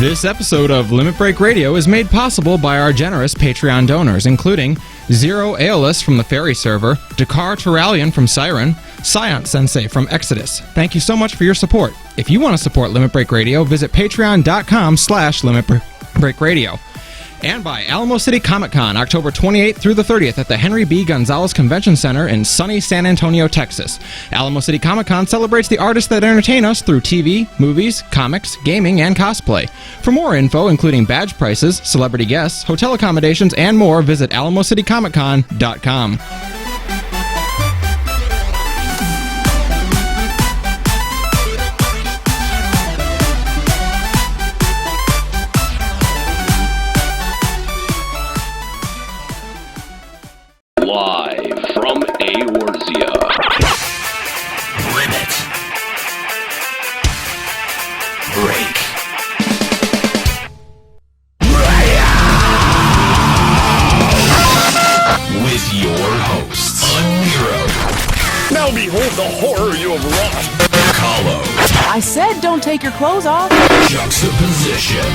This episode of Limit Break Radio is made possible by our generous Patreon donors, including Zero Aeolus from the Fairy server, Dakar Terralion from Siren, Science Sensei from Exodus. Thank you so much for your support. If you want to support Limit Break Radio, visit patreon.com/Limit Break Radio. And by Alamo City Comic Con, October 28th through the 30th at the Henry B. Gonzalez Convention Center in sunny San Antonio, Texas. Alamo City Comic Con celebrates the artists that entertain us through TV, movies, comics, gaming, and cosplay. For more info, including badge prices, celebrity guests, hotel accommodations, and more, visit AlamoCityComicCon.com. Live from Eorzea. Limit Break with your hosts, Aniero. Now behold the horror you have wrought. Kallo. I said don't take your clothes off. Juxtaposition.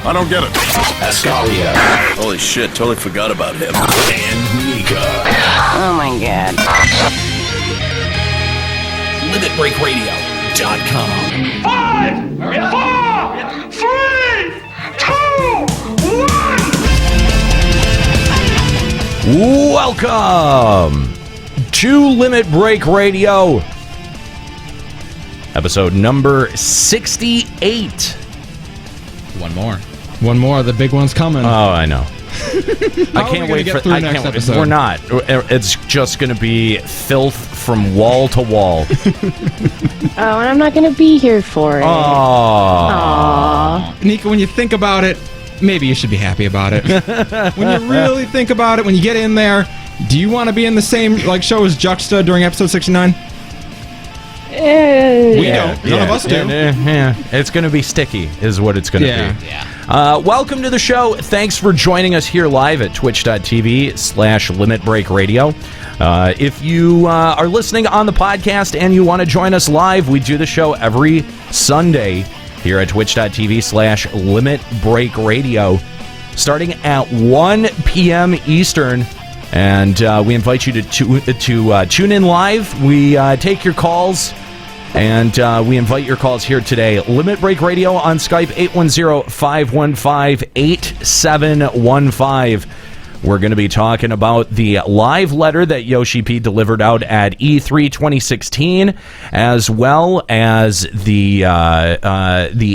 I don't get it. Eskalia. Holy shit, totally forgot about him. And Nika. Oh my god. LimitBreakRadio.com. 5, 4, 3, 2, 1. Welcome to Limit Break Radio, episode number 68. One more. The big one's coming. Oh, I know. I can't wait for the next episode. We're not. It's just going to be filth from wall to wall. Oh, and I'm not going to be here for it. Aww. Nika, when you think about it, maybe you should be happy about it. When you really think about it, when you get in there, do you want to be in the same show as Juxta during episode 69? We don't. None of us do. Yeah. It's going to be sticky, is what it's going to be. Yeah. Welcome to the show. Thanks for joining us here live at twitch.tv/Limit Break Radio. If you are listening on the podcast and you want to join us live, we do the show every Sunday here at twitch.tv/Limit Break Radio, starting at 1 p.m. Eastern. And we invite you to tune in live. We take your calls, and we invite your calls here today. Limit Break Radio on Skype, 810-515-8715. We're going to be talking about the live letter that Yoshi P delivered out at E3 2016, as well as the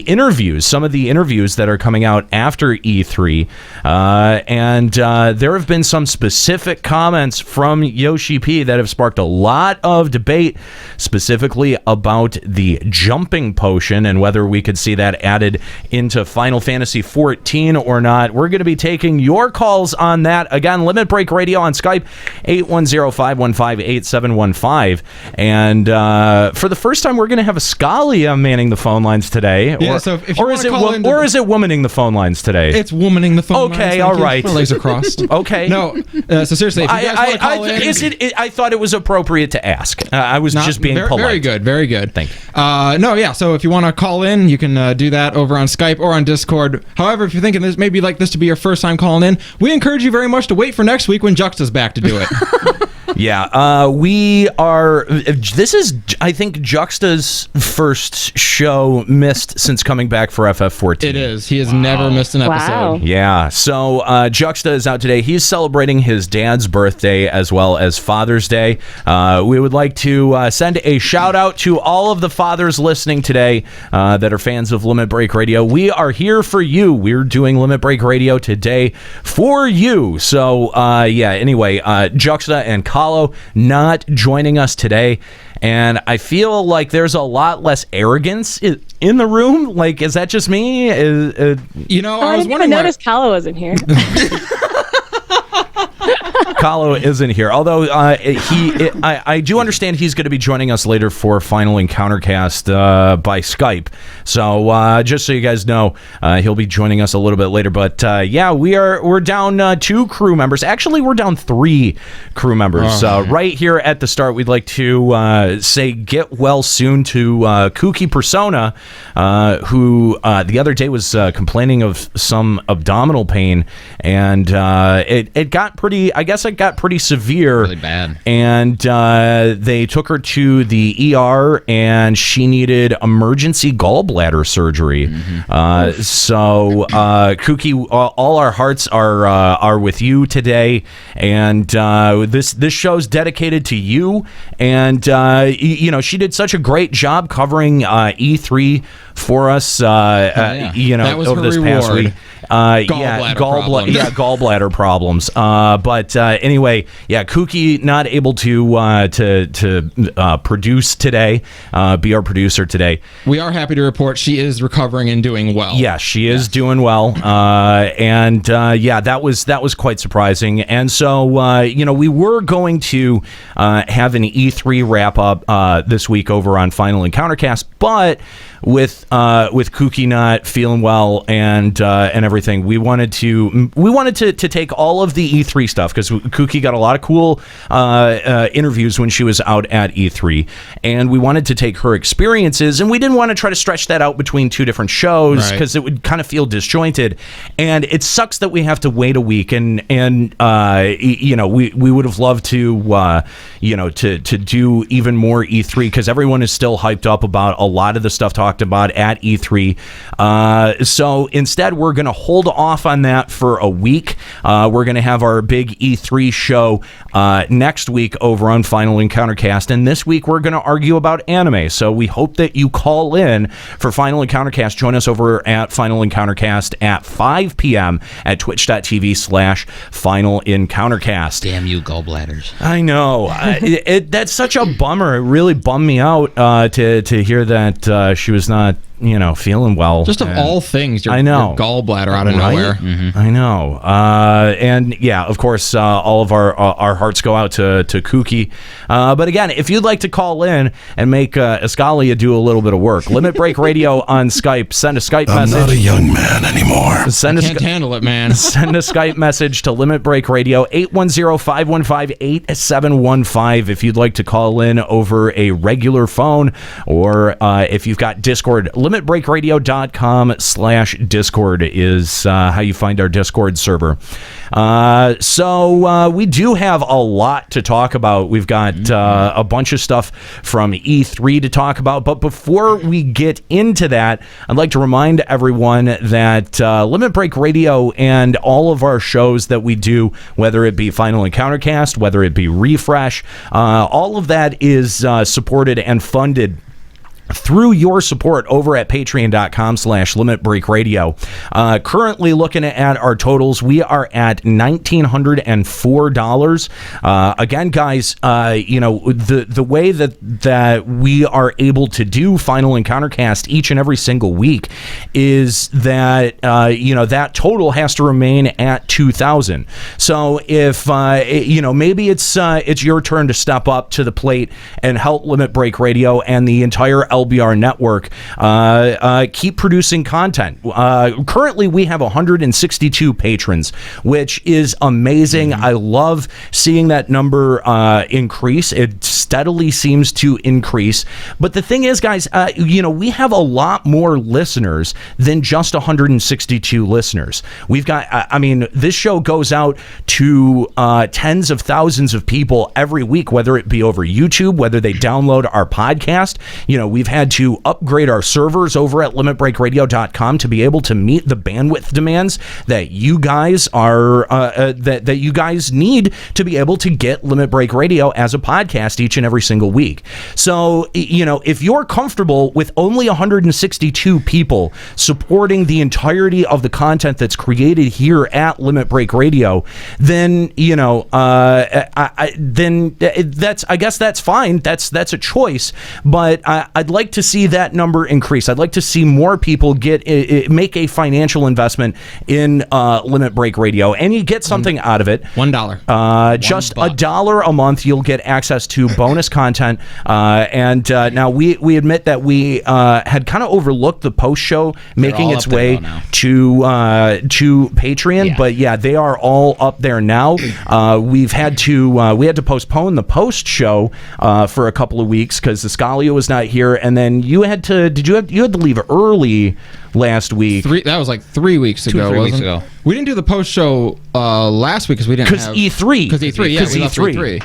interviews, some of the interviews that are coming out after E3. And there have been some specific comments from Yoshi P that have sparked a lot of debate, specifically about the jumping potion and whether we could see that added into Final Fantasy XIV or not. We're going to be taking your calls on that. Again, Limit Break Radio on Skype, 810-515-8715. And for the first time, we're going to have Eskalia manning the phone lines today. Yeah, so if you want to call in... Or is it womaning the phone lines today? It's womaning the phone lines. Okay, all right. My legs are crossed. Okay. No, so seriously, if you guys want to call in... I thought it was appropriate to ask. I was just being polite. Very good, very good. Thank you. So if you want to call in, you can do that over on Skype or on Discord. However, if you're thinking this maybe like this to be your first time calling in, we encourage you very much to wait for next week when Juxta's back to do it. Yeah, we are... This is, I think, Juxta's first show missed since coming back for FF14. It is. He has never missed an episode. Wow. Yeah, so Juxta is out today. He's celebrating his dad's birthday as well as Father's Day. We would like to send a shout-out to all of the fathers listening today that are fans of Limit Break Radio. We are here for you. We're doing Limit Break Radio today for you. So, anyway, Juxta and Kallo not joining us today, and I feel like there's a lot less arrogance in the room. Like, is that just me? I didn't even notice Kallo wasn't here. Kallo isn't here. Although I do understand he's going to be joining us later for Final Encountercast by Skype. So just so you guys know, he'll be joining us a little bit later. But yeah, we're down 2 crew members. Actually, we're down 3 crew members. Right here at the start, we'd like to say get well soon to Kooky Persona, who the other day was complaining of some abdominal pain, and it got pretty. I guess it got pretty severe, really bad. And they took her to the ER, and she needed emergency gallbladder surgery. So Kooky, all our hearts are with you today, and this show's dedicated to you. And she did such a great job covering E3 for us. That was over her this reward. past week. Gallbladder problems. But anyway, Kooky not able to produce today, be our producer today. We are happy to report she is recovering and doing well. Yeah, she is doing well. That was quite surprising. And so we were going to have an E3 wrap up this week over on Final Encountercast, but with Kooky not feeling well and everything, we wanted to take all of the E3 stuff, because Kooky got a lot of cool interviews when she was out at E3, and we wanted to take her experiences, and we didn't want to try to stretch that out between 2 different shows, because it would kind of feel disjointed, and it sucks that we have to wait a week, and we would have loved to do even more E3, because everyone is still hyped up about a lot of the stuff talked about at E3. So instead, we're going to hold off on that for a week. We're going to have our big E3 show next week over on Final Encountercast, and this week we're going to argue about anime. So we hope that you call in for Final Encountercast. Join us over at Final Encountercast at 5 p.m. at twitch.tv/Final Encountercast. Damn you, gallbladders. I know. That's such a bummer. It really bummed me out to hear that she was not feeling well. Just of all things, your gallbladder out of nowhere. I know. And yeah, of course, all of our hearts go out to Kooky. But again, if you'd like to call in and make Eskalia do a little bit of work, Limit Break Radio on Skype. Send a Skype message. I'm not a young man anymore. Can't handle it, man. Send a Skype message to Limit Break Radio, 810-515-8715 if you'd like to call in over a regular phone, or if you've got Discord. LimitBreakRadio.com/Discord is how you find our Discord server. So we do have a lot to talk about. We've got a bunch of stuff from E3 to talk about. But before we get into that, I'd like to remind everyone that Limit Break Radio and all of our shows that we do, whether it be Final Encountercast, whether it be Refresh, all of that is supported and funded through your support over at patreon.com/limitbreakradio. Currently looking at our totals, we are at $1,904. Again, guys, the way that we are able to do Final Encountercast each and every single week is that that total has to remain at 2,000. So if maybe it's your turn to step up to the plate and help Limit Break Radio and the entire LBR network keep producing content. Currently, we have 162 patrons, which is amazing. I love seeing that number increase. It steadily seems to increase. But the thing is, guys, we have a lot more listeners than just 162 listeners. We've got, this show goes out to tens of thousands of people every week, whether it be over YouTube, whether they download our podcast. We've had to upgrade our servers over at limitbreakradio.com to be able to meet the bandwidth demands that you guys are that you guys need to be able to get Limit Break Radio as a podcast each and every single week. So, if you're comfortable with only 162 people supporting the entirety of the content that's created here at Limit Break Radio, then I guess that's fine. That's a choice. But I'd like to see that number increase. I'd like to see more people make a financial investment in Limit Break Radio, and you get something out of it. $1. Just $1 a month, you'll get access to bonus content. And now we admit that we had kind of overlooked the post show making its way to Patreon, but yeah, they are all up there now. We had to postpone the post show for a couple of weeks because Eskalia was not here, and then you had to leave early last week. That was like 3 weeks ago. 3 weeks ago. We didn't do the post show last week because we didn't have E3. Because E3, yeah, we left for E3.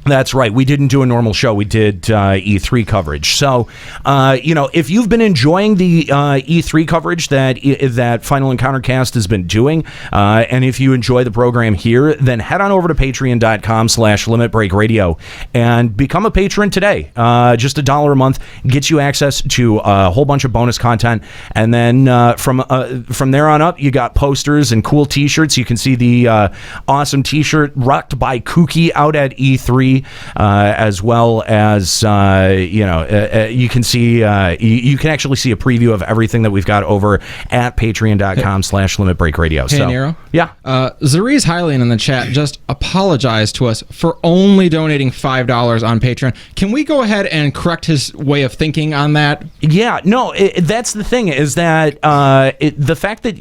That's right. We didn't do a normal show. We did E3 coverage. So, if you've been enjoying the E3 coverage that Final Encounter Cast has been doing, and if you enjoy the program here, then head on over to patreon.com/limitbreakradio and become a patron today. Just $1 a month gets you access to a whole bunch of bonus content. And then from there on up, you got posters and cool T-shirts. You can see the awesome T-shirt rocked by Kooky out at E3. As well as you can see you can actually see a preview of everything that we've got over at patreon.com/limitbreakradio. Hey, Aniero? Yeah. Zariz Hylian in the chat just apologized to us for only donating $5 on Patreon. Can we go ahead and correct his way of thinking on that? Yeah, no, that's the thing is that the fact that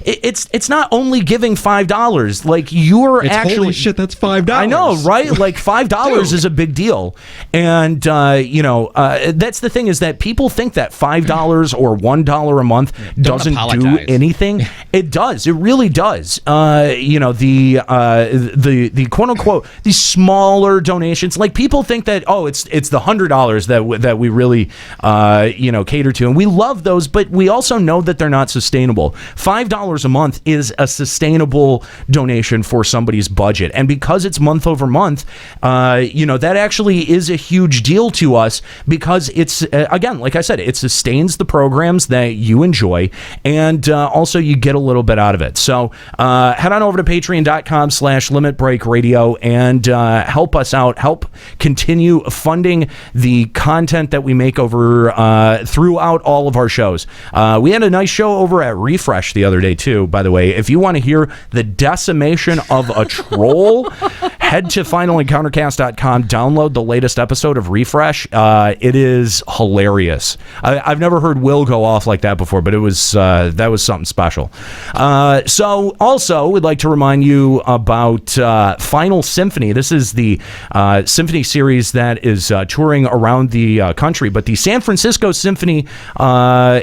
it's not only giving $5, like you're actually holy shit, that's $5. I know, right? Like $5 is a big deal, and that's the thing is that people think that $5 or $1 a month doesn't do anything. It does. It really does. The quote unquote these smaller donations, like people think that it's the $100 that we really cater to, and we love those, but we also know that they're not sustainable. $5 a month is a sustainable donation for somebody's budget, and because it's month over month, that actually is a huge deal to us because it's, again, like I said, it sustains the programs that you enjoy, and also you get a little bit out of it. So head on over to patreon.com/limitbreakradio and help us out, help continue funding the content that we make over throughout all of our shows. We had a nice show over at Refresh the other day, too, by the way. If you want to hear the decimation of a troll, head to finalencountercast.com, download the latest episode of Refresh. It is hilarious. I've never heard Will go off like that before, but that was something special. So also we'd like to remind you about Final Symphony. This is the symphony series that is touring around the country, but the San Francisco Symphony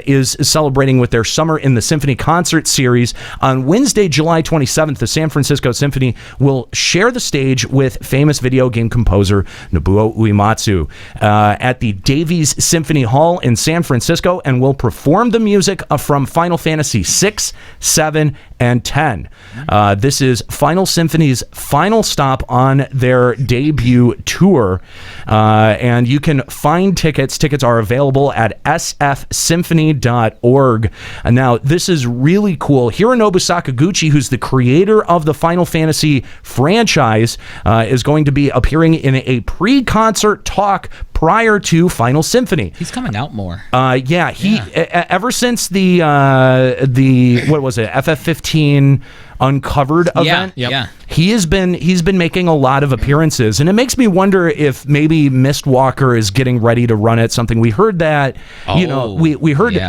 is celebrating with their Summer in the Symphony concert series. On Wednesday, July 27th, the San Francisco Symphony will share the stage with famous video game composer Nobuo Uematsu at the Davies Symphony Hall in San Francisco, and will perform the music from Final Fantasy VI, 7, and 10. This is Final Symphony's final stop on their debut tour, and you can find tickets. Tickets are available at sfsymphony.org. Now, this is really cool. Hironobu Sakaguchi, who's the creator of the Final Fantasy franchise, is going to be appearing in a pre-concert talk prior to Final Symphony. He's coming out more. Ever since the what was it, FF15 Uncovered event. Yeah. He's been making a lot of appearances, and it makes me wonder if maybe Mistwalker is getting ready to run at something. We heard that, we heard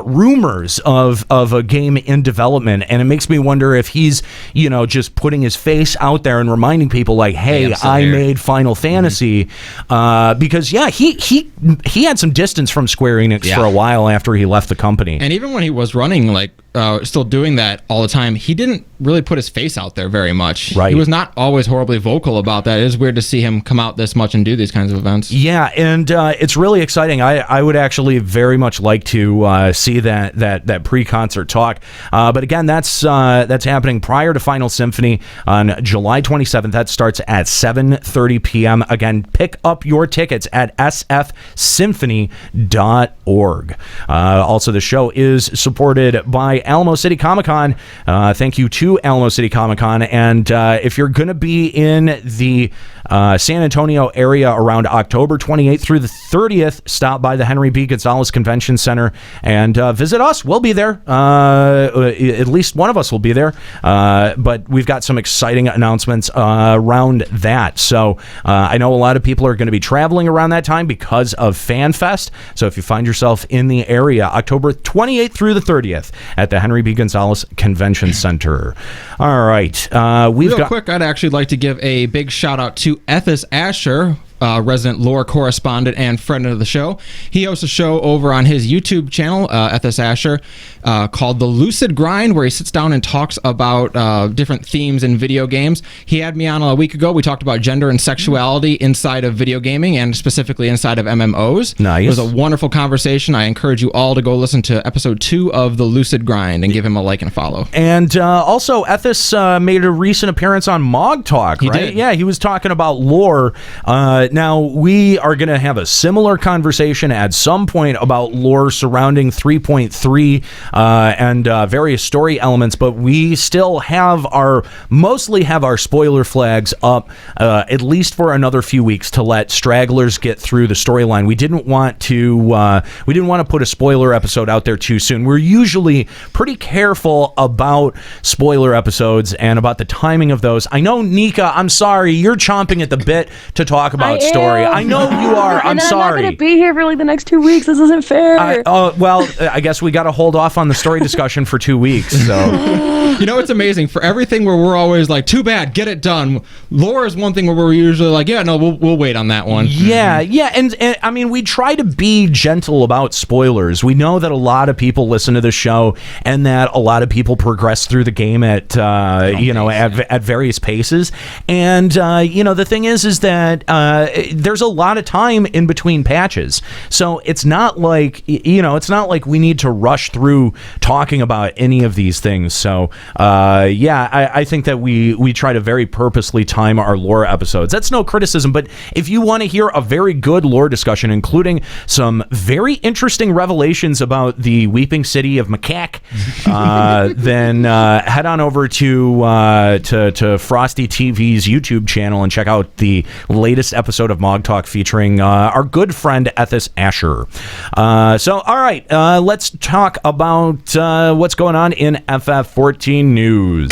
rumors of a game in development, and it makes me wonder if he's just putting his face out there and reminding people like, hey, I made Final Fantasy, because he had some distance from Square Enix for a while after he left the company, and even when he was running still doing that all the time, he didn't really put his face out there very much. Right. He was not always horribly vocal about that. It is weird to see him come out this much and do these kinds of events. Yeah, and it's really exciting. I would actually very much like to see that pre-concert talk. But again, that's happening prior to Final Symphony on July 27th. That starts at 7:30 p.m. Again, pick up your tickets at sfsymphony.org. Also, the show is supported by Alamo City Comic Con. Thank you to Alamo City Comic Con. And if you're going to be in the San Antonio area around October 28th through the 30th, stop by the Henry B. Gonzalez Convention Center and visit us. We'll be there. At least one of us will be there. But we've got some exciting announcements around that. So I know a lot of people are going to be traveling around that time because of FanFest. So if you find yourself in the area, October 28th through the 30th at the Henry B. Gonzalez Convention Center. All right. Real quick, I'd actually like to give a big shout out to Ethis Asher, resident lore correspondent and friend of the show. He hosts a show over on his YouTube channel, Ethis Asher, called The Lucid Grind, where he sits down and talks about different themes in video games. He had me on a week ago. We talked about gender and sexuality inside of video gaming and specifically inside of MMOs. Nice. It was a wonderful conversation. I encourage you all to go listen to episode 2 of The Lucid Grind and give him a like and a follow. And also, Ethis made a recent appearance on Mog Talk, right? He did. Yeah, he was talking about lore. Now, we are going to have a similar conversation at some point about lore surrounding 3.3 and various story elements, but we still mostly have our spoiler flags up at least for another few weeks to let stragglers get through the storyline. We didn't want to put a spoiler episode out there too soon. We're usually pretty careful about spoiler episodes and about the timing of those. I know, Nika, I'm sorry, you're chomping at the bit to talk about story. I know you are. I'm sorry. I'm not going to be here for like the next 2 weeks. This isn't fair. Well, I guess we got to hold off on the story discussion for 2 weeks. So, you know, it's amazing. For everything where we're always like, too bad, get it done. Lore is one thing where we're usually like, yeah, no, we'll wait on that one. Yeah, and I mean, we try to be gentle about spoilers. We know that a lot of people listen to the show and that a lot of people progress through the game at at various paces. And the thing is that there's a lot of time in between patches, so it's not like we need to rush through talking about any of these things. So I think that we try to very purposely time our lore episodes. That's no criticism, but if you want to hear a very good lore discussion, including some very interesting revelations about the Weeping City of Macaque, then head on over to Frosty TV's YouTube channel and check out the latest episode of Mog Talk featuring our good friend Ethis Asher. All right, let's talk about what's going on in FF14 news.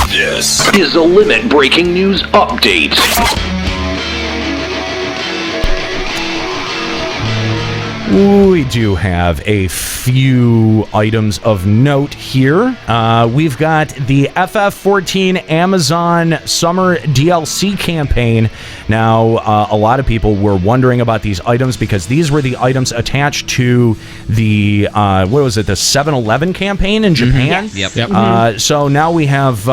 This is a limit-breaking news update. We do have a few items of note here. We've got the FF14 Amazon Summer DLC campaign. Now, a lot of people were wondering about these items because these were the items attached to the, the 7-Eleven campaign in Japan. Mm-hmm. Yep. So now we have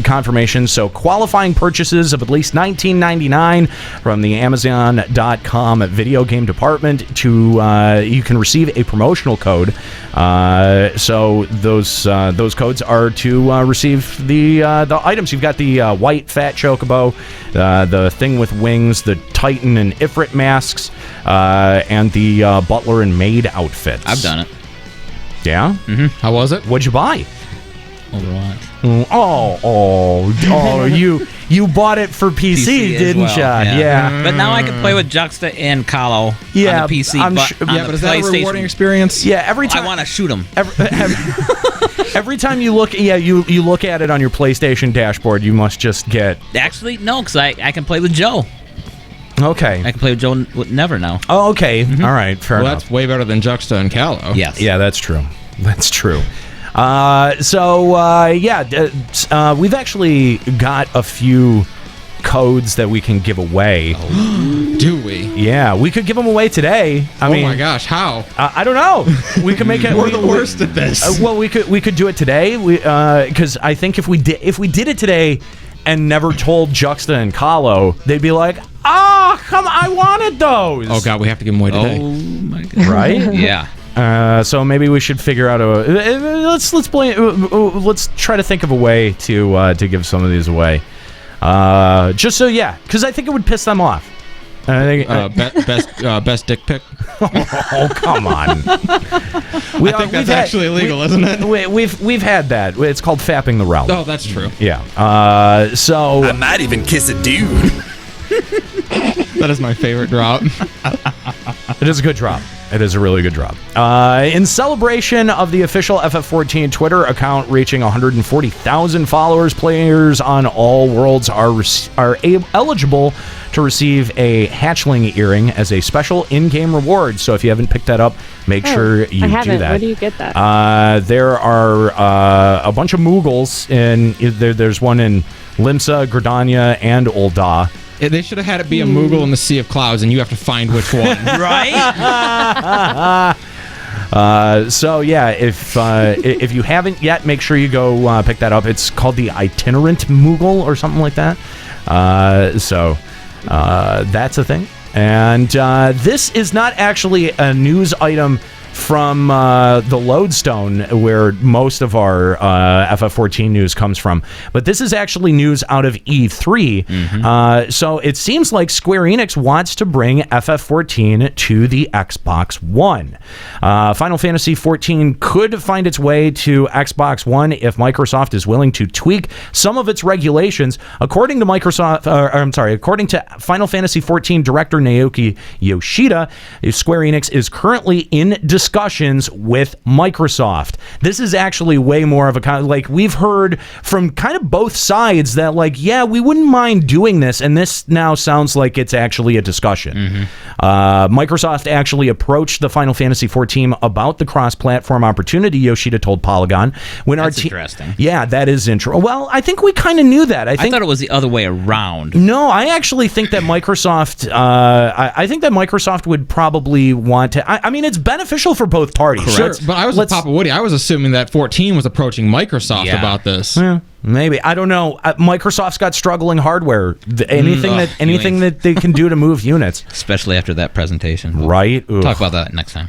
confirmation. So qualifying purchases of at least $19.99 from the Amazon.com video game department you can receive a promotional code. So those codes are to receive the items. You've got the white fat chocobo, the thing with wings, the Titan and Ifrit masks, and the butler and maid outfits. I've done it. Yeah? Mm-hmm. How was it? What'd you buy? Overwatch. You bought it for PC didn't you? Yeah. But now I can play with Juxta and Kallo on the PC. But is that a rewarding experience? Yeah, every time I want to shoot them. Every time you look, you look at it on your PlayStation dashboard, you must just get. Actually, no, because I can play with Joe. Okay. I can play with Joe never now. Oh, okay. Mm-hmm. All right. Fair enough. That's way better than Juxta and Kallo. Yes. Yeah, that's true. That's true. We've actually got a few codes that we can give away. Oh. Do we? Yeah, we could give them away today. I mean, my gosh, how? I don't know. We could make it. We're the worst at this. Well, we could do it today. Because I think if we did it today and never told Juxta and Kallo, they'd be like, come on, I wanted those. Oh god, we have to give them away today. Oh my god. Right? Yeah. So maybe we should figure out let's try to think of a way to give some of these away. Just so because I think it would piss them off. I think Best dick pic. Oh, come on. I think that's actually illegal, isn't it? We've had that. It's called fapping the realm. Oh, that's true. Yeah. So I might even kiss a dude. That is my favorite drop. it is a good drop. It is a really good drop. In celebration of the official FF14 Twitter account reaching 140,000 followers, players on all worlds are eligible to receive a hatchling earring as a special in-game reward. So if you haven't picked that up, make sure you I haven't. do that. Where do you get that? There are a bunch of Moogles there's one in Limsa, Gridania, and Ul'dah. They should have had it be a Moogle in the Sea of Clouds, and you have to find which one. Right? So yeah, if you haven't yet, make sure you go pick that up. It's called the Itinerant Moogle or something like that. So that's a thing. And this is not actually a news item from the Lodestone, where most of our FF14 news comes from. But this is actually news out of E3. So it seems like Square Enix wants to bring FF14 to the Xbox One. Final Fantasy XIV could find its way to Xbox One if Microsoft is willing to tweak some of its regulations. According to according to Final Fantasy XIV director Naoki Yoshida, Square Enix is currently in discussions with Microsoft. This is actually way more of a we've heard from kind of both sides that we wouldn't mind doing this, and this now sounds like it's actually a discussion. Microsoft actually approached the Final Fantasy XIV about the cross-platform opportunity, Yoshida told Polygon. That's interesting. Yeah, that is interesting. Well, I think we kind of knew that. I thought it was the other way around. No, I actually think that Microsoft I think that Microsoft would probably want to. I mean, it's beneficial for both parties. Sure, but I was with Poppa Woody. I was assuming that 14 was approaching Microsoft about this. Yeah, maybe. I don't know. Microsoft's got struggling hardware. Anything that they can do to move units, especially after that presentation. Right. We'll talk about that next time.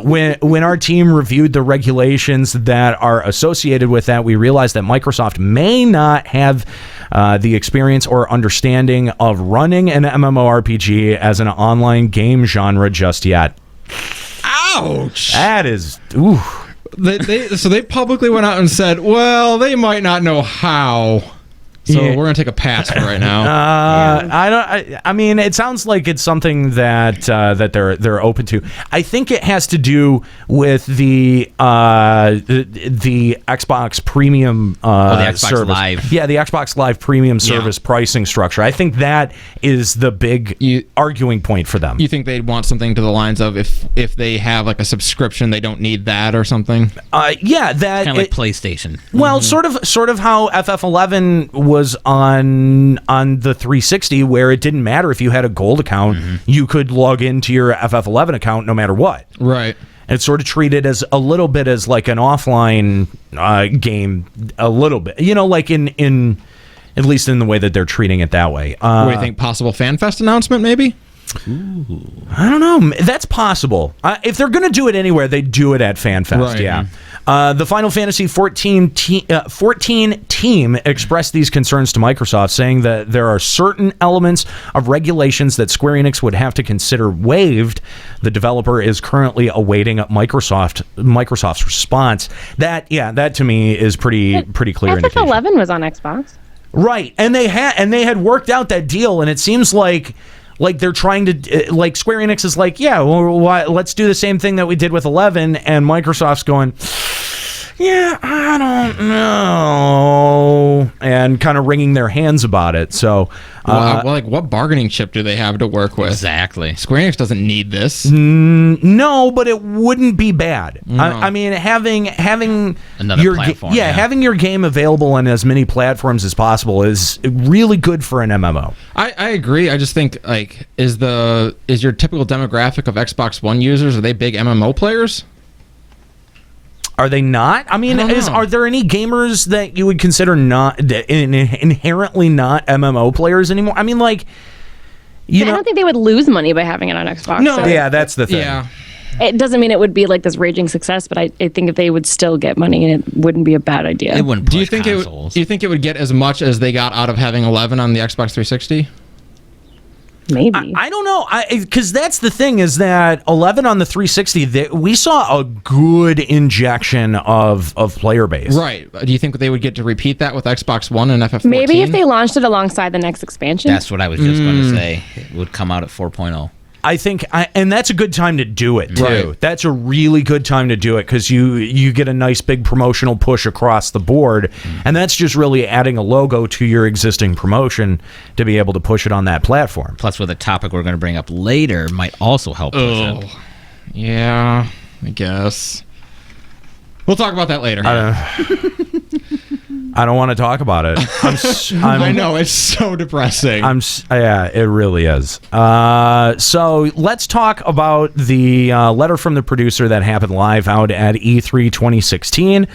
When our team reviewed the regulations that are associated with that, we realized that Microsoft may not have the experience or understanding of running an MMORPG as an online game genre just yet. Ouch! That is, ooh. So they publicly went out and said, well, they might not know how. So we're gonna take a pass for right now. I mean, it sounds like it's something that they're open to. I think it has to do with the Xbox Premium the Xbox service. Live. Yeah, the Xbox Live Premium service pricing structure. I think that is the big arguing point for them. You think they'd want something to the lines of if they have like a subscription, they don't need that or something? Yeah, that kind of like PlayStation. Well, sort of how FF11 was on the 360, where it didn't matter if you had a gold account, you could log into your FF11 account no matter what. Right. It's sort of treated as a little bit as like an offline game, a little bit, like in at least in the way that they're treating it that way. What do you think? Possible FanFest announcement, maybe? Ooh. I don't know. That's possible. If they're going to do it anywhere, they do it at FanFest. Right. Yeah. The Final Fantasy XIV team expressed these concerns to Microsoft, saying that there are certain elements of regulations that Square Enix would have to consider waived. The developer is currently awaiting Microsoft's response. That to me is pretty clear. FF11 was on Xbox. Right, and they had worked out that deal, and it seems like they're trying to, Square Enix is like, yeah, well, let's do the same thing that we did with 11, and Microsoft's going, yeah, I don't know, and kind of wringing their hands about it. So, what bargaining chip do they have to work with? Exactly. Square Enix doesn't need this. No, but it wouldn't be bad. No. I mean, having another platform, having your game available on as many platforms as possible is really good for an MMO. I agree. I just think is your typical demographic of Xbox One users, are they big MMO players? Are they not? I mean, are there any gamers that you would consider inherently not MMO players anymore? I mean, I don't think they would lose money by having it on Xbox. No, yeah, that's the thing. Yeah. It doesn't mean it would be like this raging success, but I think if they would still get money, it wouldn't be a bad idea. It wouldn't. Do you think it would get as much as they got out of having 11 on the Xbox 360? Maybe. I don't know, because that's the thing is that 11 on the 360, we saw a good injection of player base. Right. Do you think they would get to repeat that with Xbox One and FF14? Maybe if they launched it alongside the next expansion. That's what I was just going to say. It would come out at 4.0. I think, and that's a good time to do it, too. Right. That's a really good time to do it because you get a nice big promotional push across the board, and that's just really adding a logo to your existing promotion to be able to push it on that platform. Plus, with a topic we're going to bring up later, might also help push it. Yeah, I guess. We'll talk about that later. I don't want to talk about it. I know, it's so depressing. Yeah, it really is. So let's talk about the letter from the producer that happened live out at E3 2016.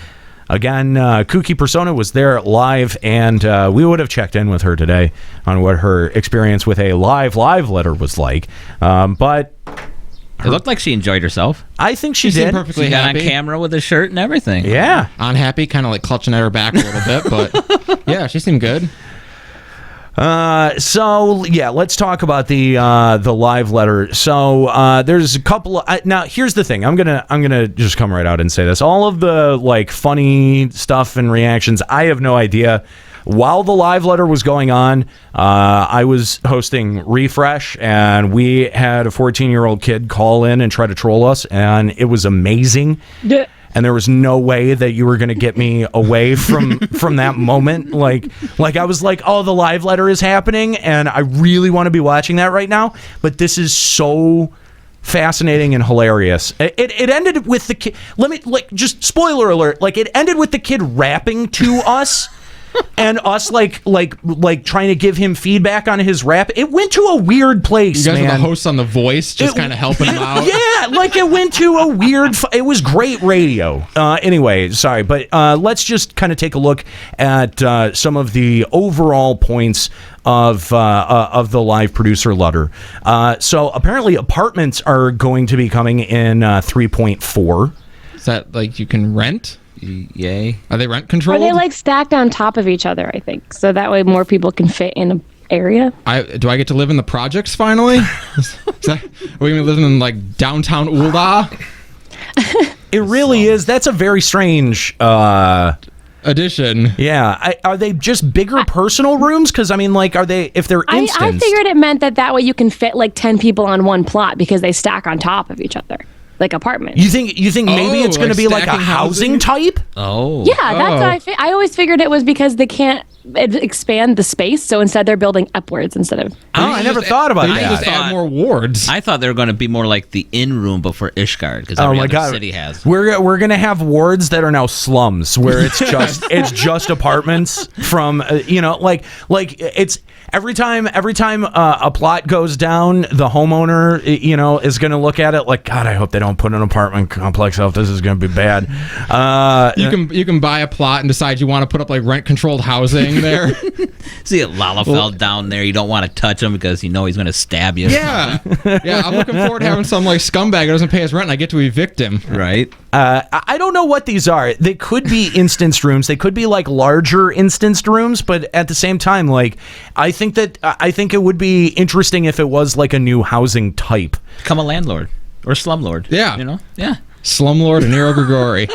Again, Kooky Persona was there live, and we would have checked in with her today on what her experience with a live letter was like. But it looked like she enjoyed herself. I think she seemed did. perfectly She got happy. on camera with a shirt and everything. Yeah. Unhappy, kind of like clutching at her back a little bit, but yeah, she seemed good. So yeah, let's talk about the live letter. So there's a couple of, now here's the thing. I'm gonna just come right out and say this. All of the like funny stuff and reactions, I have no idea. While the live letter was going on, I was hosting Refresh, and we had a 14-year-old kid call in and try to troll us, and it was amazing. Yeah. And there was no way that you were going to get me away from that moment. Like I was like, oh, the live letter is happening, and I really want to be watching that right now. But this is so fascinating and hilarious. It ended with the kid. Just spoiler alert. Like, it ended with the kid rapping to us. And us like trying to give him feedback on his rap. It went to a weird place, You guys man. were the hosts on The Voice, just kind of helping him out. Yeah, like it went to a weird. It was great radio. Anyway, sorry, but let's just kind of take a look at some of the overall points of the live producer letter. So apparently, apartments are going to be coming in 3.4. Is that like you can rent? Yay. Are they rent controlled? Are they like stacked on top of each other, I think. So that way more people can fit in an area. Do I get to live in the projects finally? Are we going to be living in like downtown Ulda? It really is. That's a very strange addition. Yeah. Are they just bigger personal rooms? Because, I mean, like, are they, if they're instanced? I figured it meant that way you can fit like 10 people on one plot because they stack on top of each other. Like apartments. You think maybe it's going to be like a housing type? Oh. Yeah, that's what I always figured it was because they can't expand the space, so instead they're building upwards instead of... Oh, I never thought about They that. just add more wards. I thought they were going to be more like the in-room before Ishgard, because every other city has. We're going to have wards that are now slums, where it's just apartments from, like it's... Every time a plot goes down, the homeowner, is going to look at it like, God, I hope they don't put an apartment complex up. This is going to be bad. You can buy a plot and decide you want to put up like rent controlled housing there. See a Lalafell down there. You don't want to touch him because you know he's going to stab you. Yeah, I'm looking forward to having some like scumbag who doesn't pay his rent and I get to evict him. Right. I don't know what these are. They could be instanced rooms. They could be like larger instanced rooms, but at the same time, like I think it would be interesting if it was like a new housing type. Become a landlord or slumlord. Yeah. Yeah. Slumlord Aniero Grigori.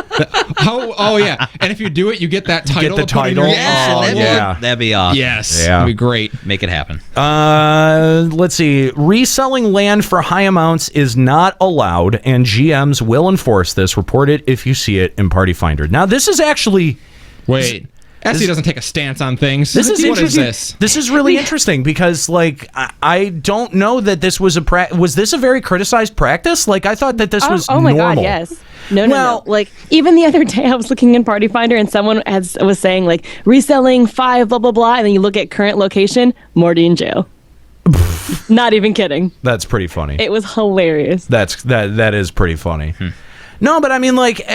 Oh yeah, and if you do it, you get that title. Get the title. That'd be awesome. Yes, yeah, that'd be great. Make it happen. Let's see. Reselling land for high amounts is not allowed, and GMs will enforce this. Report it if you see it in Party Finder. Now, this is actually... Wait. Essie doesn't take a stance on things. This is What interesting. is this? This is really interesting because, like, I don't know that this was was this a very criticized practice? Like, I thought that this was oh my normal. God, yes. No. Like, even the other day I was looking in Party Finder and someone was saying, like, reselling 5, blah, blah, blah, and then you look at current location, Morty in jail. Not even kidding. That's pretty funny. It was hilarious. That is pretty funny. No, but I mean, like,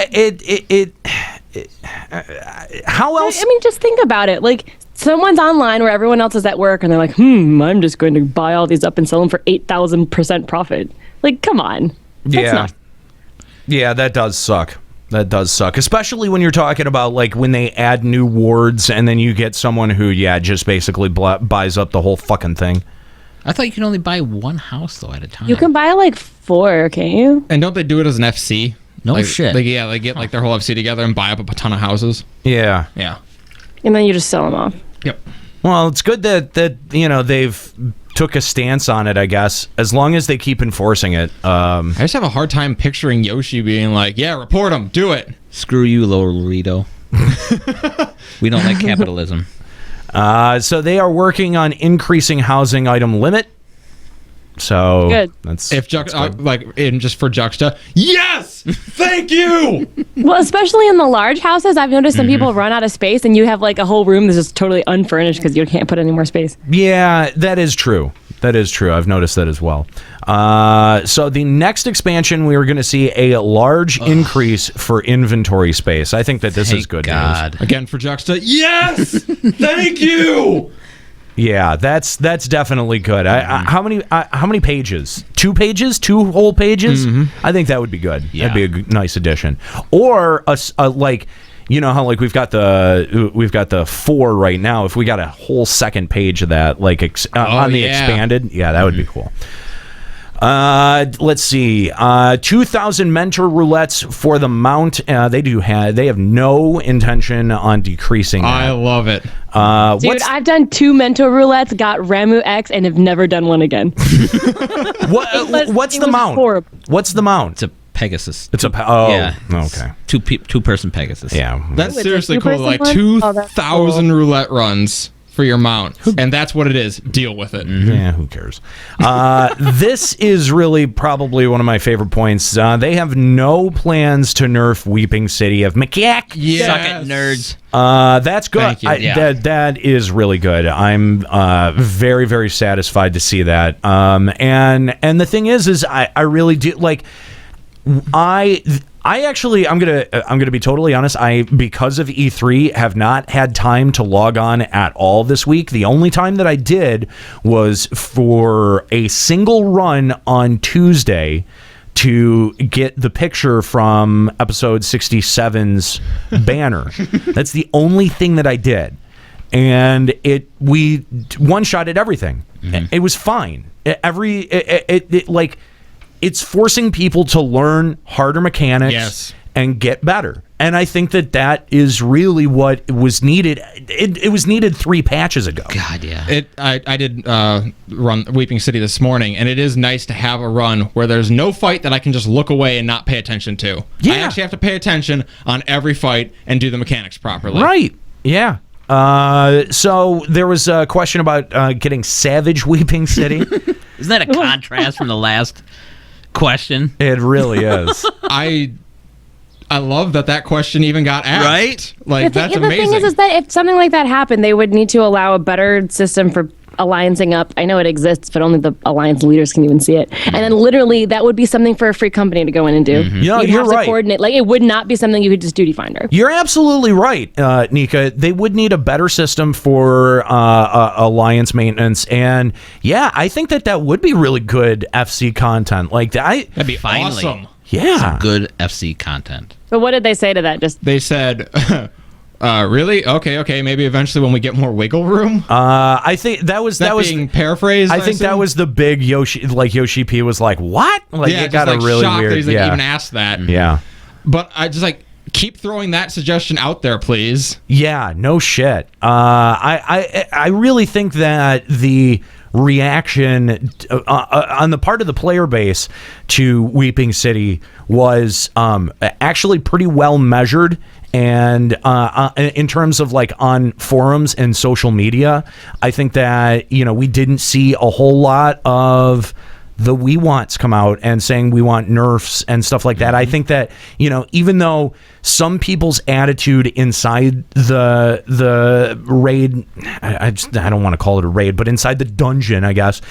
how else? I mean, just think about it. Like, someone's online where everyone else is at work, and they're like, I'm just going to buy all these up and sell them for 8,000% profit. Like, come on. Yeah, that does suck. That does suck, especially when you're talking about, like, when they add new wards and then you get someone who, just basically buys up the whole fucking thing. I thought you could only buy one house though at a time. You can buy like 4, can't you? And don't they do it as an FC? No shit. They get like their whole FC together and buy up a ton of houses. Yeah. Yeah. And then you just sell them off. Yep. Well, it's good that they've took a stance on it, I guess, as long as they keep enforcing it. I just have a hard time picturing Yoshi being like, yeah, report them, do it. Screw you, Lorito. We don't like capitalism. So they are working on increasing housing item limit. So Good. that's If just for Juxta, yes, thank you. Well, especially in the large houses, I've noticed some people run out of space and you have like a whole room that's just totally unfurnished because you can't put any more space. Yeah, that is true. That is true. I've noticed that as well. So the next expansion, we are going to see a large increase for inventory space. I think that this is good news. Again for Juxta, yes, thank you. Yeah, that's definitely good. How many pages? 2 pages? 2 whole pages? I think that would be good. Yeah. That'd be a nice addition. Or a like, you know how like we've got the 4 right now. If we got a whole second page of that, like on the expanded, that would be cool. Let's see. 2,000 mentor roulettes for the mount. They have no intention on decreasing that. I love it. Dude, I've done 2 mentor roulettes, got Ramu X, and have never done one again. What's the mount? Horrible. What's the mount? It's a Pegasus. It's a okay. Two-person Pegasus. Yeah. That's Ooh, seriously it's a cool. Like two-person one? Oh, that's 2,000 cool. roulette runs for your mount, and that's what it is. Deal with it. Yeah, who cares? This is really probably one of my favorite points. They have no plans to nerf Weeping City of Macaque. Yes. Suck it, nerds. That's good. Thank you. That is really good. I'm very, very satisfied to see that. And the thing is I really do like. I actually, I'm gonna be totally honest. I, because of E3, have not had time to log on at all this week. The only time that I did was for a single run on Tuesday to get the picture from episode 67's banner. That's the only thing that I did, and we one-shotted everything. It was fine. It's forcing people to learn harder mechanics and get better. And I think that is really what was needed. It was needed 3 patches ago. God, yeah. I did run Weeping City this morning, and it is nice to have a run where there's no fight that I can just look away and not pay attention to. Yeah. I actually have to pay attention on every fight and do the mechanics properly. Right. Yeah. So there was a question about getting Savage Weeping City. Isn't that a contrast from the last question? It really is. I love that question even got asked. Right? Like, that's amazing. The thing is that if something like that happened, they would need to allow a better system for alliancing up. I know it exists, but only the alliance leaders can even see it. And then literally, that would be something for a free company to go in and do. Yeah, You'd you're have to right. coordinate. Like, it would not be something you could just duty finder. You're absolutely right, Nika. They would need a better system for alliance maintenance, and yeah, I think that would be really good FC content. Like That'd be Finally. awesome. Yeah, Some good FC content. But what did they say to that? Just They said, really? Okay. Maybe eventually when we get more wiggle room. I think that was being paraphrased. I think that assume? was the big Yoshi. Like Yoshi P was like, "What?" Like yeah, it got just, a really shocked weird. that he's even asked that. Yeah. But I just keep throwing that suggestion out there, please. Yeah, no shit. I really think that the reaction on the part of the player base to Weeping City was actually pretty well measured. And in terms of on forums and social media, I think that, we didn't see a whole lot of the we wants come out and saying we want nerfs and stuff like that. I think that, even though some people's attitude inside the raid, I don't want to call it a raid, but inside the dungeon, I guess,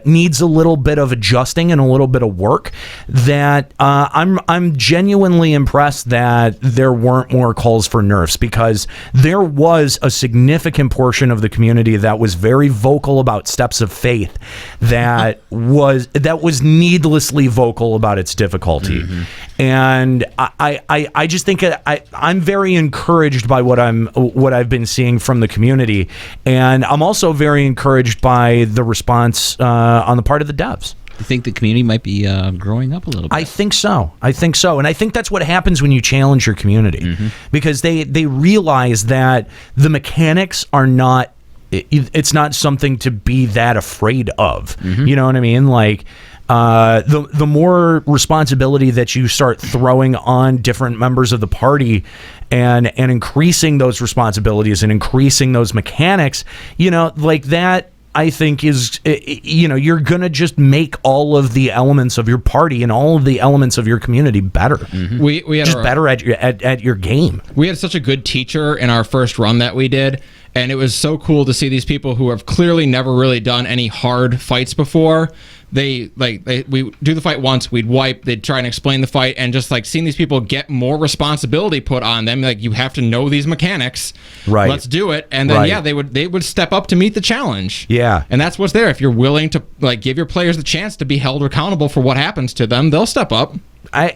needs a little bit of adjusting and a little bit of work, that I'm genuinely impressed that there weren't more calls for nerfs, because there was a significant portion of the community that was very vocal about Steps of Faith that was needlessly vocal about its difficulty. And I just think I'm very encouraged by what I've been seeing from the community, and I'm also very encouraged by the response on the part of the devs. You think the community might be growing up a little bit? I think so, and I think that's what happens when you challenge your community, because they realize that the mechanics are not. It's not something to be that afraid of. You know what I mean? Like, the more responsibility that you start throwing on different members of the party, and increasing those responsibilities and increasing those mechanics, like that, I think is, you're going to just make all of the elements of your party and all of the elements of your community better. We had just better at your game. We had such a good teacher in our first run that we did, and it was so cool to see these people who have clearly never really done any hard fights before. We do the fight once, we'd wipe, they'd try and explain the fight, and just like seeing these people get more responsibility put on them, like, you have to know these mechanics, right? Let's do it. And then they would step up to meet the challenge. Yeah. And that's what's there. If you're willing to like give your players the chance to be held accountable for what happens to them, they'll step up. I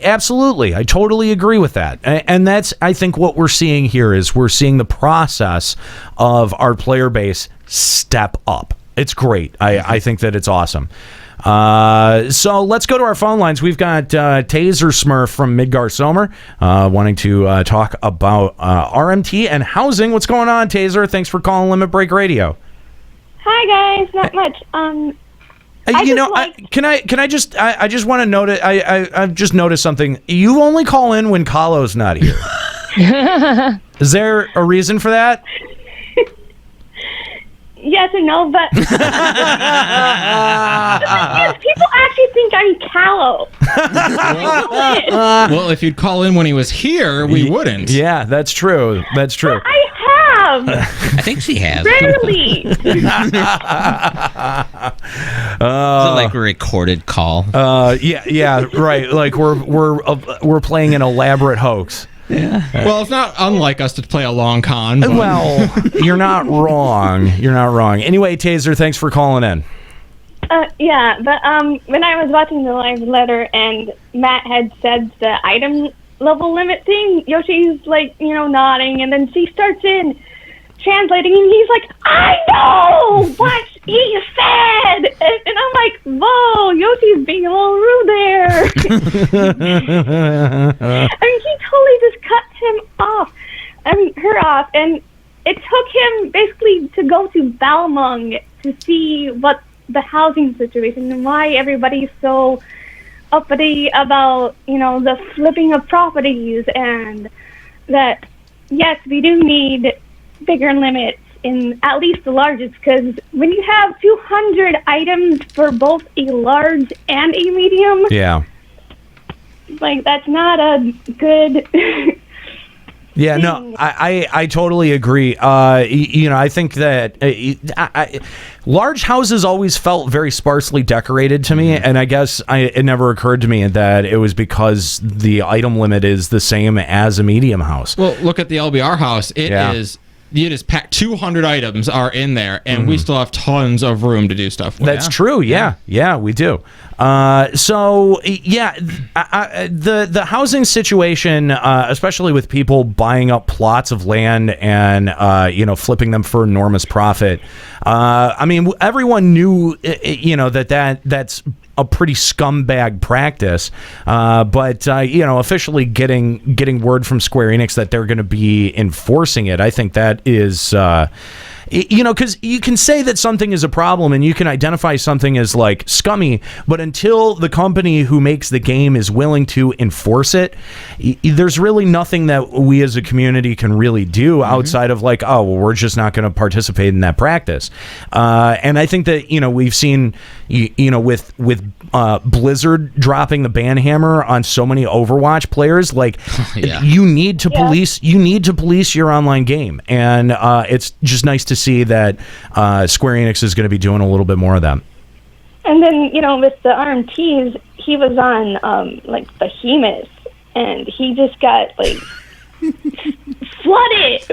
totally agree with that. And that's, I think, what we're seeing here is we're seeing the process of our player base step up. It's great. I think that it's awesome. So let's go to our phone lines. We've got Taser Smurf from Midgar-Somer wanting to talk about RMT and housing. What's going on, Taser? Thanks for calling Limit Break Radio. Hi guys, not much. I just want to note it. I've just noticed something. You only call in when Kallo's not here. Is there a reason for that? Yes and no, but people actually think I'm Kallo. Well, if you'd call in when he was here, we wouldn't. Yeah, that's true. That's true. But I have. I think she has. Rarely. Is it like a recorded call? Yeah, right. Like we're playing an elaborate hoax. Yeah. Well, it's not unlike us to play a long con. But. Well, you're not wrong. You're not wrong. Anyway, Taser, thanks for calling in. Yeah, but when I was watching the live letter and Matt had said the item level limit thing, Yoshi's like, nodding, and then she starts in translating, and he's like, I know what he said! And I'm like, whoa, Yoshi's being a little rude there. He totally just cut her off, and it took him basically to go to Balmung to see what the housing situation and why everybody's so uppity about, the flipping of properties, and that, yes, we do need bigger limits in at least the largest, because when you have 200 items for both a large and a medium, that's not a good Yeah, no, I totally agree. I think that large houses always felt very sparsely decorated to me, and I guess it never occurred to me that it was because the item limit is the same as a medium house. Well, look at the LBR house. It is packed. 200 items are in there, and we still have tons of room to do stuff with. That's true. Yeah, we do. The housing situation, especially with people buying up plots of land and flipping them for enormous profit. Everyone knew that's a pretty scumbag practice, but officially getting word from Square Enix that they're going to be enforcing it, I think that is because you can say that something is a problem and you can identify something as like scummy, but until the company who makes the game is willing to enforce it, there's really nothing that we as a community can really do outside of like, oh, well, we're just not going to participate in that practice. And I think that we've seen with Blizzard dropping the ban hammer on so many Overwatch players, like you need to police your online game, and it's just nice to see that Square Enix is going to be doing a little bit more of that. And then with the RMTs, he was on Behemoth, and he just got flooded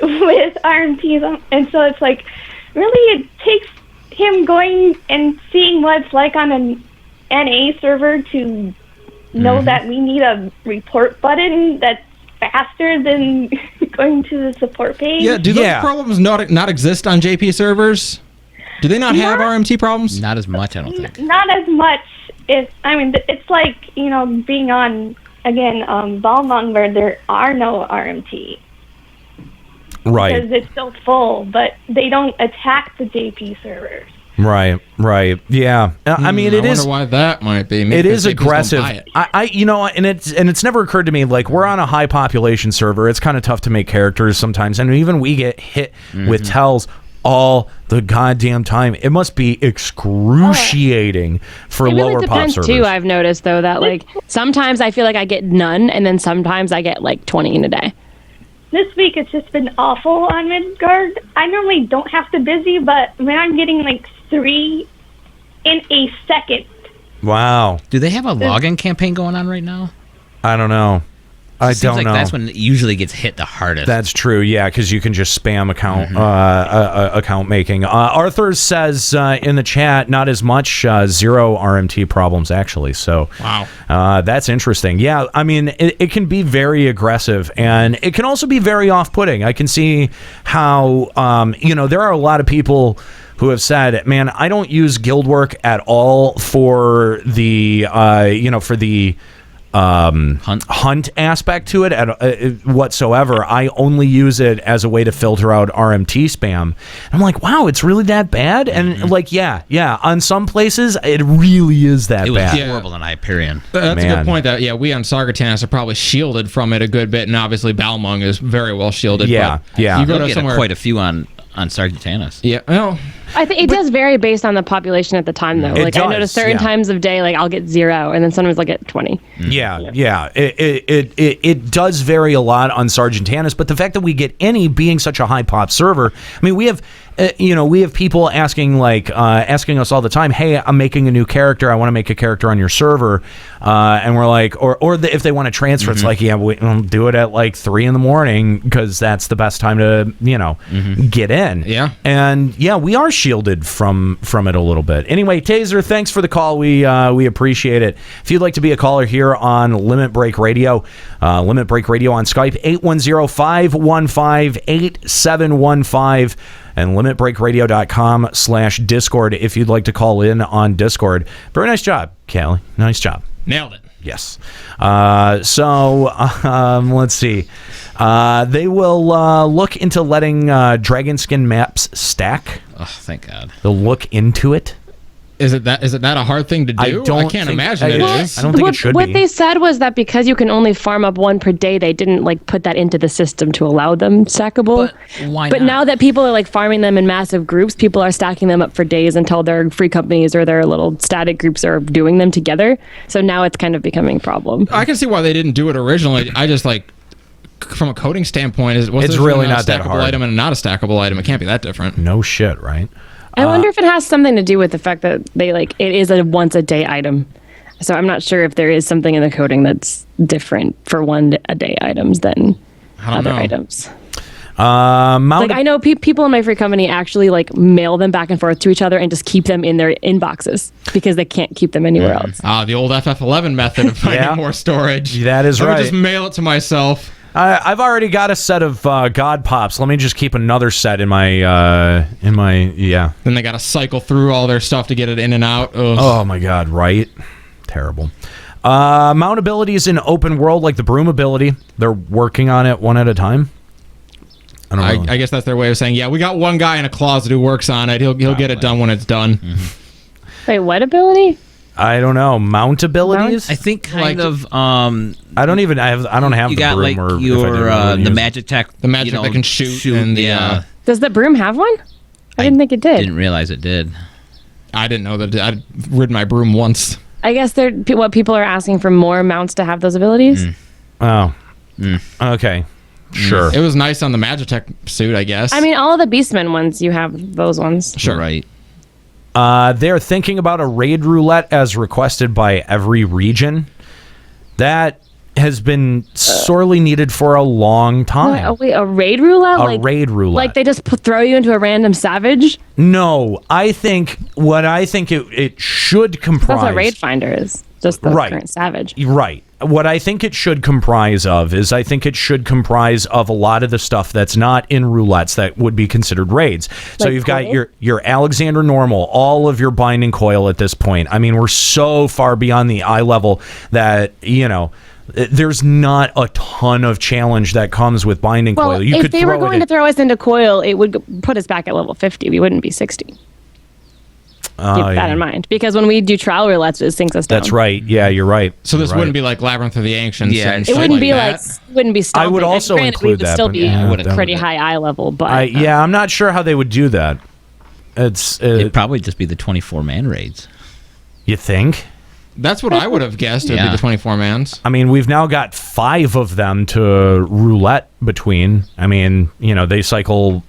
with RMTs, and so it's like really it takes him going and seeing what it's like on an NA server to know that we need a report button that's faster than going to the support page. Yeah, do those problems not exist on JP servers? Do they not have RMT problems? Not as much, I don't think. Not as much. It's like, being on, again, Balmung, where there are no RMT. Right. Because it's still full, but they don't attack the JP servers. Right. Yeah. I mean, it is. I wonder why that might be. Maybe it is JPs don't aggressive. buy it. And it's never occurred to me, like, we're on a high population server. It's kind of tough to make characters sometimes, and even we get hit with tells all the goddamn time. It must be excruciating for lower pop servers. Too, I've noticed though that like sometimes I feel like I get none, and then sometimes I get like 20 in a day. This week it's just been awful on Midgard. I normally don't have to busy, but when I'm getting like 3 in a second. Wow. Do they have a login campaign going on right now? I don't know. I Seems don't like know. That's when it usually gets hit the hardest. That's true, yeah, because you can just spam account making. Arthur says in the chat, not as much, 0 RMT problems, actually. So, wow. That's interesting. Yeah, I mean, it can be very aggressive, and it can also be very off-putting. I can see how, there are a lot of people who have said, man, I don't use guild work at all for the, hunt aspect to it whatsoever. I only use it as a way to filter out RMT spam. I'm like, wow, it's really that bad? And like, yeah, on some places it really is that bad. It was horrible in Hyperion. That's a good point. That we on Sargatanas are probably shielded from it a good bit, and obviously Balmung is very well shielded. Yeah. You go to get somewhere quite a few on Sargatanas. Yeah, well, I think it does vary based on the population at the time, though. Like, I notice certain times of day, like, I'll get 0, and then sometimes I'll get 20. Yeah. It does vary a lot on Sargatanas, but the fact that we get any being such a high pop server, I mean, we have people asking us all the time, hey, I'm making a new character, I want to make a character on your server, and we're like, if they want to transfer, it's like, we'll do it at like 3 a.m. because that's the best time to get in. Yeah. And we are shielded from it a little bit. Anyway, Taser, thanks for the call. We appreciate it. If you'd like to be a caller here on Limit Break Radio on Skype, 810-515-8715, and limitbreakradio.com/Discord if you'd like to call in on Discord. Very nice job, Callie. Nice job. Nailed it. Yes. Let's see. They will look into letting dragon skin maps stack. Oh, thank God. They'll look into it. Is it that a hard thing to do? I can't imagine it is. I don't think it should be. What they said was that because you can only farm up 1 per day, they didn't put that into the system to allow them stackable. But why But not? now that people are farming them in massive groups, people are stacking them up for days until their free companies or their little static groups are doing them together. So now it's kind of becoming a problem. I can see why they didn't do it originally. I just from a coding standpoint, it's really not that stackable hard. item and not a stackable item. It can't be that different. No shit, right? I wonder if it has something to do with the fact that they it is a once a day item. So I'm not sure if there is something in the coding that's different for 1 a day items than other items. I know people in my free company actually mail them back and forth to each other and just keep them in their inboxes because they can't keep them anywhere else. The old FF11 method of finding more storage. That is right. I would just mail it to myself. I've already got a set of God Pops. Let me just keep another set in my Then they got to cycle through all their stuff to get it in and out. Ugh. Oh my God, right? Terrible. Mount abilities in open world, like the broom ability, they're working on it one at a time. I guess that's their way of saying, we got one guy in a closet who works on it. He'll get it done when it's done. Mm-hmm. Wait, what ability? I don't know. Mount abilities? I think kind of. I don't have you the got broom or the magic tech. The magic that can shoot and Does the broom have one? I didn't think it did. Didn't realize it did. I didn't know that. I'd rid my broom once. I guess what people are asking for more mounts to have those abilities. Okay. Sure. It was nice on the Magitech suit, I guess. I mean, all of the Beastmen ones, you have those ones. Sure. Right. They're thinking about a raid roulette as requested by every region. That has been sorely needed for a long time. Wait, a raid roulette? A raid roulette. Like they just throw you into a random savage? No, I think it should comprise. That's what Raid Finder is. Just the current savage. Right. what I think it should comprise of is I think it should comprise of a lot of the stuff that's not in roulettes that would be considered raids. So Like you've got coil? your Alexander Normal, all of your binding coil at this point. I mean, we're so far beyond the eye level that, there's not a ton of challenge that comes with binding Well, coil. You if could they were throw it going in- to throw us into coil, it would put us back at level 50. We wouldn't be 60. Keep that in mind. Because when we do trial roulettes, it sinks us down. That's right. Yeah, you're right. So this You're right. wouldn't be like Labyrinth of the Ancients. Yeah, and it shit It wouldn't be that. it wouldn't be stealthy. I would also Granted, we include would that, still but be yeah, that pretty would- high eye level, but yeah, I'm not sure how they would do that. It'd probably just be the 24-man raids. You think? That's what I would have guessed. It would be Yeah. the 24 mans. I mean, we've now got 5 of them to roulette between. I mean, they cycle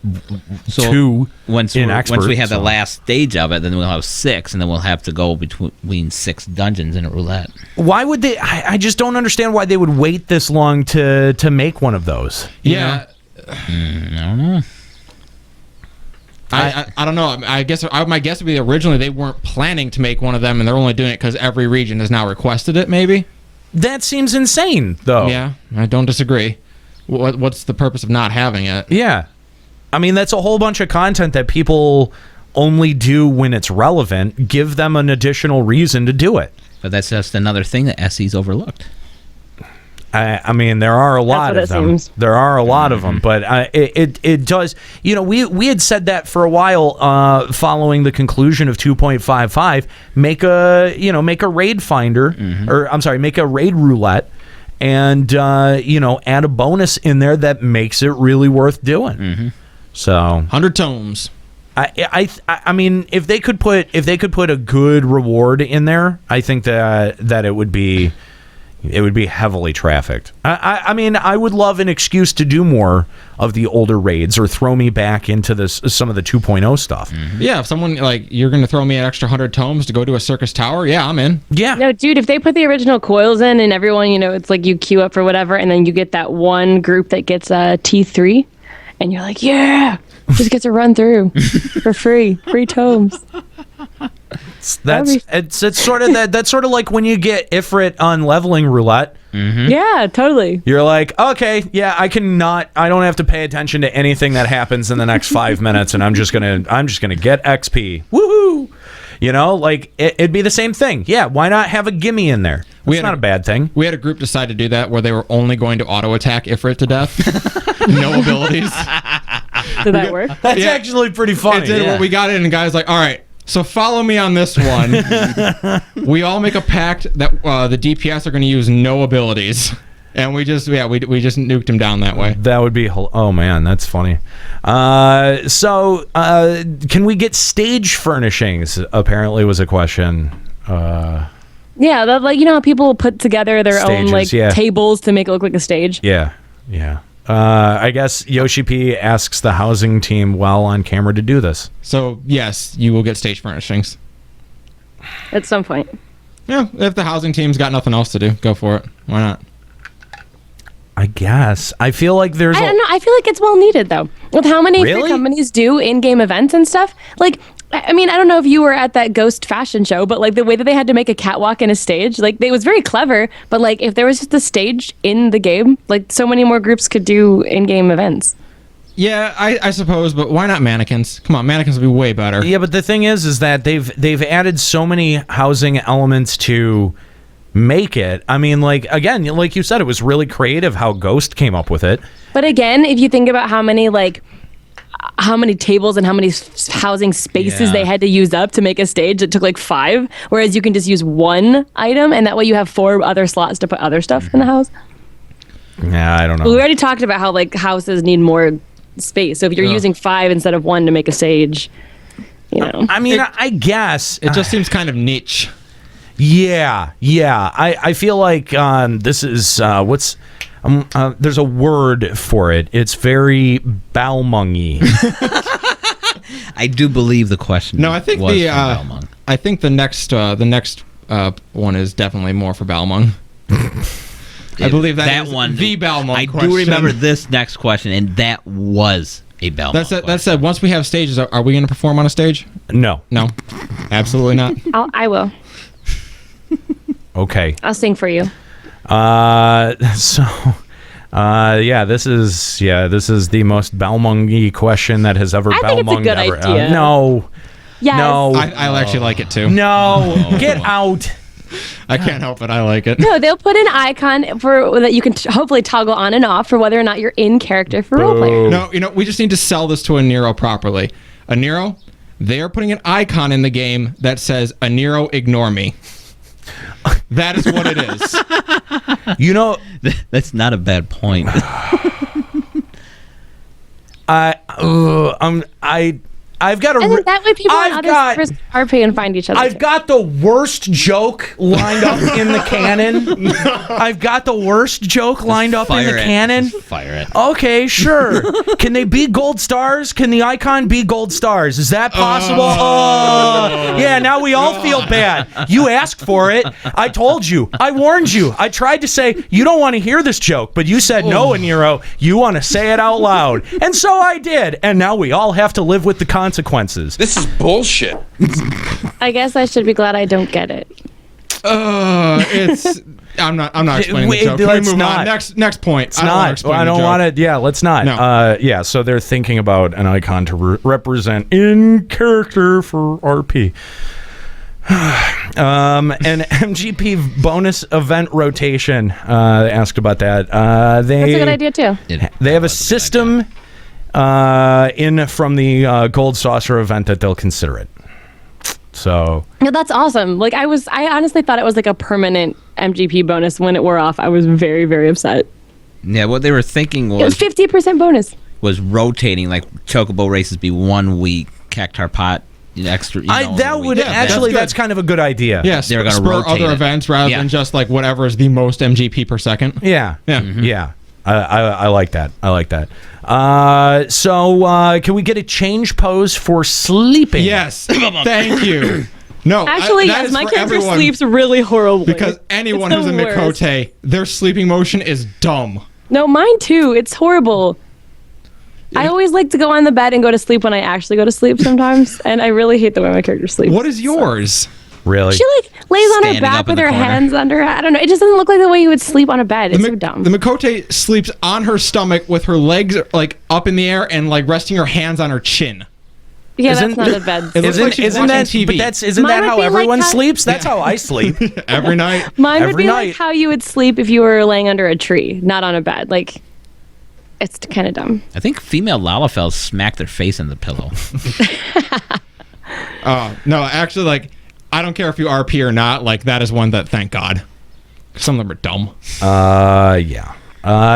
2 Once in once expert, we have so. the last stage of it, then we'll have 6, and then we'll have to go between 6 dungeons in a roulette. Why would they? I just don't understand why they would wait this long to make one of those. Yeah. I don't know. I don't know. I guess my guess would be originally they weren't planning to make one of them, and they're only doing it because every region has now requested it. Maybe. That seems insane, though. Yeah, I don't disagree. What's the purpose of not having it? Yeah. I mean, that's a whole bunch of content that people only do when it's relevant. Give them an additional reason to do it. But that's just another thing that SE's overlooked. I mean, there are a lot what of it them. seems. There are a lot of them, but it does. We had said that for a while, following the conclusion of 2.55. Make a raid finder, or I'm sorry, make a raid roulette, and add a bonus in there that makes it really worth doing. So 100 tomes. I mean, if they could put a good reward in there, I think that it would be heavily trafficked. I mean, I would love an excuse to do more of the older raids or throw me back into some of the 2.0 stuff. Yeah, if someone you're going to throw me an extra 100 tomes to go to a circus tower, yeah, I'm in. Yeah. No, dude, if they put the original coils in and everyone, it's like you queue up for whatever, and then you get that one group that gets T3, and you're like, yeah, just get to run through for free tomes. It's sort of that's sort of like when you get Ifrit on leveling roulette. Yeah, totally. You're like, okay, yeah, I don't have to pay attention to anything that happens in the next 5 minutes, and I'm just gonna get XP. Woohoo! It'd be the same thing. Yeah, why not have a gimme in there? It's not a bad thing. We had a group decide to do that where they were only going to auto attack Ifrit to death. No abilities. Did that work? That's actually pretty funny. It did. Where we got in, and guys like, all right. So follow me on this one. We all make a pact that the DPS are going to use no abilities, and we just nuked him down that way. That would be oh man, that's funny. So can we get stage furnishings? Apparently, was a question. Yeah, that how people put together their own Stages, tables to make it look like a stage. Yeah. I guess Yoshi P asks the housing team while on camera to do this. So yes, you will get stage furnishings At some point. Yeah, if the housing team's got nothing else to do, go for it. Why not? I guess. I feel like there's. I don't know. I feel like it's well needed though. With how many free Really? companies do in-game events and stuff. I mean, I don't know if you were at that Ghost fashion show, but the way that they had to make a catwalk and a stage, it was very clever. But if there was just a stage in the game, so many more groups could do in-game events. Yeah, I suppose, but why not mannequins? Come on, mannequins would be way better. Yeah, but the thing is that they've added so many housing elements to make it. I mean, again, like you said, it was really creative how Ghost came up with it. But again, if you think about how many tables and how many housing spaces they had to use up to make a stage, it took 5, whereas you can just use one item, and that way you have 4 other slots to put other stuff in the house. Yeah, I don't know. We already talked about how houses need more space. So if you're using 5 instead of 1 to make a stage, I mean, I guess it just seems kind of niche. Yeah. I feel like this is what's. There's a word for it. It's very Balmungy. I do believe the question. No, I think was from Balmung. I think the next one is definitely more for Balmung. I believe that is one. The Balmung I question. do remember this next question, and that was a Balmung. That said, once we have stages, are we going to perform on a stage? No, absolutely not. I will. Okay. I'll sing for you. This is the most Balmung-y question that has ever I think it's a good idea. No. Yes. No. I actually like it too. No. Get out. I can't help it. I like it. No, they'll put an icon for that you can hopefully toggle on and off for whether or not you're in character for role player. No, we just need to sell this to Aniero properly. Aniero, they are putting an icon in the game that says Aniero, ignore me. That is what it is. That's not a bad point. I've got a. And then that way people on others RP and find each other. I've got the worst joke lined up in the canon. I've got the worst joke lined up in the canon. Just fire it. Okay, sure. Can they be gold stars? Can the icon be gold stars? Is that possible? Yeah, now we all feel bad. You asked for it. I told you. I warned you. I tried to say, you don't want to hear this joke, but you said, no, Aniero, you want to say it out loud. And so I did. And now we all have to live with the consequences. This is bullshit. I guess I should be glad I don't get it. I'm not explaining the joke. Can we move on? Next point. It's not. I don't want to. Yeah, let's not. No. So they're thinking about an icon to represent in character for RP. An MGP bonus event rotation. Asked about that. That's a good idea too. They have a system in from the Gold Saucer event that they'll consider it. So no, that's awesome. Like I honestly thought it was like a permanent MGP bonus when it wore off. I was very, very upset. Yeah, what they were thinking was it was 50% bonus. Was rotating, like Chocobo races be 1 week, Cactar Pot extra. That's kind of a good idea. Yes, they're going to spur rotate other it. events rather than just like whatever is the most MGP per second. Yeah. Mm-hmm. Yeah. I like that. So can we get a change pose for sleeping? Yes. Thank you. No, actually, yes. My character sleeps really horribly. Because anyone who's a Mikote, their sleeping motion is dumb. No, mine too. It's horrible. I always like to go on the bed and go to sleep when I actually go to sleep sometimes, and I really hate the way my character sleeps. What is yours? Really? She lays on her back with her hands under her. I don't know. It just doesn't look like the way you would sleep on a bed. It's so dumb. The Mikote sleeps on her stomach with her legs like up in the air and like resting her hands on her chin. Yeah, that's not a bed. Isn't that TV? But isn't that how everyone sleeps? That's how I sleep every night. Mine would be like how you would sleep if you were laying under a tree, not on a bed. Like, it's kind of dumb. I think female Lalafels smack their face in the pillow. No, actually, like, I don't care if you RP or not. Like, that is one that, thank God. Some of them are dumb. Yeah.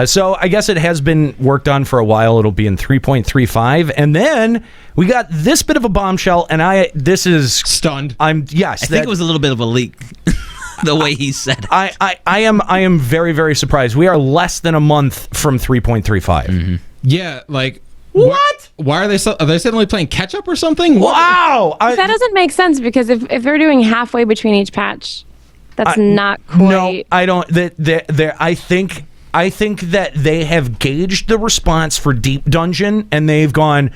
So I guess it has been worked on for a while. It'll be in 3.35, and then we got this bit of a bombshell. And this is stunned. I think it was a little bit of a leak. The way he said it. I am very, very surprised. We are less than a month from 3.35. Mm-hmm. Yeah, like. What? Why are they suddenly playing catch up or something? Wow! That doesn't make sense because if they're doing halfway between each patch, that's not quite. No, I don't. I think that they have gauged the response for Deep Dungeon and they've gone,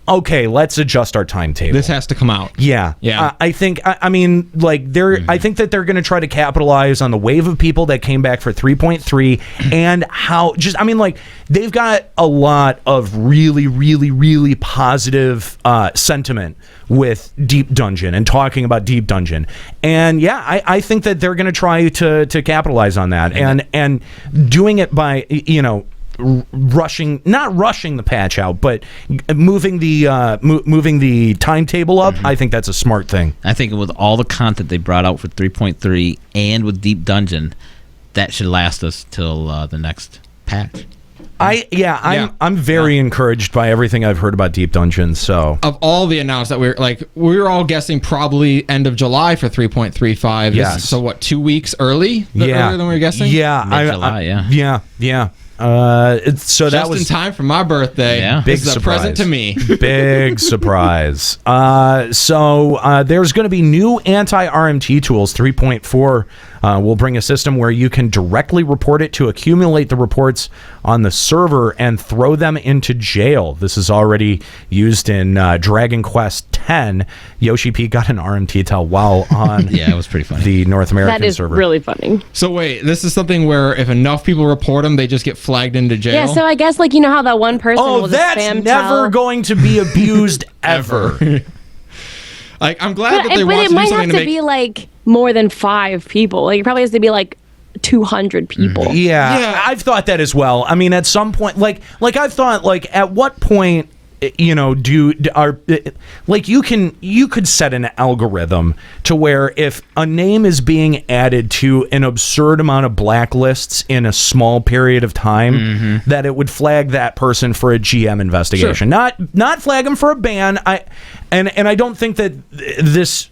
okay, let's adjust our timetable. This has to come out. Yeah. I think. I mean, like I think that they're going to try to capitalize on the wave of people that came back for 3.3 and how. Just, I mean, like they've got a lot of really, really, really positive sentiment with Deep Dungeon and talking about Deep Dungeon, and yeah, I think that they're going to try to capitalize on that and doing it by not rushing the patch out, but moving the timetable up. I think that's a smart thing. I think with all the content they brought out for 3.3 and with Deep Dungeon, that should last us till the next patch. I'm very encouraged by everything I've heard about Deep Dungeon. So of all the announced that we were all guessing probably end of July for 3.35. Yes. So what, 2 weeks early? Earlier than we were guessing? Yeah. Mid-July, Yeah. So that was in time for my birthday. Yeah. Big this is surprise. a present to me. Big surprise. So there's going to be new anti-RMT tools 3.4 We'll bring a system where you can directly report it to accumulate the reports on the server and throw them into jail. This is already used in Dragon Quest X. Yoshi P got an RMT tell while on Yeah, it was pretty funny. the North American That is server. really funny. So wait, this is something where if enough people report them, they just get flagged into jail? Yeah, so I guess like you know how that one person Oh, will just that's spam never tell. going to be abused ever. Like, I'm glad that they But want it to do might have something to to make... be like more than 5 people. Like it probably has to be like 200 people. Yeah, I've thought that as well. I mean, at some point, like I've thought, like, at what point, you know, you could set an algorithm to where if a name is being added to an absurd amount of blacklists in a small period of time, that it would flag that person for a GM investigation, not flag him for a ban. And I don't think that this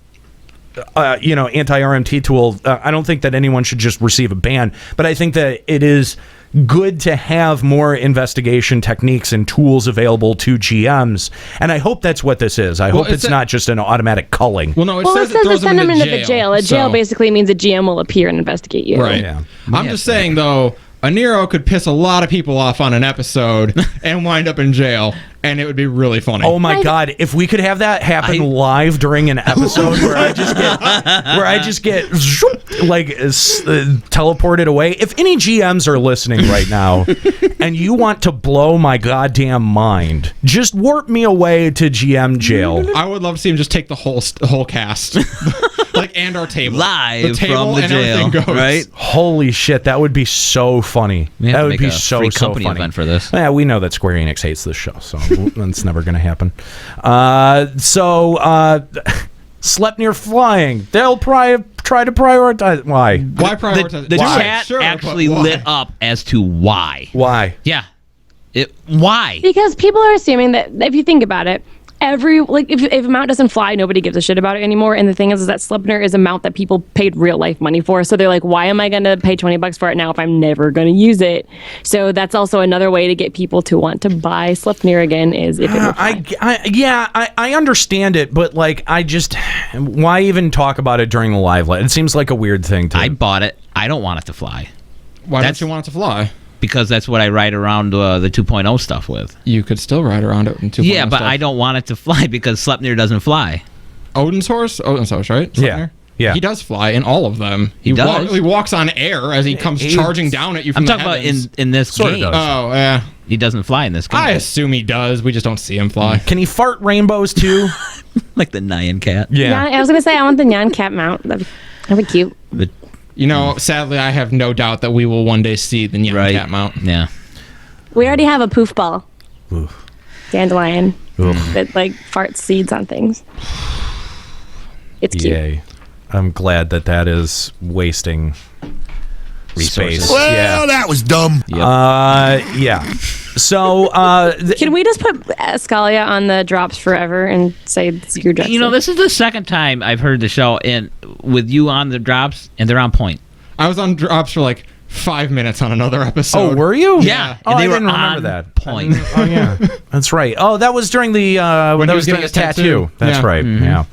anti-RMT tool, I don't think that anyone should just receive a ban, but I think that it is good to have more investigation techniques and tools available to GMs, and I hope that's what this is. I hope it's not just an automatic culling. Well, no, it Well, says it says to throws send them into jail, the jail. A jail basically means a GM will appear and investigate you. Right. Yeah. I'm just saying, though, Aniero could piss a lot of people off on an episode and wind up in jail, and it would be really funny. Oh my God! If we could have that happen live during an episode where I just get teleported away. If any GMs are listening right now, and you want to blow my goddamn mind, just warp me away to GM jail. I would love to see him just take the whole cast, and our table Live table from the and jail, everything goes. right? Holy shit! That would be so funny. We have That to would make be a so free company funny. event for this. Yeah, we know that Square Enix hates this show, so that's never going to happen. Sleipnir flying. They'll try to prioritize. Why? Why prioritize? The Why? chat Sure, but actually why? lit up as to why. Why? Yeah. Why? Because people are assuming that if you think about it, if a mount doesn't fly, nobody gives a shit about it anymore. And the thing is that Sleipnir is a mount that people paid real life money for. So they're like, why am I going to pay $20 for it now if I'm never going to use it? So that's also another way to get people to want to buy Sleipnir again is if it will fly. I understand it, but why even talk about it during the live? It seems like a weird thing to. I bought it. I don't want it to fly. Why don't you want it to fly? Because that's what I ride around the 2.0 stuff with. You could still ride around it in 2.0 Yeah, but stuff. I don't want it to fly because Sleipnir doesn't fly. Odin's horse, right? Sleipnir? Yeah. He does fly in all of them. He does. He walks on air as he comes charging down at you from I'm the talking about heavens. in this Sort of game. does. Oh, yeah. He doesn't fly in this game. I assume he does. We just don't see him fly. Can he fart rainbows too? Like the Nyan cat. Yeah, I was going to say I want the Nyan cat mount. That'd be cute. But, You know, sadly, I have no doubt that we will one day see the Nyan cat mount. Yeah. We already have a poof ball. Oof. Dandelion. That farts seeds on things. It's cute. Yay. I'm glad that is wasting Resources. space. Well, that was dumb. Yeah. So, Can we just put Eskalia on the drops forever and say it's your Juxta? You know, this is the second time I've heard the show and with you on the drops, and they're on point. I was on drops for 5 minutes on another episode. oh, were you? Yeah. Oh, And they I were didn't remember on that. point. Oh, yeah. That's right. Oh, that was during the When that he was was during getting his his tattoo. That's Yeah. right. Yeah.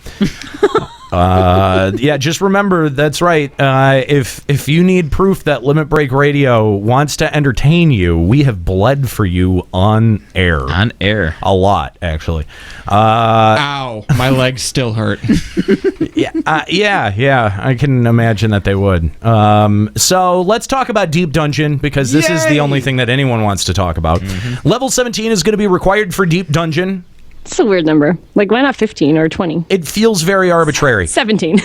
Yeah, just remember, that's right. If you need proof that Limit Break Radio wants to entertain you, we have bled for you on air. On air. A lot, actually. Ow. My legs still hurt. Yeah, I can imagine that they would. So let's talk about Deep Dungeon, because this is the only thing that anyone wants to talk about. Level 17 is going to be required for Deep Dungeon. It's a weird number. Why not 15 or 20? It feels very arbitrary. 17.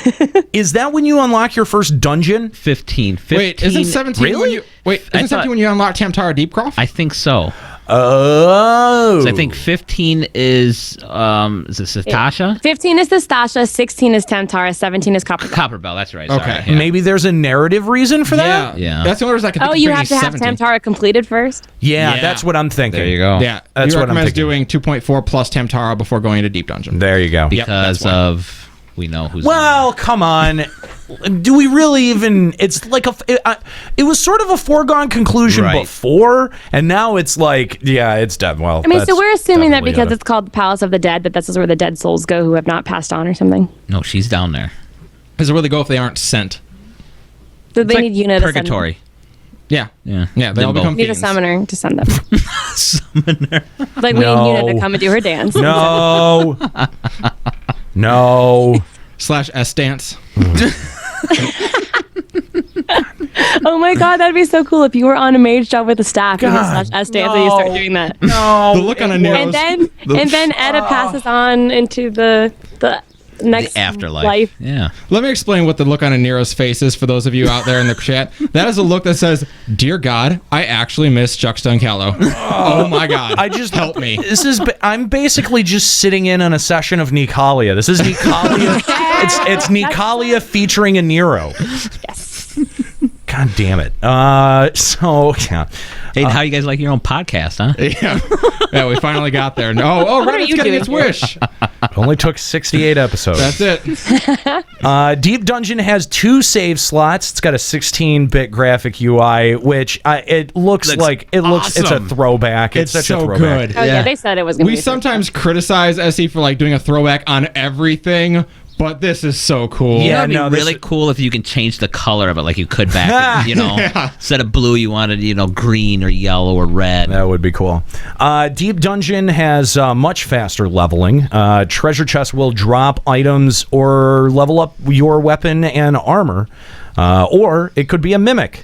Is that when you unlock your first dungeon? 15. Wait, isn't 17 Really? when you... Wait, isn't 17 when you unlock Tamtara Deepcroft? I think so. Oh. So I think 15 is it Satasha? 15 is the Stasha, 16 is Tamtara, 17 is Copper. Copperbell, that's right. Okay. Sorry. Yeah. Maybe there's a narrative reason for that? Yeah. That's the only reason I can think Oh, of you bringing have to have 17. Tamtara completed first? Yeah, that's what I'm thinking. There you go. Yeah, That's he what I'm recommends thinking. doing 2.4 plus Tamtara before going into Deep Dungeon. There you go. Because that's why. of we know who's Well, come on. Do we really even... It's like it was sort of a foregone conclusion Right. before, and now it's like, yeah, it's dead. Well, I mean, so we're assuming that definitely because oughta- it's called the Palace of the Dead, that this is where the dead souls go who have not passed on or something. No, she's down there. Is it where they go if they aren't sent? So they need Yuna to send them. purgatory. Yeah. Yeah. They all Limbo. become We need a fiends. summoner to send them. Summoner. Like we need Yuna to come and do her dance. No. No. / S dance. Oh my god, that'd be so cool if you were on a mage job with a staff and God, you /S dance and you start doing that. No. The look on Aniero's And then Etta passes on into the next The afterlife. life. Yeah. Let me explain what the look on Aniero's face is for those of you out there in the chat. That is a look that says, "Dear God, I actually miss Juxta and Kallo." Oh my God! I just help me. I'm basically just sitting in on a session of Nikalia. This is Nikalia. It's Nikalia featuring Aniero. Yes. God damn it. So yeah. Hey, how you guys like your own podcast, huh? Yeah, we finally got there. Oh, What are Reddit's you getting doing its here? wish. Only took 68 episodes. That's it. Deep Dungeon has 2 save slots. It's got a 16-bit graphic UI, which it looks like it's a awesome. throwback. It's such so a throwback. good. Oh yeah, they said it was gonna We be sometimes criticize SE for like doing a throwback on everything, but this is so cool. Yeah, It'd be no, this really is- cool if you can change the color of it, like you could back, instead of blue, you wanted, green or yellow or red. That would be cool. Deep Dungeon has much faster leveling. Treasure chests will drop items or level up your weapon and armor. Or it could be a mimic.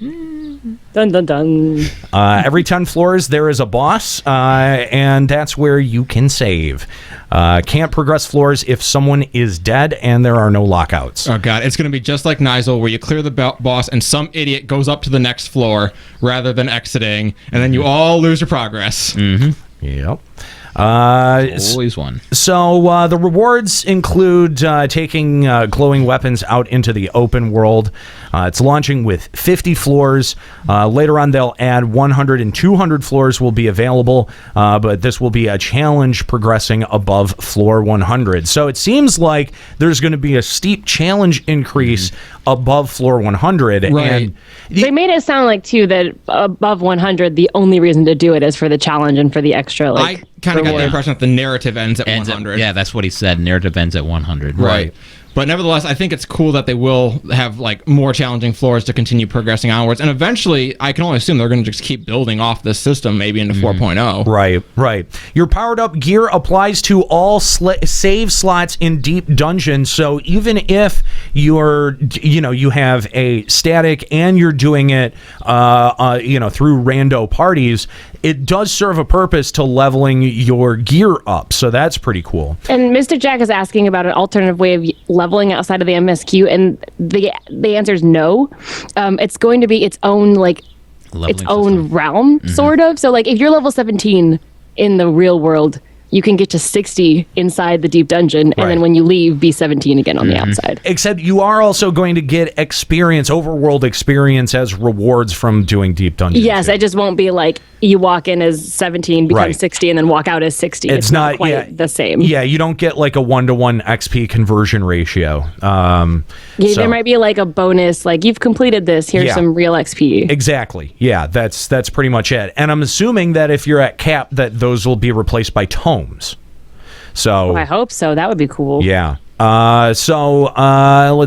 Dun dun dun. Every 10 floors, there is a boss, and that's where you can save. Can't progress floors if someone is dead, and there are no lockouts. Oh God, it's going to be just like Nigel, where you clear the boss and some idiot goes up to the next floor rather than exiting, and then you all lose your progress. Yep. Always one. So the rewards include taking glowing weapons out into the open world. It's launching with 50 floors. Later on, they'll add 100 and 200 floors will be available, but this will be a challenge progressing above floor 100. So it seems like there's going to be a steep challenge increase above floor 100. Right. And They made it sound like too that above 100, the only reason to do it is for the challenge and for the extra like. I kind of got the reward. impression that the narrative ends at Ends 100. yeah, that's what he said. Narrative ends at 100. Right. But nevertheless, I think it's cool that they will have like more challenging floors to continue progressing onwards. And eventually, I can only assume they're going to just keep building off this system maybe into 4.0. Right. Your powered up gear applies to all save slots in Deep Dungeon. So even if you have a static and you're doing it, through rando parties, it does serve a purpose to leveling your gear up. So that's pretty cool. And Mr. Jack is asking about an alternative way of leveling outside of the MSQ, and the answer is no. It's going to be its own Leveling system. realm, sort of. So like if you're level 17 in the real world, you can get to 60 inside the Deep Dungeon, and Right. then when you leave, be 17 again on the outside. Except you are also going to get overworld experience as rewards from doing Deep Dungeon. Yes, it just won't be like you walk in as 17, become Right. 60, and then walk out as 60. It's not quite the same. Yeah, you don't get like a 1-to-1 XP conversion ratio. There might be like a bonus, like you've completed this, here's Yeah. some real XP. Exactly. Yeah, that's pretty much it. And I'm assuming that if you're at cap, that those will be replaced by tomes. So I hope so. That would be cool. yeah. Let's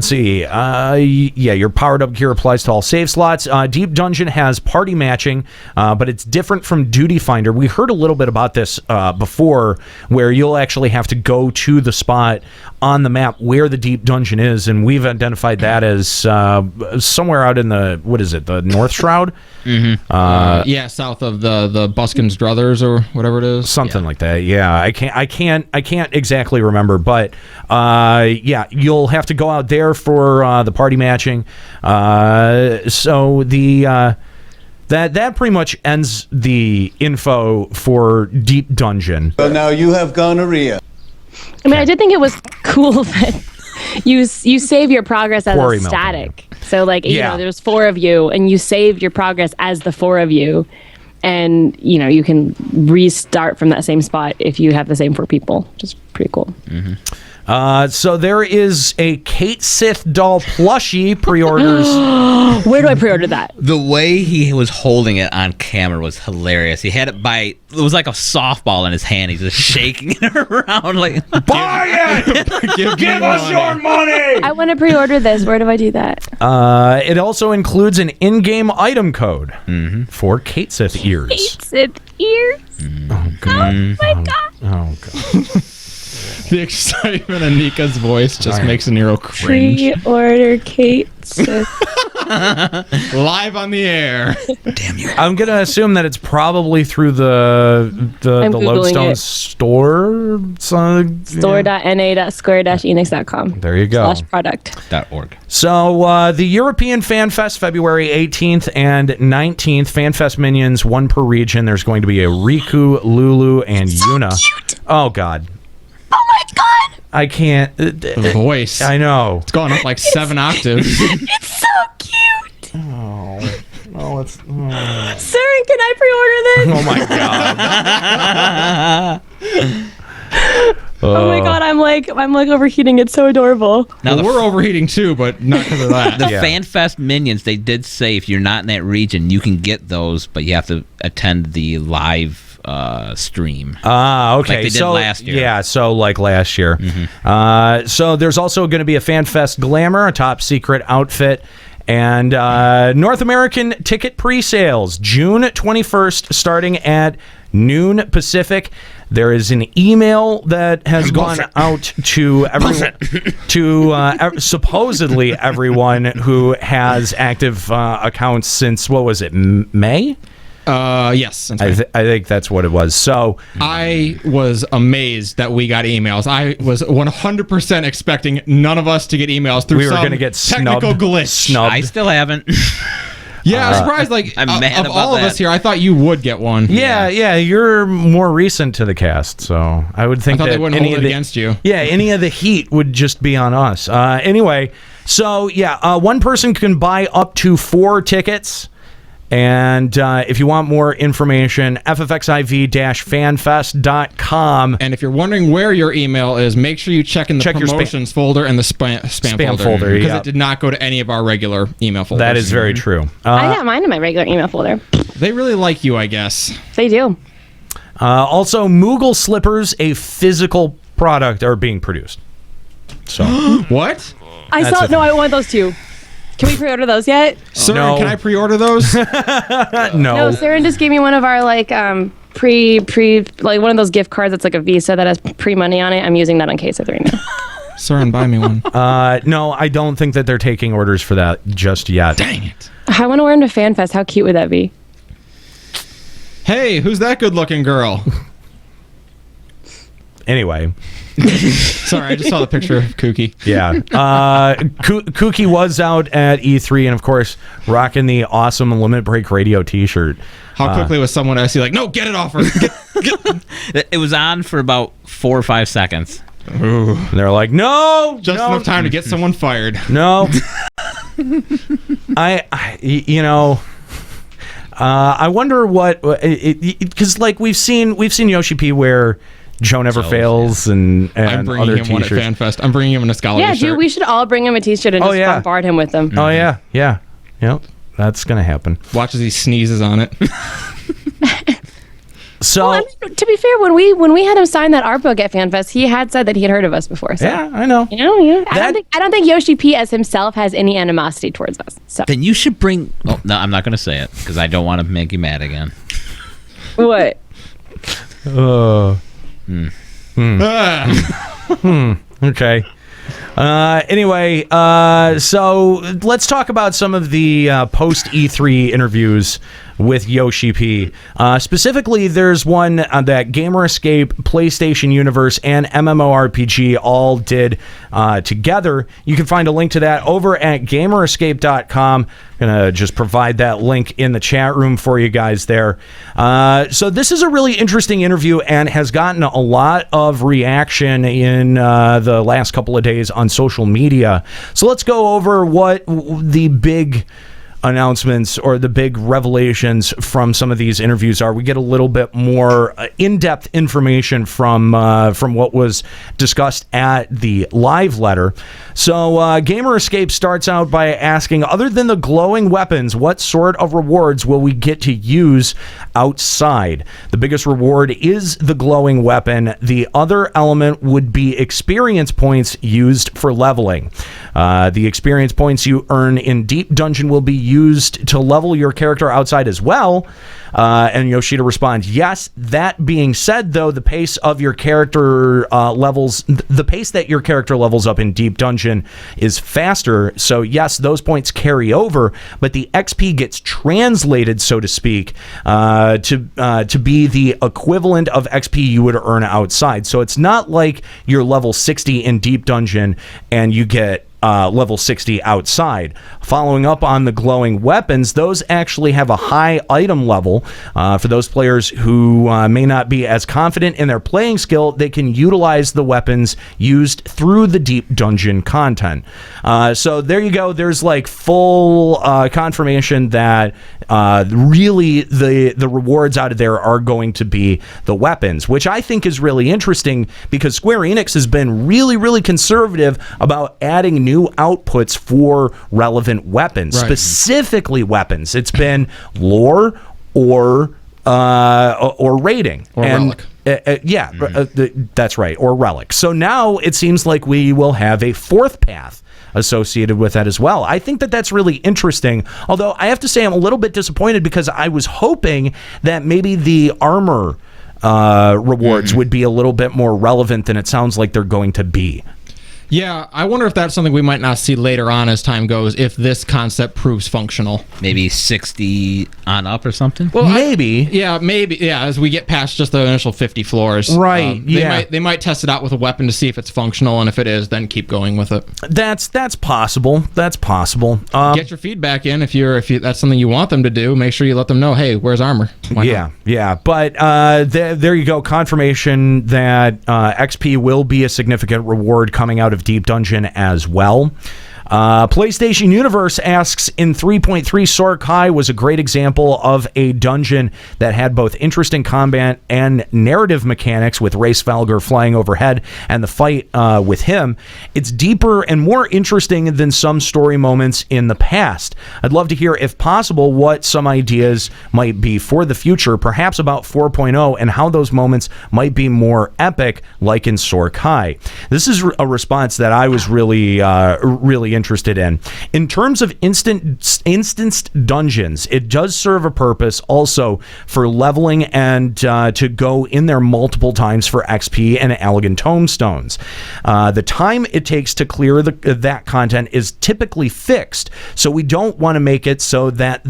see. Your powered up gear applies to all save slots. Deep Dungeon has party matching, but it's different from Duty Finder. We heard a little bit about this before, where you'll actually have to go to the spot on the map where the Deep Dungeon is, and we've identified that as somewhere out in the North Shroud? South of the Buskins Druthers or whatever it is. Something like that. Yeah, I can't exactly remember, but you'll have to go out there for the party matching. So that pretty much ends the info for Deep Dungeon. Well, now you have gonorrhea. I mean, I did think it was cool that you save your progress as Quarry a melting, static. So like, Yeah. there's 4 of you, and you saved your progress as the 4 of you. And, you can restart from that same spot if you have the same 4 people, which is pretty cool. So there is a Kate Sith doll plushie pre-orders. Where do I pre-order that? The way he was holding it on camera was hilarious. He had it it was like a softball in his hand. He's just shaking it around like, buy it! Give us your money! I want to pre-order this. Where do I do that? It also includes an in-game item code for Kate Sith ears. Kate Sith ears? Oh, God. Oh, my God. Oh, God. The excitement in Nika's voice just makes Aniero cringe. Pre-order Kate Sith. Live on the air. damn you. I'm going to assume that it's probably through the Lodestone store. Store.na.square-enix.com. There you go. /product.org. So the European Fan Fest, February 18th and 19th. Fan Fest minions, one per region. There's going to be a Riku, Lulu, and Yuna. Cute. Oh, God. Oh, my God. I can't. The voice. I know. It's going up like 7 octaves. It's so cute. Oh, it's. Sir, can I pre-order this? Oh, my God. Oh my God, I'm like overheating. It's so adorable. Now we're overheating too, but not because of that. The FanFest minions, they did say if you're not in that region, you can get those, but you have to attend the live stream. Okay. Like they did last year. Yeah, so like last year. So there's also going to be a FanFest Glamour, a top secret outfit. And North American ticket pre-sales, June 21st, starting at noon Pacific. There is an email that has gone out to everyone, supposedly everyone who has active accounts since, what was it, May? Yes. I think that's what it was. So I was amazed that we got emails. I was 100% expecting none of us to get emails through we were some going to get technical glitch. Snubbed. I still haven't. Yeah, I'm surprised. Like, I'm mad of about all of that. us here, I thought you would get one. Yeah, you're more recent to the cast, so I would think I thought that they wouldn't hold it against you. Yeah, any of the heat would just be on us. Anyway, so one person can buy up to 4 tickets. And if you want more information, ffxiv-fanfest.com. And if you're wondering where your email is, make sure you check in the promotions folder and the spam folder. Because it did not go to any of our regular email folders. That is very true. I got mine in my regular email folder. They really like you, I guess. They do. Also, Moogle slippers, a physical product, are being produced. So What? I want those too. Can we pre-order those yet? Sir, No. can I pre-order those? No. No, Saren just gave me one of our like like one of those gift cards that's like a Visa that has pre-money on it. I'm using that on case of 3 now. Sir, buy me one. No, I don't think that they're taking orders for that just yet. Dang it. I want to wear them to FanFest. How cute would that be? Hey, who's that good-looking girl? Anyway. Sorry, I just saw the picture of Kooky. Yeah. Kooky was out at E3 and, of course, rocking the awesome Limit Break Radio t-shirt. How quickly was someone I see like, no, get it off her. It was on for about 4 or 5 seconds. Ooh. And they're like, no! Just enough time to get someone fired. No. I wonder what... Because, like, we've seen Yoshi P wear... Joe Never Fails and I'm bringing other him one at t-shirts. FanFest. I'm bringing him an Eskalia Yeah, shirt. dude, we should all bring him a t-shirt and just bombard him with them. Oh, yeah. Yep. That's going to happen. Watch as he sneezes on it. So, Well, I mean, to be fair, when we had him sign that art book at FanFest, he had said that he had heard of us before. So. yeah, I know. Yeah. I don't think Yoshi P as himself has any animosity towards us. So Then you should bring... Oh, no, I'm not going to say it because I don't want to make you mad again. what? Okay. Anyway, so let's talk about some of the post E3 interviews with Yoshi P. Specifically, there's one that Gamer Escape, PlayStationUniverse, and MMORPG all did together. You can find a link to that over at gamerescape.com. Gonna just provide that link in the chat room for you guys there. So this is a really interesting interview and has gotten a lot of reaction in the last couple of days on social media. So let's go over what the big announcements or the big revelations from some of these interviews are. We get a little bit more in-depth information from what was discussed at the live letter. So Gamer Escape starts out by asking, other than the glowing weapons, what sort of rewards will we get to use outside? The biggest reward is the glowing weapon. The other element would be experience points used for leveling. The experience points you earn in Deep Dungeon will be used to level your character outside as well. And Yoshida responds, yes. That being said, though, the pace of your character the pace that your character levels up in Deep Dungeon is faster. So yes, those points carry over, but the XP gets translated, so to speak, to be the equivalent of XP you would earn outside. So it's not like you're level 60 in Deep Dungeon and you get level 60 outside. Following up on the glowing weapons, those actually have a high item level. For those players who may not be as confident in their playing skill, they can utilize the weapons used through the Deep Dungeon content. So there you go. There's like full confirmation that really the rewards out of there are going to be the weapons, which I think is really interesting because Square Enix has been really, really conservative about adding new outputs for relevant weapons, right. Specifically weapons. It's been lore or rating or relic. That's right, or relic. So now it seems like we will have a fourth path associated with that as well. I think that that's really interesting, although I have to say I'm a little bit disappointed because I was hoping that maybe the armor rewards would be a little bit more relevant than it sounds like they're going to be. Yeah, I wonder if that's something we might not see later on as time goes, if this concept proves functional. Maybe 60 on up or something? Well, maybe. Maybe, as we get past just the initial 50 floors. Right, They might test it out with a weapon to see if it's functional, and if it is, then keep going with it. That's possible. That's possible. Get your feedback in if that's something you want them to do. Make sure you let them know, hey, where's armor? Why not? Yeah. But there you go. Confirmation that XP will be a significant reward coming out of Deep Dungeon as well. PlayStationUniverse asks, in 3.3, Sora Kai was a great example of a dungeon that had both interesting combat and narrative mechanics, with Race Valgar flying overhead and the fight with him. It's deeper and more interesting than some story moments in the past. I'd love to hear, if possible, what some ideas might be for the future, perhaps about 4.0, and how those moments might be more epic, like in Sora Kai. This is a response that I was really interested in. In terms of instanced dungeons, it does serve a purpose also for leveling and to go in there multiple times for XP and elegant tomestones. The time it takes to clear that content is typically fixed, so we don't want to make it so that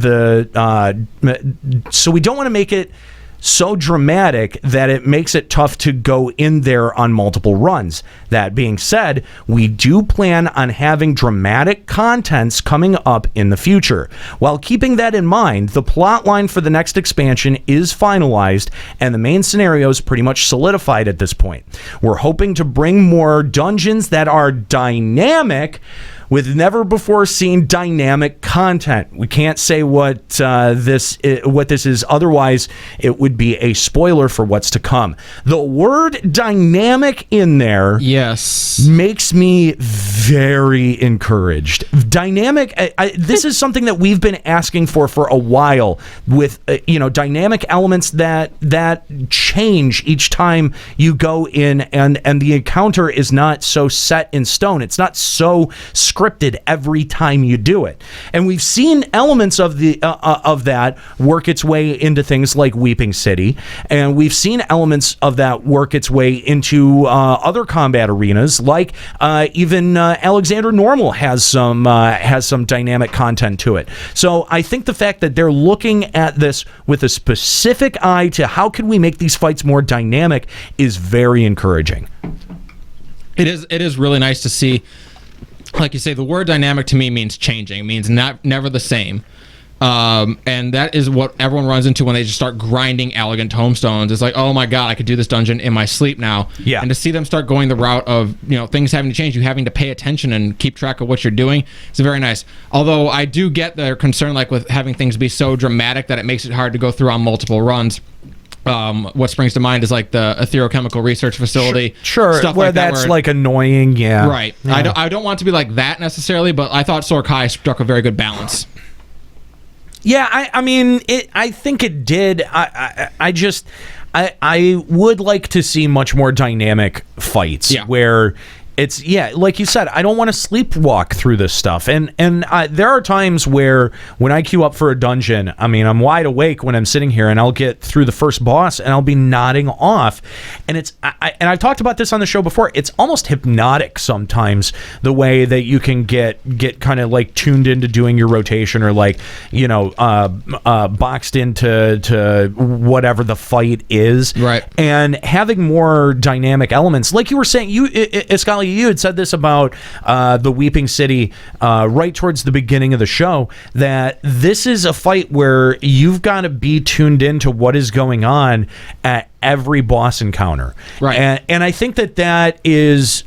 so dramatic that it makes it tough to go in there on multiple runs. That being said, we do plan on having dramatic contents coming up in the future. While keeping that in mind, the plot line for the next expansion is finalized and the main scenario is pretty much solidified at this point. We're hoping to bring more dungeons that are dynamic, with never before seen dynamic content. We can't say what this is, otherwise it would be a spoiler for what's to come. The word dynamic in there, yes, makes me very encouraged. Dynamic, this is something that we've been asking for a while, with dynamic elements that change each time you go in, and the encounter is not so set in stone. It's not so scripted every time you do it. And we've seen elements of that work its way into things like Weeping City, and we've seen elements of that work its way into other combat arenas, like even Alexander Normal has some dynamic content to it. So I think the fact that they're looking at this with a specific eye to how can we make these fights more dynamic is very encouraging. It is really nice to see. Like you say, the word dynamic to me means changing. It means never the same. And that is what everyone runs into when they just start grinding elegant tomestones. It's like, oh my god, I could do this dungeon in my sleep now. Yeah. And to see them start going the route of, things having to change, you having to pay attention and keep track of what you're doing, it's very nice. Although I do get their concern, like with having things be so dramatic that it makes it hard to go through on multiple runs. What springs to mind is like the etherochemical research facility. Sure, stuff where like that, that's like annoying, yeah. Right. Yeah. I don't want to be like that necessarily, but I thought Sorkai struck a very good balance. Yeah, I mean, I think it did. I would like to see much more dynamic fights where it's, like you said, I don't want to sleepwalk through this stuff. And there are times where when I queue up for a dungeon, I mean, I'm wide awake when I'm sitting here and I'll get through the first boss and I'll be nodding off. And and I've talked about this on the show before. It's almost hypnotic sometimes, the way that you can get kind of like tuned into doing your rotation, or like, boxed into whatever the fight is. Right. And having more dynamic elements, like you were saying, Eskalia, you had said this about the Weeping City right towards the beginning of the show, that this is a fight where you've got to be tuned into what is going on at every boss encounter. Right. And I think that is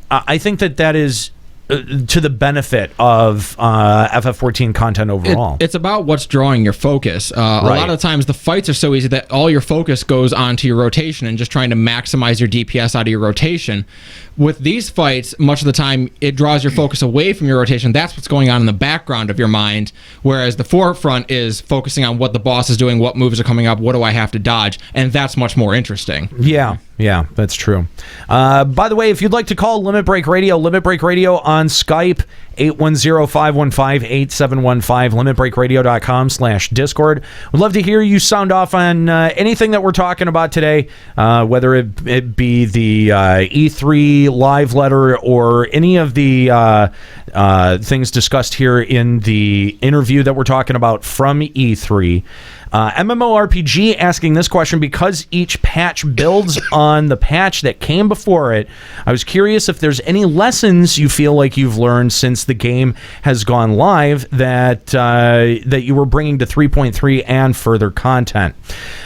to the benefit of FF14 content overall. It's about what's drawing your focus. A lot of times the fights are so easy that all your focus goes onto your rotation and just trying to maximize your DPS out of your rotation. With these fights, much of the time, it draws your focus away from your rotation. That's what's going on in the background of your mind, whereas the forefront is focusing on what the boss is doing, what moves are coming up, what do I have to dodge, and that's much more interesting. Yeah, that's true. By the way, if you'd like to call Limit Break Radio on Skype, 810-515-8715, limitbreakradio.com/Discord. We'd love to hear you sound off on anything that we're talking about today, whether it be the E3 live letter or any of the things discussed here in the interview that we're talking about from E3. MMORPG asking this question: because each patch builds on the patch that came before it, I was curious if there's any lessons you feel like you've learned since the game has gone live that you were bringing to 3.3 and further content.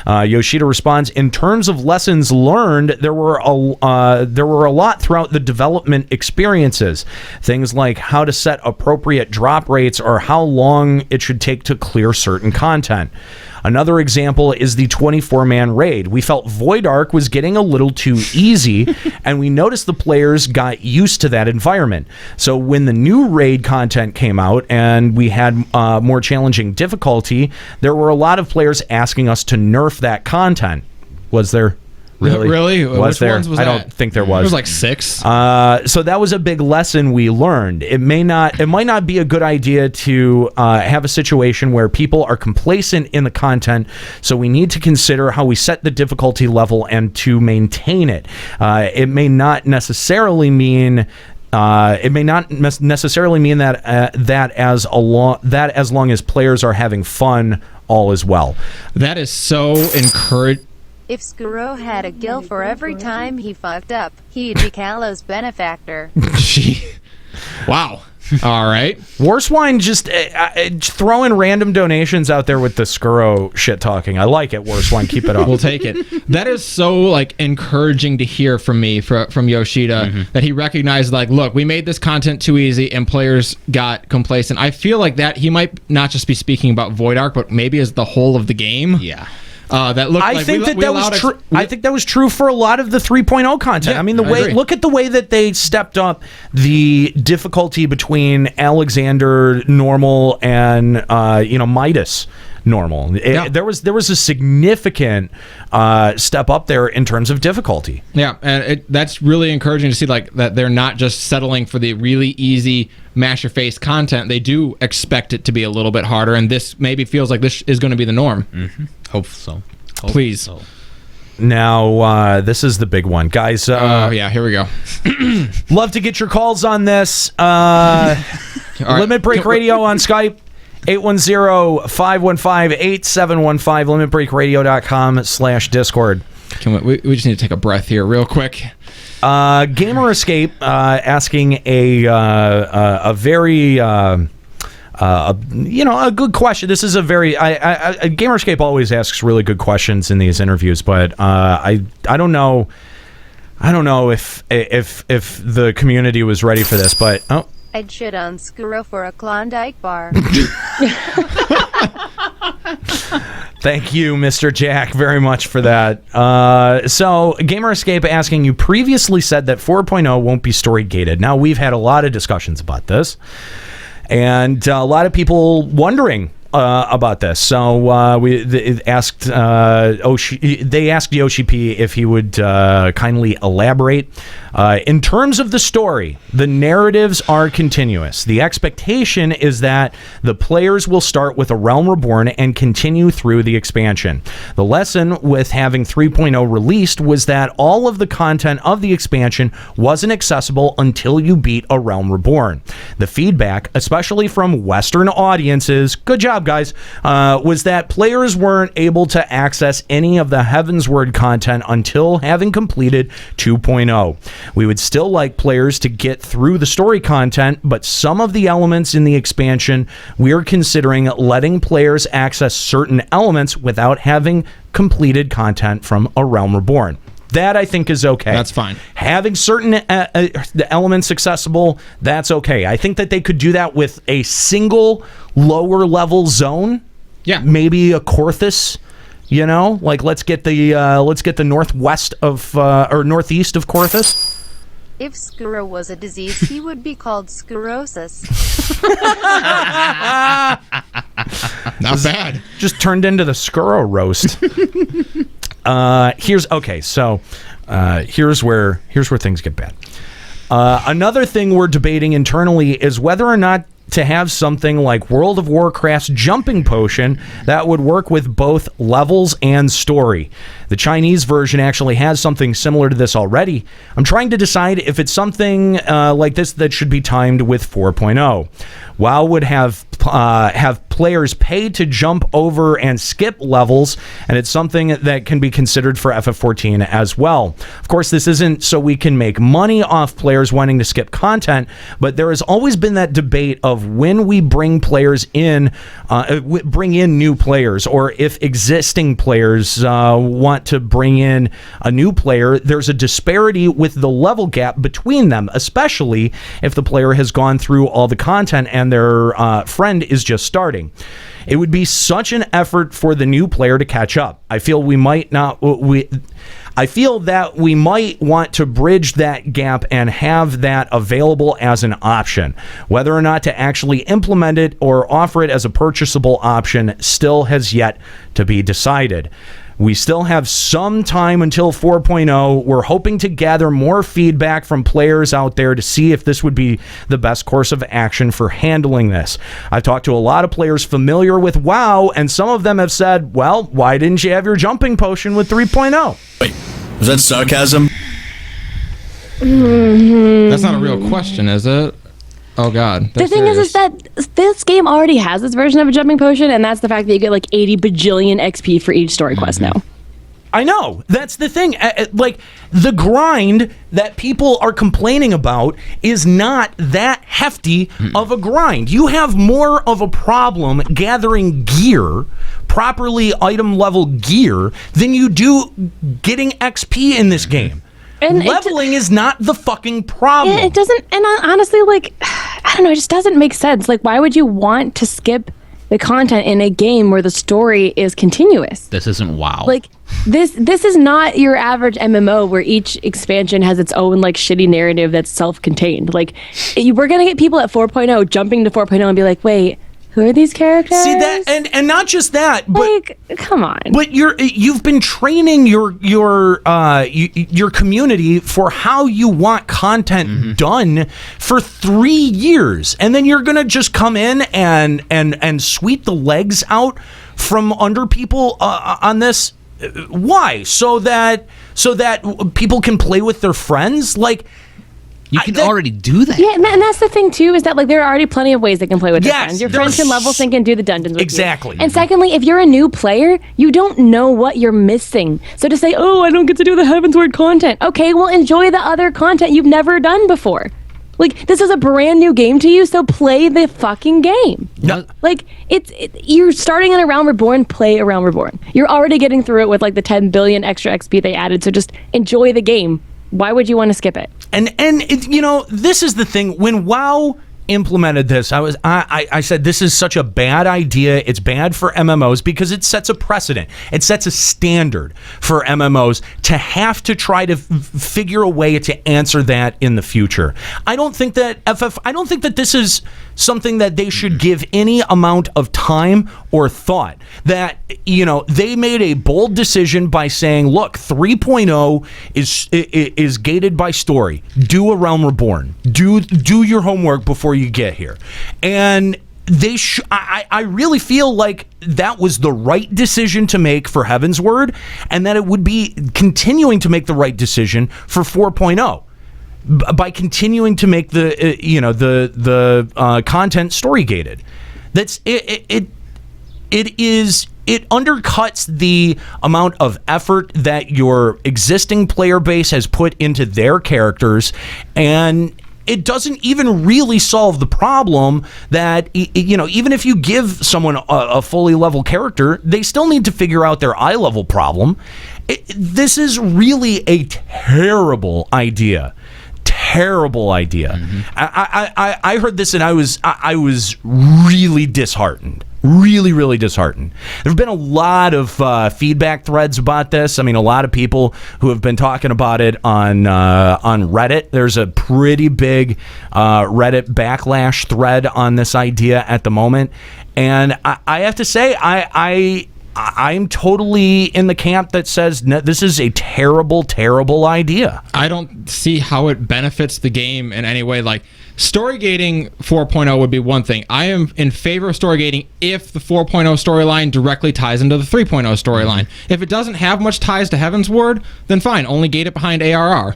Yoshida responds: in terms of lessons learned, there were a lot throughout the development experiences. Things like how to set appropriate drop rates or how long it should take to clear certain content. Another example is the 24-man raid. We felt Void Ark was getting a little too easy, and we noticed the players got used to that environment. So when the new raid content came out and we had more challenging difficulty, there were a lot of players asking us to nerf that content. Was there? Really? Was Which there? ones was I that? don't think there was. There was like 6. So that was a big lesson we learned. It might not be a good idea to have a situation where people are complacent in the content. So we need to consider how we set the difficulty level and to maintain it. It may not necessarily mean. It may not necessarily mean that as long as players are having fun, all is well. That is so encouraging. If Skuro had a gill for every time he fucked up, he'd be Kallo's benefactor. Wow. All right. Warswine just throwing random donations out there with the Skuro shit talking. I like it, Warswine. Keep it up. We'll take it. That is so encouraging to hear from me, from Yoshida, that he recognized look, we made this content too easy and players got complacent. I feel like that he might not just be speaking about Void Ark, but maybe as the whole of the game. Yeah. That looked I think that was true. I think that was true for a lot of the 3.0 content. Yeah, I mean, look at the way that they stepped up the difficulty between Alexander normal and Midas normal. There was a significant step up there in terms of difficulty. Yeah, and that's really encouraging to see that they're not just settling for the really easy mash your face content. They do expect it to be a little bit harder, and this maybe feels like this is going to be the norm. Mm-hmm. Hope so. Please. Now, this is the big one, guys. Yeah, here we go. Love to get your calls on this. Limit Break Radio on Skype. 810-515-8715, limitbreakradio.com/Discord. We just need to take a breath here real quick. Gamer Escape asking a very a good question. This is a very Gamerscape always asks really good questions in these interviews, but I don't know. I don't know if the community was ready for this, but I'd shit on Skuro for a Klondike bar. Thank you, Mr. Jack, very much for that. So, Gamerscape asking, you previously said that 4.0 won't be story gated. Now, we've had a lot of discussions about this, and a lot of people wondering about this. So they asked Yoshi P if he would kindly elaborate. In terms of the story, the narratives are continuous. The expectation is that the players will start with A Realm Reborn and continue through the expansion. The lesson with having 3.0 released was that all of the content of the expansion wasn't accessible until you beat A Realm Reborn. The feedback, especially from Western audiences, good job guys, was that players weren't able to access any of the Heavensward content until having completed 2.0. We would still like players to get through the story content, but some of the elements in the expansion, we're considering letting players access certain elements without having completed content from A Realm Reborn. That I think is okay. That's fine. Having certain the elements accessible, that's okay. I think that they could do that with a single lower level zone. Yeah. Maybe a Korthus. You know, like let's get the northwest of or northeast of Korthus. If Skuro was a disease, he would be called Skurosis. Not bad. Just turned into the Skuro roast. Here's where things get bad. Another thing we're debating internally is whether or not to have something like World of Warcraft's jumping potion that would work with both levels and story. The Chinese version actually has something similar to this already. I'm trying to decide if it's something like this that should be timed with 4.0. WoW would have players pay to jump over and skip levels, and it's something that can be considered for FF14 as well. Of course, this isn't so we can make money off players wanting to skip content, but there has always been that debate of when we bring players in, bring in new players, or if existing players want to bring in a new player, there's a disparity with the level gap between them, especially if the player has gone through all the content and their friend is just starting. It would be such an effort for the new player to catch up. I feel that we might want to bridge that gap and have that available as an option. Whether or not to actually implement it or offer it as a purchasable option still has yet to be decided. We still have some time until 4.0. We're hoping to gather more feedback from players out there to see if this would be the best course of action for handling this. I've talked to a lot of players familiar with WoW, and some of them have said, well, why didn't you have your jumping potion with 3.0? Wait, was that sarcasm? That's not a real question, is it? Oh God. The thing is that this game already has this version of a jumping potion, and that's the fact that you get like 80 bajillion XP for each story quest now. I know. That's the thing. Like, the grind that people are complaining about is not that hefty of a grind. You have more of a problem gathering gear, properly item level gear, than you do getting XP in this game. And leveling is not the fucking problem. It doesn't, and honestly, like, I don't know, it just doesn't make sense. Like, why would you want to skip the content in a game where the story is continuous? This isn't WoW. Like, this is not your average MMO where each expansion has its own, like, shitty narrative that's self-contained. Like, we're gonna get people at 4.0 jumping to 4.0 and be like, wait, who are these characters? See that, and not just that, but like, come on. But you've been training your community for how you want content done for 3 years, and then you're gonna just come in and sweep the legs out from under people on this. Why? So that people can play with their friends, like. You can already do that. Yeah, and that's the thing, too, is that like there are already plenty of ways they can play with their friends. Your friends can level sync and do the dungeons with you. Exactly. And secondly, if you're a new player, you don't know what you're missing. So to say, oh, I don't get to do the Heavensward content. Okay, well, enjoy the other content you've never done before. Like, this is a brand new game to you, so play the fucking game. No. Like, you're starting in A Realm Reborn, play A Realm Reborn. You're already getting through it with, like, the 10 billion extra XP they added, so just enjoy the game. Why would you want to skip it? And this is the thing. When WoW implemented this, I said this is such a bad idea. It's bad for MMOs because it sets a precedent. It sets a standard for MMOs to have to try to figure a way to answer that in the future. I don't think that this is something that they should give any amount of time or thought. That, they made a bold decision by saying, look, 3.0 is gated by story. Do A Realm Reborn. Do your homework before you get here. And I really feel like that was the right decision to make for Heaven's Word, and that it would be continuing to make the right decision for 4.0 by continuing to make the content story gated. That's it undercuts the amount of effort that your existing player base has put into their characters, and it doesn't even really solve the problem that, even if you give someone a fully level character, they still need to figure out their eye level problem. This is really a terrible idea. Terrible idea. Mm-hmm. I heard this and I was really disheartened. Really disheartened. There have been a lot of feedback threads about this. I mean, a lot of people who have been talking about it on Reddit. There's a pretty big Reddit backlash thread on this idea at the moment, and I have to say, I'm totally in the camp that says this is a terrible, terrible idea. I don't see how it benefits the game in any way. Like, story gating 4.0 would be one thing. I am in favor of story gating if the 4.0 storyline directly ties into the 3.0 storyline. If it doesn't have much ties to Heaven's Word, then fine, only gate it behind ARR.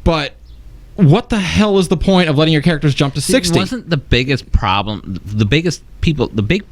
But what the hell is the point of letting your characters jump to 60? It wasn't the biggest problem. The big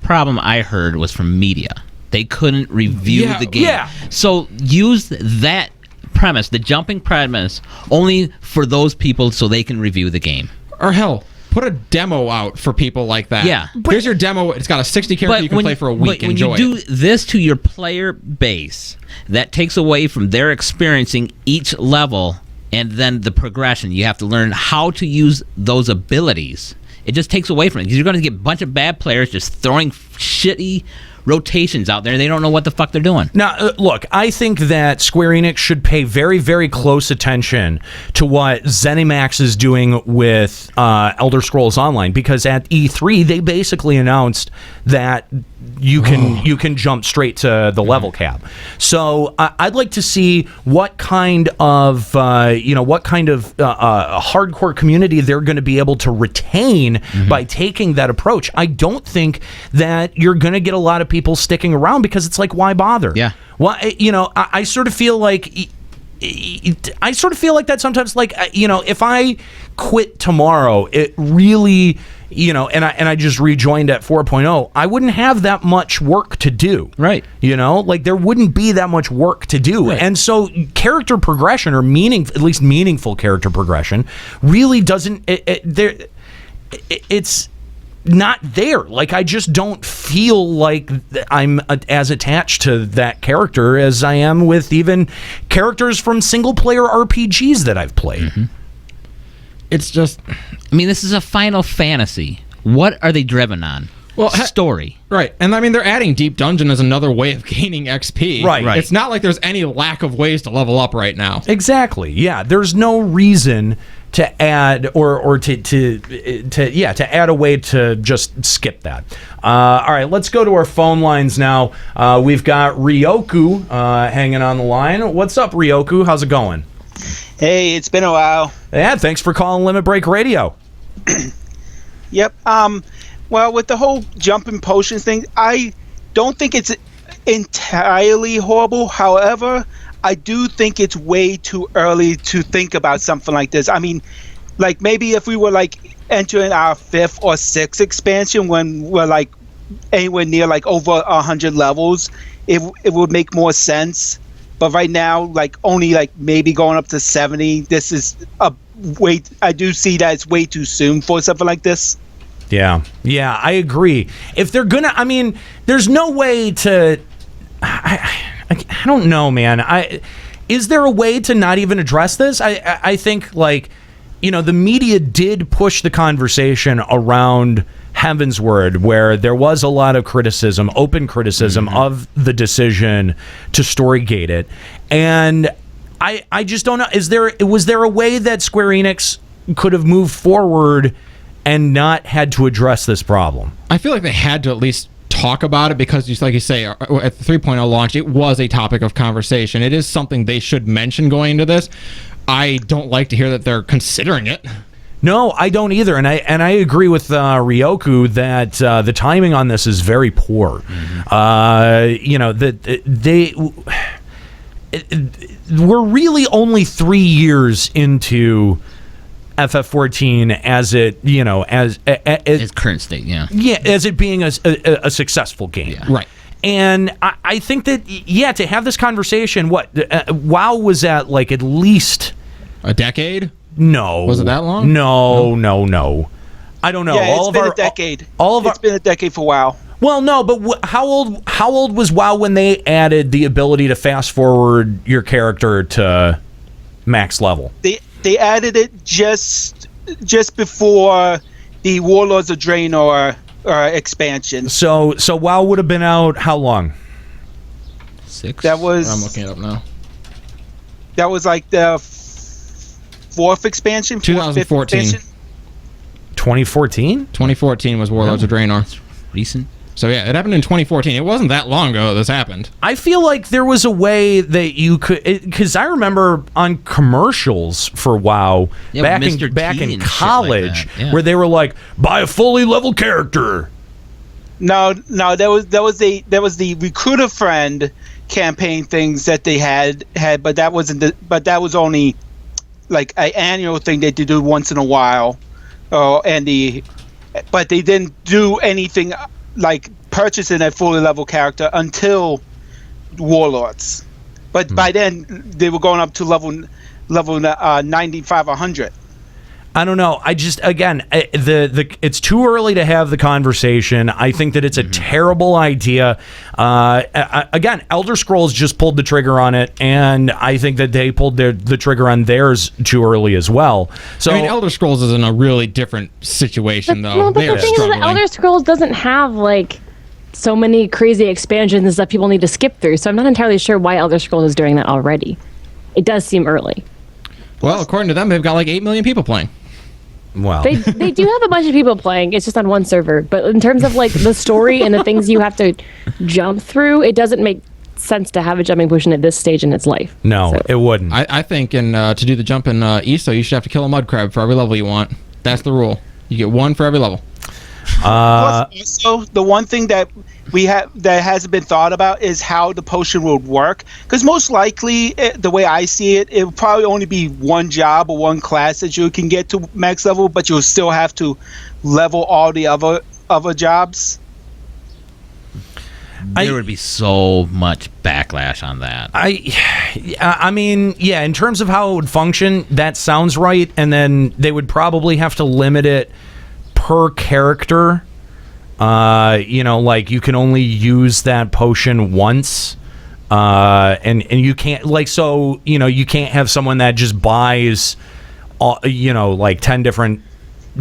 problem I heard was from media. They couldn't review the game. Yeah. So use that premise, the jumping premise, only for those people so they can review the game. Or hell, put a demo out for people like that. Yeah. Here's your demo. It's got a 60 character you can play for a week. When Enjoy you do this to your player base, that takes away from their experiencing each level and then the progression. You have to learn how to use those abilities. It just takes away from it. Because you're going to get a bunch of bad players just throwing shitty rotations out there. They don't know what the fuck they're doing. Now, look, I think that Square Enix should pay very, very close attention to what ZeniMax is doing with Elder Scrolls Online, because at E3 they basically announced that you can jump straight to the level cap. So I'd like to see what kind of hardcore community they're going to be able to retain by taking that approach. I don't think that you're going to get a lot of people sticking around, because it's like, why bother? Yeah. Well, I sort of feel like that sometimes. Like, if I quit tomorrow, it really, and I just rejoined at 4.0, I wouldn't have that much work to do. Right. Like there wouldn't be that much work to do. Right. And so character progression, or at least meaningful character progression, really doesn't, it's not there. Like, I just don't feel like I'm as attached to that character as I am with even characters from single player RPGs that I've played. Mm-hmm. It's just, I mean, this is a Final Fantasy. What are they driven on? Well, story. Right. And I mean, they're adding Deep Dungeon as another way of gaining XP. Right. It's not like there's any lack of ways to level up right now. Exactly. Yeah. There's no reason to add or to add a way to just skip that. All right, let's go to our phone lines now. We've got Ryoku hanging on the line. What's up, Ryoku? How's it going? Hey, it's been a while. Yeah, thanks for calling Limit Break Radio. Yep. Well, with the whole jumping potions thing, I don't think it's entirely horrible. However, I do think it's way too early to think about something like this. I mean, like, maybe if we were like entering our 5th or 6th expansion when we're like anywhere near like over 100 levels, it would make more sense. But right now, like only like maybe going up to 70, this is see that it's way too soon for something like this. Yeah, I agree. If they're gonna, I mean, there's no way to. I don't know, man. Is there a way to not even address this? I think, like, you know, the media did push the conversation around Heavensward, where there was a lot of criticism, open criticism of the decision to storygate it, and I just don't know. Was there a way that Square Enix could have moved forward and not had to address this problem? I feel like they had to at least talk about it, because just like you say, at the 3.0 launch, it was a topic of conversation. It is something they should mention going into this. I don't like to hear that they're considering it. No, I don't either, and I agree with Ryoku that the timing on this is very poor. You know, that we're really only 3 years into FF14 as it, you know, as its current state, as it being a successful game, right? And I think that to have this conversation, WoW was at like at least a decade. No, was it that long? No. I don't know. Yeah, it's been a decade. It's been a decade for WoW. Well, no, but how old was WoW when they added the ability to fast forward your character to max level? They added it just before the Warlords of Draenor expansion. So WoW would have been out how long? 6. That was. I'm looking it up now. That was like the fourth expansion. 2014. 2014. 2014 was Warlords of Draenor. It's recent. So yeah, it happened in 2014. It wasn't that long ago that this happened. I feel like there was a way that you could, because I remember on commercials for WoW back in college, where they were like, buy a fully level character. No, that was the recruiter friend campaign things that they had, but that was only like an annual thing they did do once in a while, but they didn't do anything like purchasing a fully level character until Warlords, but by then they were going up to level 95, 100. I don't know. I just, again, it's too early to have the conversation. I think that it's a terrible idea. Again, Elder Scrolls just pulled the trigger on it, and I think that they pulled the trigger on theirs too early as well. So, I mean, Elder Scrolls is in a really different situation, though. But the thing is that Elder Scrolls doesn't have, like, so many crazy expansions and stuff people need to skip through, so I'm not entirely sure why Elder Scrolls is doing that already. It does seem early. Well, according to them, they've got like 8 million people playing. Well, they do have a bunch of people playing. It's just on one server. But in terms of like the story and the things you have to jump through, it doesn't make sense to have a jumping potion at this stage in its life. No, it wouldn't. I think to do the jump in ESO, you should have to kill a mud crab for every level you want. That's the rule. You get one for every level. Plus, also, the one thing that we have that hasn't been thought about is how the potion would work. Because most likely, the way I see it, it will probably only be one job or one class that you can get to max level, but you'll still have to level all the other jobs. There would be so much backlash on that. I mean, yeah, in terms of how it would function, that sounds right. And then they would probably have to limit it per character. You know, like you can only use that potion once. And you can't, like, so, you know, you can't have someone that just buys, you know, like 10 different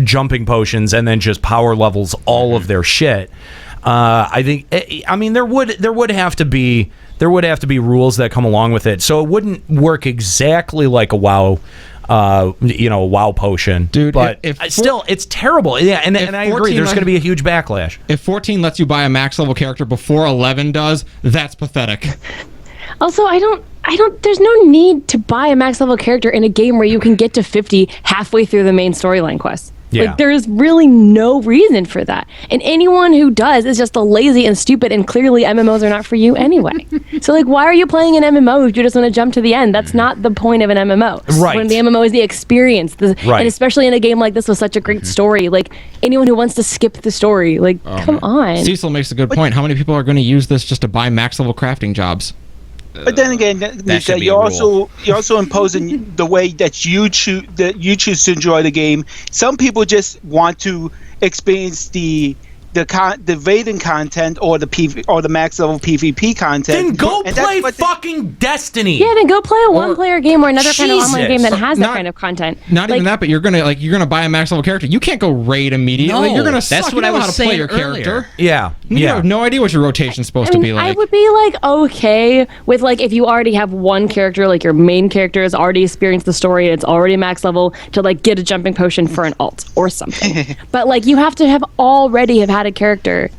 jumping potions and then just power levels all of their shit. I think, I mean, there would have to be rules that come along with it, so it wouldn't work exactly like a WoW, you know, a WoW potion, dude. But still, it's terrible. Yeah, and I agree. There's going to be a huge backlash. If 14 lets you buy a max level character before 11 does, that's pathetic. Also, I don't. There's no need to buy a max level character in a game where you can get to 50 halfway through the main storyline quest. Yeah. Like, there is really no reason for that. And anyone who does is just a lazy and stupid, and clearly MMOs are not for you anyway. So, like, why are you playing an MMO if you just want to jump to the end? That's not the point of an MMO. Right. When the MMO is the experience. Right. And especially in a game like this with such a great story. Like, anyone who wants to skip the story, like, come on. Cecil makes a good point. How many people are going to use this just to buy max level crafting jobs? But then again, Nika, you're also imposing the way that you choose to enjoy the game. Some people just want to experience the Vaden content or the max level PvP content. Then go play fucking Destiny. Yeah, then go play a one-player game or another kind of online game that has that kind of content. Not even that, but you're gonna buy a max level character. You can't go raid immediately. No, you're gonna that's suck. what You I know was how to saying play your earlier. character. Yeah, You have no idea what your rotation's supposed to be like. I would be like okay with like if you already have one character, like your main character has already experienced the story, it's already max level, to like get a jumping potion for an alt or something. But like you have to have already had a character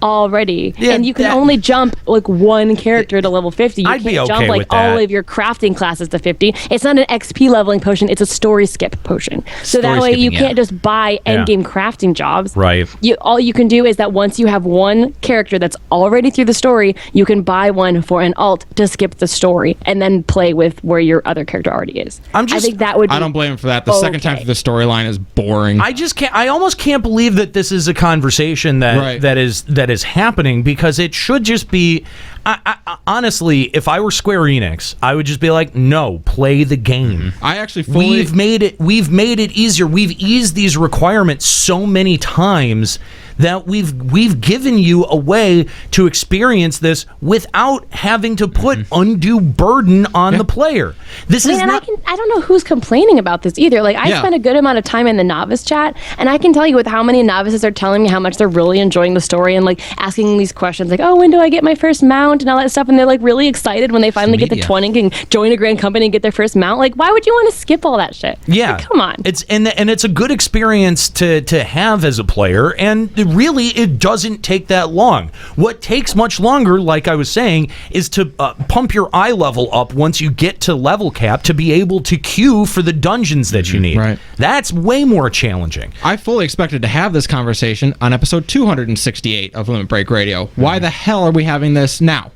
already, and you can only jump like one character to level 50. You I'd be can't okay jump like with that. all of your crafting classes to 50. It's not an XP leveling potion, it's a story skip potion. So that way you can't just buy endgame crafting jobs. Right. All you can do is that once you have one character that's already through the story, you can buy one for an alt to skip the story and then play with where your other character already is. I think that would be I don't blame him for that. The second time through the storyline is boring. I almost can't believe that this is a conversation that is happening, because it should just be I honestly, if I were Square Enix, I would just be like, no, play the game. I actually we've made it easier. We've eased these requirements so many times that we've given you a way to experience this without having to put undue burden on the player. I don't know who's complaining about this either. Like I spent a good amount of time in the novice chat, and I can tell you with how many novices are telling me how much they're really enjoying the story and like asking these questions like, oh, when do I get my first mount and all that stuff, and they're like really excited when they finally get to 20 and can join a grand company and get their first mount. Like, why would you want to skip all that shit? Yeah, like, come on. It's and it's a good experience to have as a player, and really it doesn't take that long. What takes much longer, like I was saying, is to pump your eye level up once you get to level cap to be able to queue for the dungeons that you need. Right. That's way more challenging. I fully expected to have this conversation on episode 268 of Limit Break Radio. Why the hell are we having this now?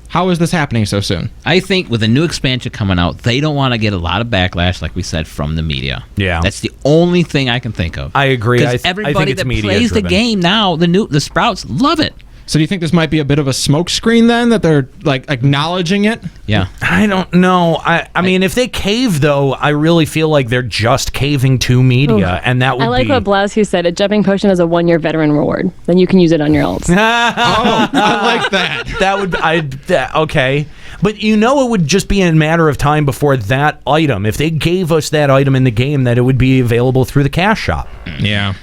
How is this happening so soon? I think with a new expansion coming out, they don't want to get a lot of backlash, like we said, from the media. Yeah. That's the only thing I can think of. I agree. Because everybody that plays the game now, the Sprouts, love it. So do you think this might be a bit of a smokescreen then, that they're like acknowledging it? Yeah. I don't know. I mean, if they cave, though, I really feel like they're just caving to media, and that would I like be... what Blouse who said, a jumping potion is a 1-year veteran reward. Then you can use it on your ults. Oh, I like that. That would... okay. But it would just be a matter of time before that item, if they gave us that item in the game, that it would be available through the cash shop. Yeah.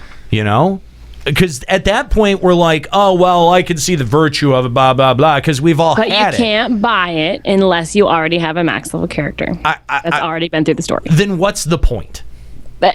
Because at that point, we're like, oh, well, I can see the virtue of it, blah, blah, blah, because we've all had it. But you can't buy it unless you already have a max level character that's already been through the story. Then what's the point?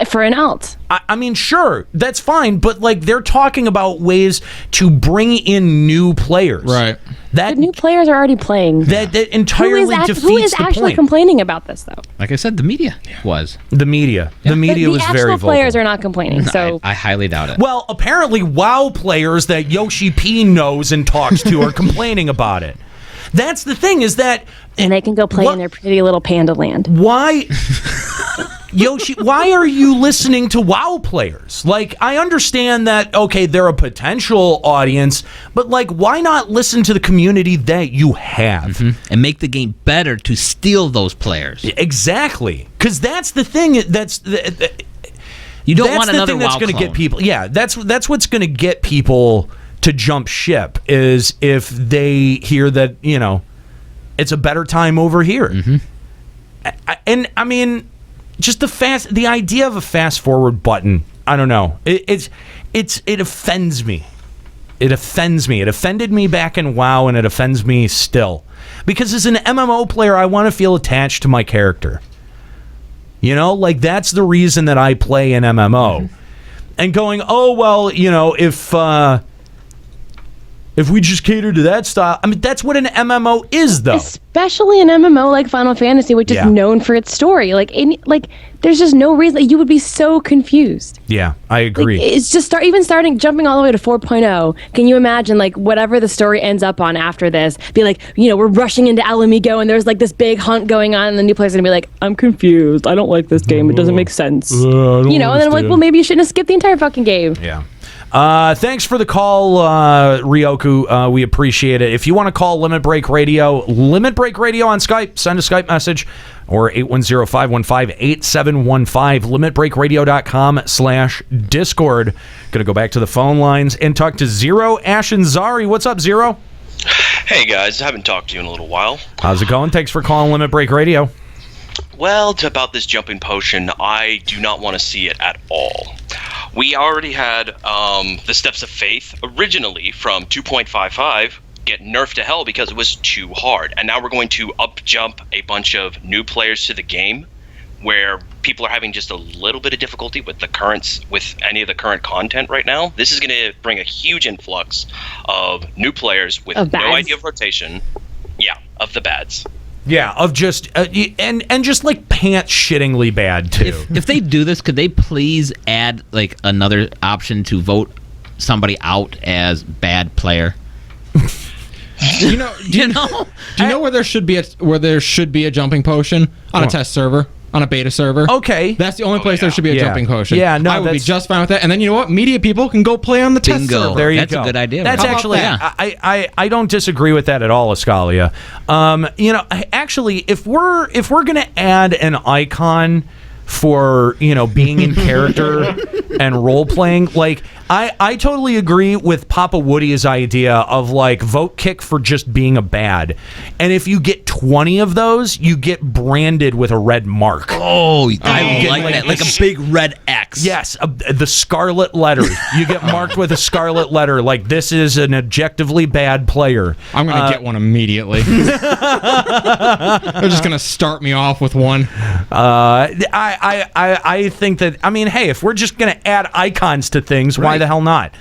For an alt. I mean, sure, that's fine, but like they're talking about ways to bring in new players. Right. The new players are already playing. That entirely defeats who is the actually point. complaining about this, though? Like I said, the media was. The media. Yeah. The media was very vocal. The actual players are not complaining, so... I highly doubt it. Well, apparently WoW players that Yoshi P knows and talks to are complaining about it. That's the thing, is that... And they can go play in their pretty little panda land. Why... Yoshi, why are you listening to WoW players? Like, I understand that, okay, they're a potential audience, but, like, why not listen to the community that you have? And make the game better to steal those players. Exactly. Because that's the thing, you don't want another thing that's WoW going to clone. get people... Yeah, that's what's going to get people to jump ship, is if they hear that, it's a better time over here. And, I mean... Just the idea of a fast forward button, I don't know. It offends me. It offends me. It offended me back in WoW, and it offends me still. Because as an MMO player, I want to feel attached to my character. Like that's the reason that I play an MMO. And going, oh well, if we just cater to that style, I mean, that's what an MMO is, though. Especially an MMO like Final Fantasy, which is known for its story. Like, there's just no reason. You would be so confused. Yeah, I agree. It's just jumping all the way to 4.0. Can you imagine, like, whatever the story ends up on after this? Be like, we're rushing into Alamigo, and there's like this big hunt going on, and the new player's gonna be like, I'm confused. I don't like this game. It doesn't make sense. And then I'm like, well, maybe you shouldn't have skipped the entire fucking game. Yeah. Thanks for the call, Ryoku. We appreciate it. If you want to call Limit Break Radio on Skype, send a Skype message, or 810-515-8715, limitbreakradio.com/Discord. Going to go back to the phone lines and talk to Zero, Ash, and Zari. What's up, Zero? Hey, guys. I haven't talked to you in a little while. How's it going? Thanks for calling Limit Break Radio. Well, about this jumping potion, I do not want to see it at all. We already had the Steps of Faith originally from 2.55 get nerfed to hell because it was too hard. And now we're going to up-jump a bunch of new players to the game where people are having just a little bit of difficulty with any of the current content right now. This is going to bring a huge influx of new players with no idea of rotation. Yeah, of the bads. Yeah, of just and just like pants shittingly bad too. If they do this, could they please add like another option to vote somebody out as bad player? Do you know where there should be a jumping potion on a test server, on a beta server? Okay, that's the only place there should be a jumping potion. Yeah, no, I would be just fine with that. And then you know what? Media people can go play on the test server. There you That's go. a good idea. That's actually, I don't disagree with that at all, Eskalia. Actually, if we're gonna add an icon for being in character and role playing, like I totally agree with Poppa Woody's idea of like vote kick for just being a bad, and if you get 20 of those, you get branded with a red mark. Oh, I like that, like a big red X. Yes, the scarlet letter. You get marked with a scarlet letter, like this is an objectively bad player. I'm gonna get one immediately. They're just gonna start me off with one. I think that, I mean, hey, if we're just going to add icons to things, why the hell not?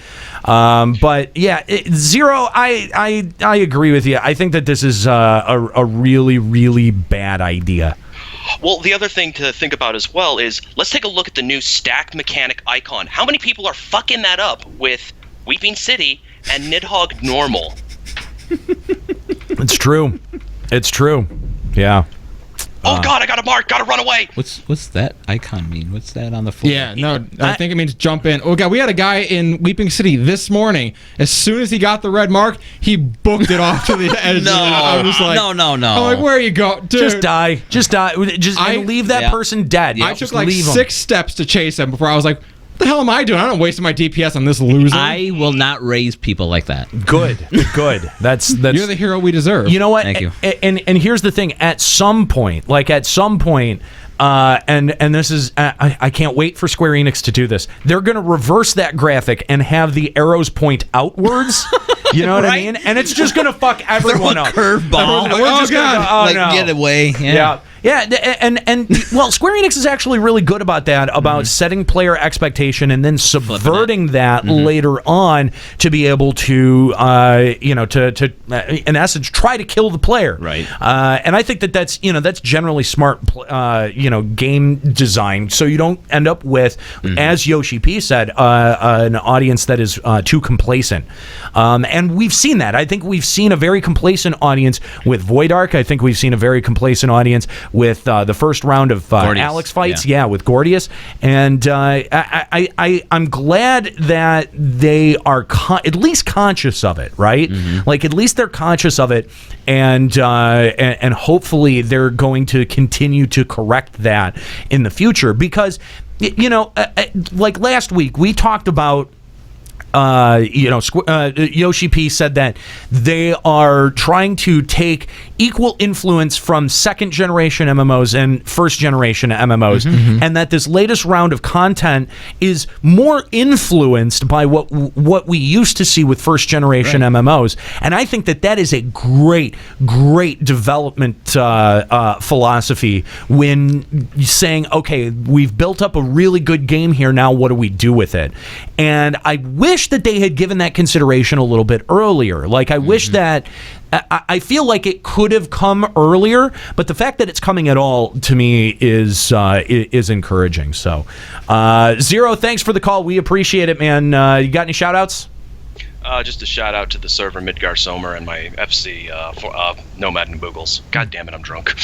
But yeah, Zero, I agree with you. I think that this is a really, really bad idea. Well, the other thing to think about as well is let's take a look at the new stack mechanic icon. How many people are fucking that up with Weeping City and Nidhogg Normal? It's true. It's true. Yeah. Oh God! I got a mark. Got to run away. What's that icon mean? What's that on the floor? Yeah, no, I think it means jump in. Oh God, we had a guy in Weeping City this morning. As soon as he got the red mark, he booked it off to the edge. No, I was like, no. I'm like, where you go, dude? Just die. And leave that person dead. I took like 6 steps to chase him before I was like, what the hell am I doing? I'm not wasting my DPS on this loser. I will not raise people like that. Good. That's you're the hero we deserve. You know what? Thank you. And here's the thing. At some point, and this is I can't wait for Square Enix to do this. They're going to reverse that graphic and have the arrows point outwards. You know what I mean? And it's just going to fuck everyone up. Curveball. Get away. Yeah. And well, Square Enix is actually really good about that, about setting player expectation and then subverting that later on to be able to, to in essence, try to kill the player. Right. And I think that's generally smart, game design, so you don't end up with, as Yoshi P said, an audience that is too complacent. And we've seen that. I think we've seen a very complacent audience with Void Ark. I think we've seen a very complacent audience with the first round of Alex fights, with Gordius, and I'm glad that they are at least conscious of it, right? Like at least they're conscious of it, and hopefully they're going to continue to correct that in the future, because like last week we talked about. Yoshi P said that they are trying to take equal influence from second generation MMOs and first generation MMOs, and that this latest round of content is more influenced by what we used to see with first generation MMOs. And I think that is a great development philosophy when saying, okay, we've built up a really good game here, now what do we do with it? And I wish that they had given that consideration a little bit earlier. Like, I wish that I feel like it could have come earlier, but the fact that it's coming at all to me is encouraging. So, Zero, thanks for the call. We appreciate it, man. You got any shout outs? Just a shout out to the server Midgar Somer and my FC for Nomad and Boogles. God damn it, I'm drunk.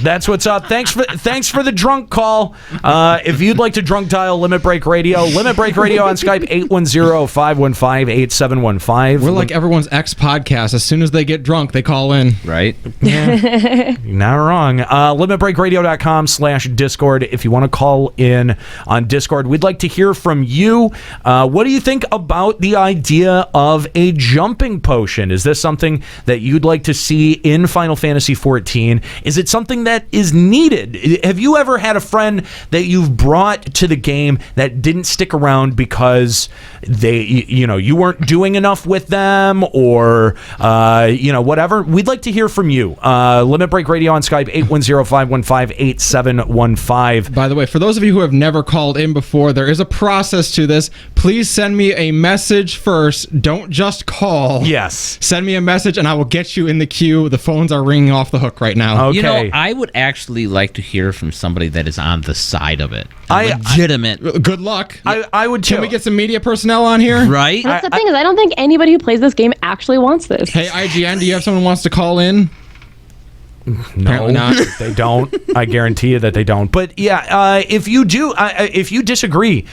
That's what's up. Thanks for the drunk call. If you'd like to drunk dial Limit Break Radio on Skype, 810-515-8715. We're like everyone's ex-podcast. As soon as they get drunk, they call in. Right? Yeah. Not wrong. LimitBreakRadio.com/Discord. If you want to call in on Discord, we'd like to hear from you. What do you think about the idea of a jumping potion? Is this something that you'd like to see in Final Fantasy XIV? Is it something that is needed? Have you ever had a friend that you've brought to the game that didn't stick around because you weren't doing enough with them, or whatever? We'd like to hear from you. Limit Break Radio on Skype, 810-515-8715. By the way, for those of you who have never called in before, there is a process to this. Please send me a message first. Don't just call. Yes. Send me a message and I will get you in the queue. The phones are ringing off the hook right now. Okay. I would actually like to hear from somebody that is on the side of it. Legitimate. Good luck. I would too. Can we get some media personnel on here? Right? That's the thing is, I don't think anybody who plays this game actually wants this. Hey, IGN, do you have someone who wants to call in? No, they don't. I guarantee you that they don't. But yeah, if you do, if you disagree,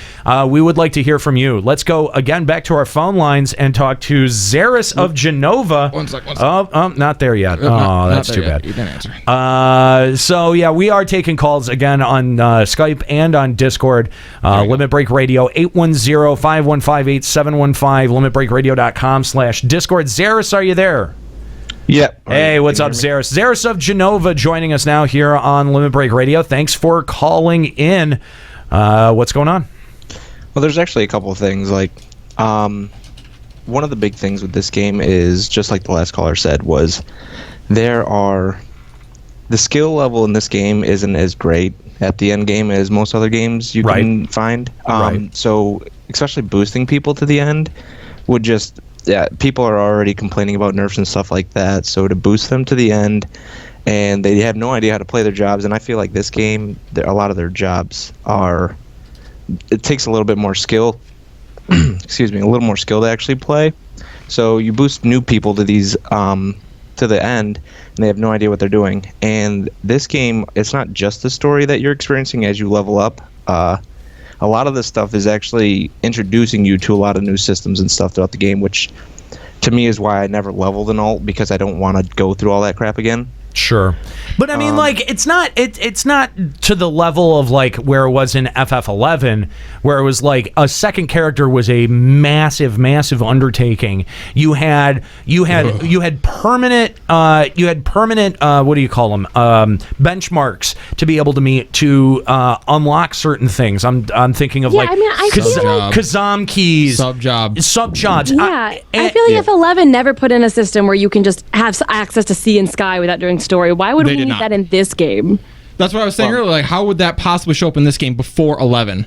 we would like to hear from you. Let's go again back to our phone lines and talk to Zaris of Genova. One sec. Not there yet. That's too bad. You didn't answer. So yeah, we are taking calls again on Skype and on Discord. Limit Break Radio, 810-515-8715, limitbreakradio.com/Discord. Zaris, are you there? Yep. Hey, what's up, Zaris? Zaris of Genova joining us now here on Limit Break Radio. Thanks for calling in. What's going on? Well, there's actually a couple of things. Like, one of the big things with this game is, just like the last caller said, was the skill level in this game isn't as great at the end game as most other games you can find. So, especially boosting people to the end would just... Yeah, people are already complaining about nerfs and stuff like that, so to boost them to the end, and they have no idea how to play their jobs, and I feel like this game, a lot of their jobs it takes a little bit more skill, a little more skill to actually play, so you boost new people to these, to the end, and they have no idea what they're doing, and this game, it's not just the story that you're experiencing as you level up. A lot of this stuff is actually introducing you to a lot of new systems and stuff throughout the game, which to me is why I never leveled an alt, because I don't want to go through all that crap again. Sure. But I mean, it's not to the level of like where it was in FF11, where it was like a second character was a massive undertaking. You had permanent what do you call them, benchmarks to be able to meet to unlock certain things. I'm thinking of Kazam keys, sub jobs. Yeah, I feel like if 11 never put in a system where you can just have access to sea and sky without doing story, why would we need that in this game? That's what I was saying earlier. Like, how would that possibly show up in this game before 11?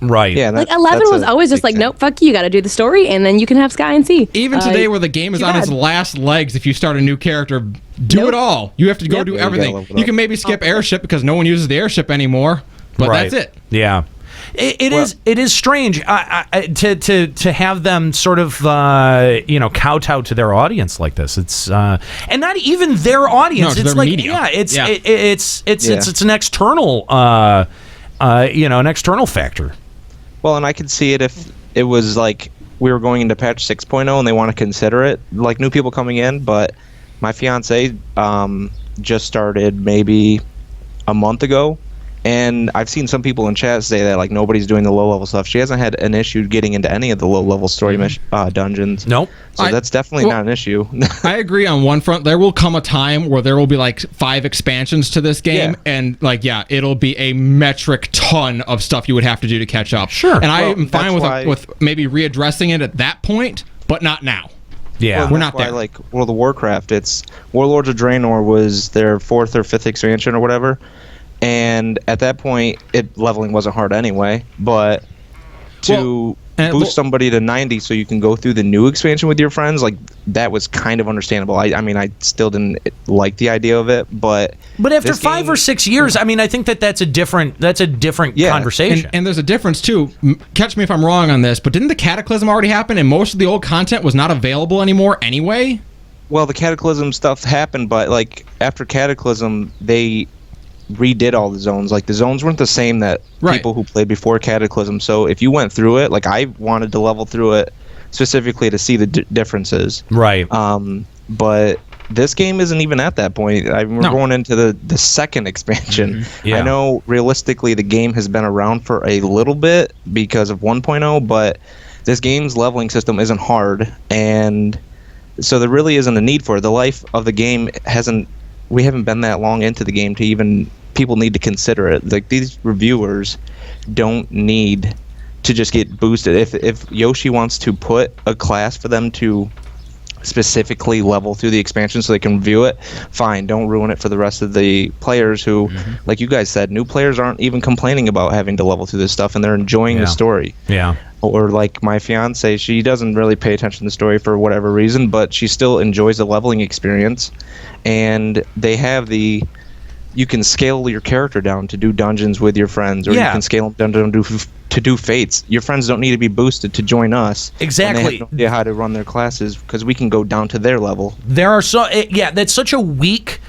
Right. Yeah. Like 11 was always just like, nope, fuck you. Got to do the story, and then you can have sky and sea. Even today, where the game is on its last legs, if you start a new character, do it all. You have to go do everything. You can maybe skip airship because no one uses the airship anymore, but that's it. Yeah. It is strange to have them sort of kowtow to their audience like this. It's and not even their audience. No, it's their like media. It's an external an external factor. Well, and I could see it if it was like we were going into patch 6.0 and they want to consider it, like new people coming in. But my fiance just started maybe a month ago. And I've seen some people in chat say that like nobody's doing the low-level stuff. She hasn't had an issue getting into any of the low-level story dungeons. Nope. So that's definitely not an issue. I agree on one front. There will come a time where there will be like 5 expansions to this game, and it'll be a metric ton of stuff you would have to do to catch up. Sure. And I'm fine with maybe readdressing it at that point, but not now. Yeah, we're not there. Like World of Warcraft, it's Warlords of Draenor was their 4th or 5th expansion or whatever. And at that point, leveling wasn't hard anyway. But to boost somebody to 90 so you can go through the new expansion with your friends, like that was kind of understandable. I mean, I still didn't like the idea of it, but after 5 or 6 years, I mean, I think that's a different conversation. And there's a difference too. Catch me if I'm wrong on this, but didn't the Cataclysm already happen, and most of the old content was not available anymore anyway? Well, the Cataclysm stuff happened, but like after Cataclysm, they redid all the zones. Like the zones weren't the same that people who played before Cataclysm. So if you went through it, like I wanted to level through it specifically to see the differences. Right. But this game isn't even at that point. We're going into the second expansion. Mm-hmm. Yeah. I know realistically the game has been around for a little bit because of 1.0, but this game's leveling system isn't hard, and so there really isn't a need for it. The life of the game we haven't been that long into the game to even people need to consider it. Like these reviewers don't need to just get boosted. If Yoshi wants to put a class for them to specifically level through the expansion so they can review it, fine, don't ruin it for the rest of the players who, like you guys said, new players aren't even complaining about having to level through this stuff and they're enjoying the story. Yeah. Or like my fiance, she doesn't really pay attention to the story for whatever reason, but she still enjoys the leveling experience. And they have you can scale your character down to do dungeons with your friends, or you can scale them down to do fates. Your friends don't need to be boosted to join us. Exactly. They have no idea how to run their classes because we can go down to their level. There are that's such a weak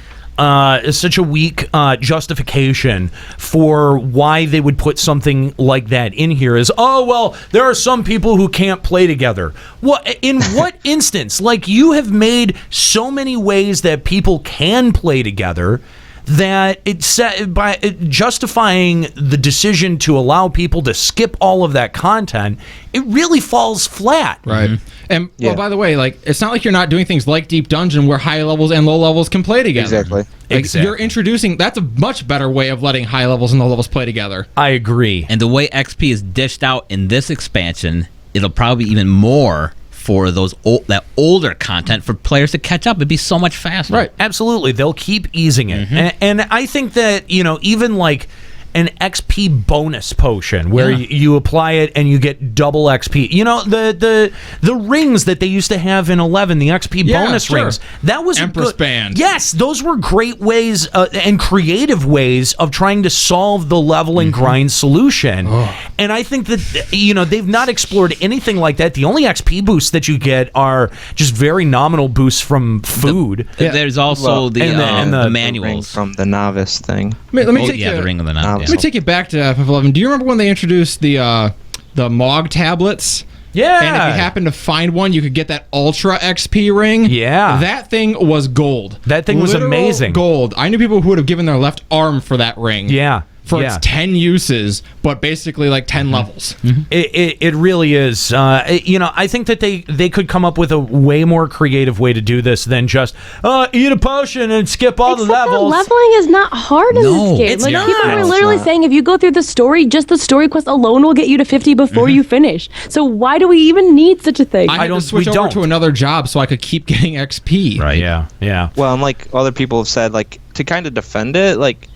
justification for why they would put something like that in here. Is there are some people who can't play together. What in what instance? Like, you have made so many ways that people can play together that by justifying the decision to allow people to skip all of that content, it really falls flat. Right. And well, by the way, like, it's not like you're not doing things like Deep Dungeon where high levels and low levels can play together. Exactly. You're introducing, that's a much better way of letting high levels and low levels play together. I agree. And the way XP is dished out in this expansion, it'll probably be even more for that older content for players to catch up. It'd be so much faster. Right. Absolutely. They'll keep easing it. And I think that, even like an XP bonus potion where you apply it and you get double XP. The rings that they used to have in 11, the XP bonus rings. That was Empress Band. Yes, those were great ways and creative ways of trying to solve the leveling grind solution. And I think that they've not explored anything like that. The only XP boosts that you get are just very nominal boosts from food. There's also the manuals from the novice thing. Let me take the ring of the novice. Let me take you back to FF11. Do you remember when they introduced the MOG tablets? Yeah. And if you happen to find one, you could get that Ultra XP ring. Yeah. That thing was gold. That thing was amazing. Gold. I knew people who would have given their left arm for that ring. Yeah. For its 10 uses, but basically like 10 levels. It really is. I think that they could come up with a way more creative way to do this than just eat a potion and skip all the levels. Leveling is not hard in this game. It's like not. people were literally saying, if you go through the story, just the story quest alone will get you to 50 before you finish. So why do we even need such a thing? I had to switch over to another job so I could keep getting XP. Right. Yeah. Well, and like other people have said, like, to kind of defend it, like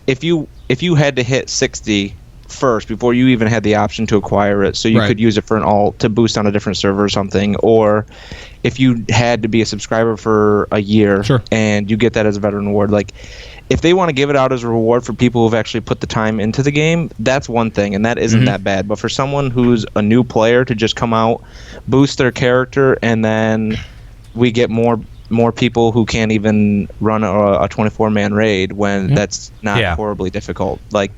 if you had to hit 60 first before you even had the option to acquire it, so you could use it for an alt to boost on a different server or something, or if you had to be a subscriber for a year and you get that as a veteran reward, like if they want to give it out as a reward for people who've actually put the time into the game, that's one thing, and that isn't that bad. But for someone who's a new player to just come out, boost their character, and then we get more people who can't even run a 24-man raid when that's not horribly difficult. Like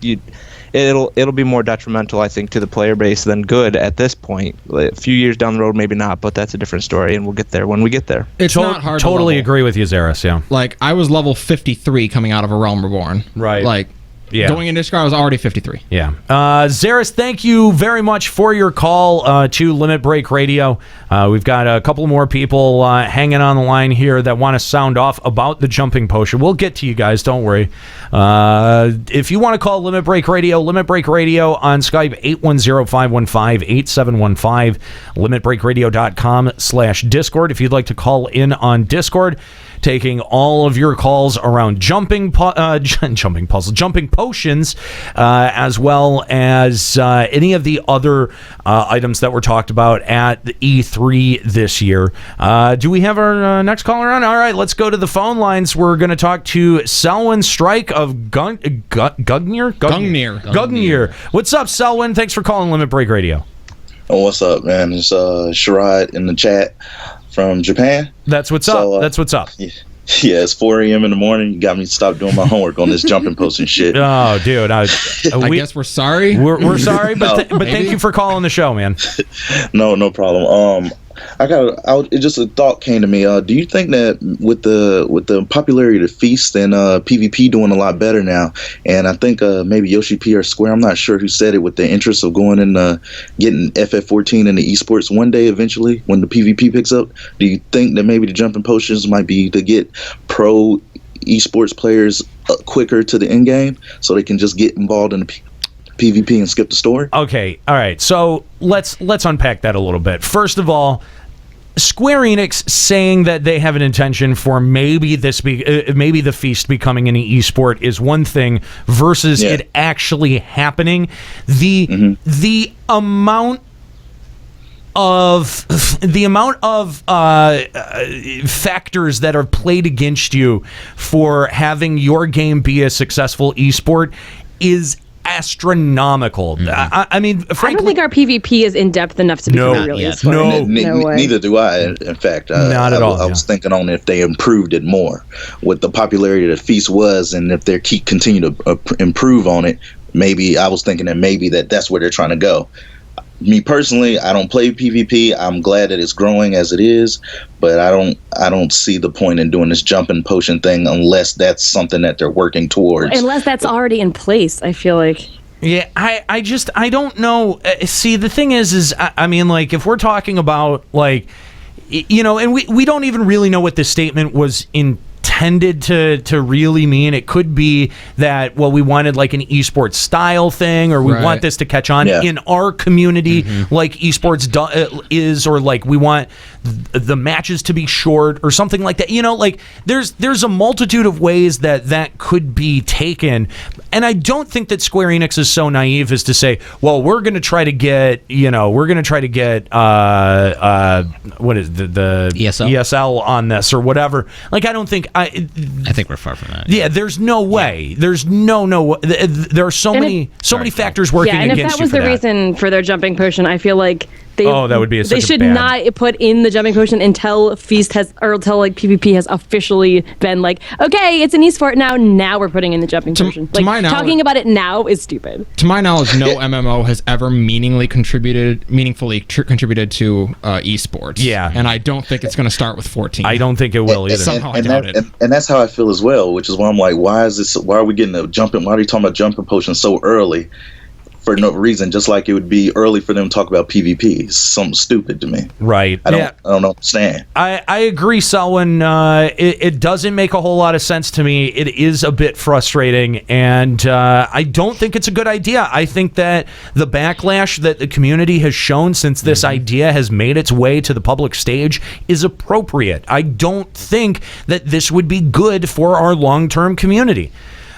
it'll be more detrimental, I think, to the player base than good at this point. A few years down the road, maybe not, but that's a different story, and we'll get there when we get there. It's not hard. Totally to agree with you, Zaris. Yeah. Like I was level 53 coming out of A Realm Reborn. Right. Like. Yeah. Going into Discard, I was already 53. Yeah. Zaris, thank you very much for your call to Limit Break Radio. We've got a couple more people hanging on the line here that want to sound off about the jumping potion. We'll get to you guys, don't worry. If you want to call Limit Break Radio on Skype, 810-515-8715, limitbreakradio.com/Discord. If you'd like to call in on Discord, taking all of your calls around jumping potions, as well as any of the other items that were talked about at the E3 this year. Do we have our next caller on? All right, let's go to the phone lines. We're going to talk to Selwyn Strike of Gungnir. What's up, Selwyn? Thanks for calling Limit Break Radio. Oh, what's up, man? It's Sherrod in the chat. from Japan. That's what's up. That's what's up. Yeah, it's 4 a.m. in the morning. You got me to stop doing my homework on this jumping post and shit. Oh, dude. I guess we're sorry. We're sorry, but thank you for calling the show, man. No problem. It just a thought came to me. Do you think that with the popularity of Feast and PvP doing a lot better now, and I think maybe Yoshi P or Square, I'm not sure who said it, with the interest of going and getting FF14 in the esports one day eventually when the PvP picks up, do you think that maybe the jumping potions might be to get pro esports players quicker to the end game so they can just get involved in the PvP and skip the story? Okay, all right. So let's unpack that a little bit. First of all, Square Enix saying that they have an intention for maybe maybe the Feast becoming an esport is one thing versus it actually happening. The amount of factors that are played against you for having your game be a successful esport is astronomical. I mean, frankly, I don't think our PvP is in depth enough to become a real esport. No way. Neither do I. In fact, not at all. I was thinking on if they improved it more, what the popularity of the Feast was, and if they continue to improve on it. Maybe I was thinking that maybe that's where they're trying to go. Me personally, I don't play PvP. I'm glad that it's growing as it is, but I don't see the point in doing this jumping potion thing unless that's something that they're working towards. Unless that's already in place, I feel like. Yeah, I don't know. See, the thing is I mean, like, if we're talking about, like, you know, and we don't even really know what this statement was intended to really mean. It could be that, well, we wanted like an esports style thing, or we want this to catch on in our community, like esports is, or like we want the matches to be short or something like that. You know, like there's a multitude of ways that could be taken, and I don't think that Square Enix is so naive as to say, well, we're going to try to get what is the ESL on this or whatever. Like, I don't think I think we're far from that. Yeah, there's no way. There's no. There are so many factors working against you. Yeah, and if that was the reason for their jumping potion, I feel like that would be they should not put in the jumping potion until Feast has, or until like PvP has officially been like, okay, it's an esport now. Now we're putting in the jumping potion. Like, talking about it now is stupid. To my knowledge, no MMO has ever meaningfully contributed to esports. Yeah, and I don't think it's going to start with 14. I don't think it will either. Somehow I doubt it. And that's how I feel as well, which is why I'm like, why are we getting why are you talking about jumping potion so early? For no reason, just like it would be early for them to talk about PvP. It's something stupid to me. Right. I don't understand. I agree, Selwyn. It doesn't make a whole lot of sense to me. It is a bit frustrating, and I don't think it's a good idea. I think that the backlash that the community has shown since this idea has made its way to the public stage is appropriate. I don't think that this would be good for our long-term community.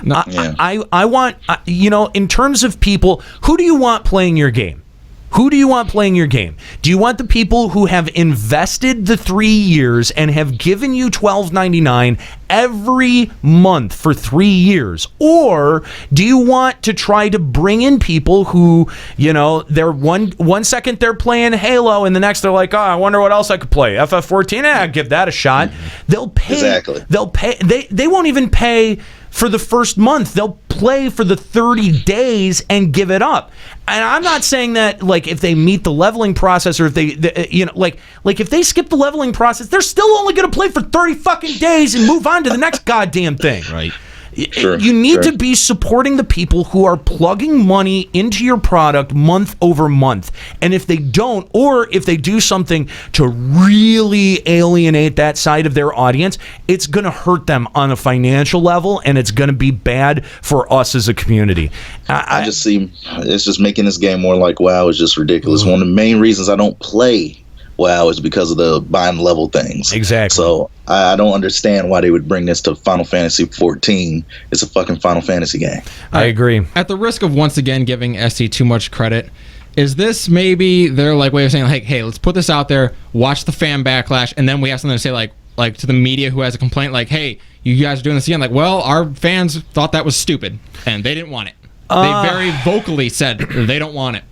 No, I want, in terms of people, who do you want playing your game? Who do you want playing your game? Do you want the people who have invested the 3 years and have given you $12.99 every month for 3 years? Or do you want to try to bring in people who, they're one second they're playing Halo and the next they're like, oh, I wonder what else I could play. FF14, I'll give that a shot. They'll pay. Exactly. They'll pay. They won't even pay for the first month. They'll play for the 30 days and give it up. And I'm not saying that, like, if they meet the leveling process, or if they if they skip the leveling process, they're still only going to play for 30 fucking days and move on to the next goddamn thing. Right. You need to be supporting the people who are plugging money into your product month over month. And if they don't, or if they do something to really alienate that side of their audience, it's going to hurt them on a financial level, and it's going to be bad for us as a community. I just see it's just making this game more like WoW is just ridiculous. One of the main reasons I don't play WoW is because of the buying level things. Exactly. So I don't understand why they would bring this to Final Fantasy XIV. It's a fucking Final Fantasy game. I agree. At the risk of once again giving SE too much credit, is this maybe their way of saying, like, hey, let's put this out there, watch the fan backlash, and then we have something to say, like to the media who has a complaint, like, hey, you guys are doing this again. Like, well, our fans thought that was stupid, and they didn't want it. They very vocally said they don't want it.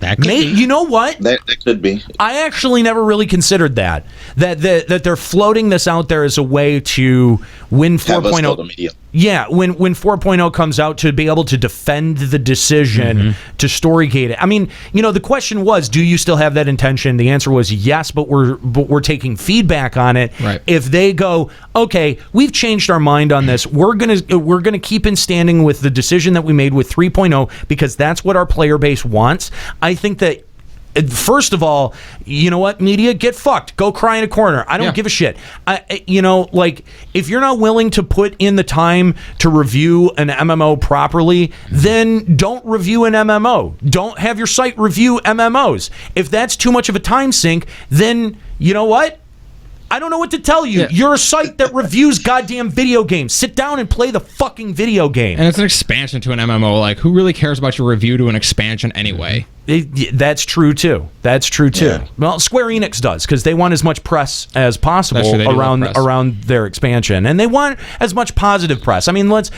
That could be. You know what? That could be. I actually never really considered that they're floating this out there as a way to win 4.0. Yeah, when 4.0 comes out, to be able to defend the decision to storygate it. I mean, the question was, do you still have that intention? The answer was yes, but we're taking feedback on it. Right. If they go, okay, we've changed our mind on this, we're gonna keep in standing with the decision that we made with 3.0 because that's what our player base wants. I think that, first of all, you know what, media, get fucked. Go cry in a corner. I don't give a shit. If you're not willing to put in the time to review an MMO properly, then don't review an MMO. Don't have your site review MMOs. If that's too much of a time sink, then you know what? I don't know what to tell you. Yeah. You're a site that reviews goddamn video games. Sit down and play the fucking video game. And it's an expansion to an MMO. Like, who really cares about your review to an expansion anyway? That's true too. Yeah. Well, Square Enix does, because they want as much press as possible around their expansion, and they want as much positive press. I mean, let's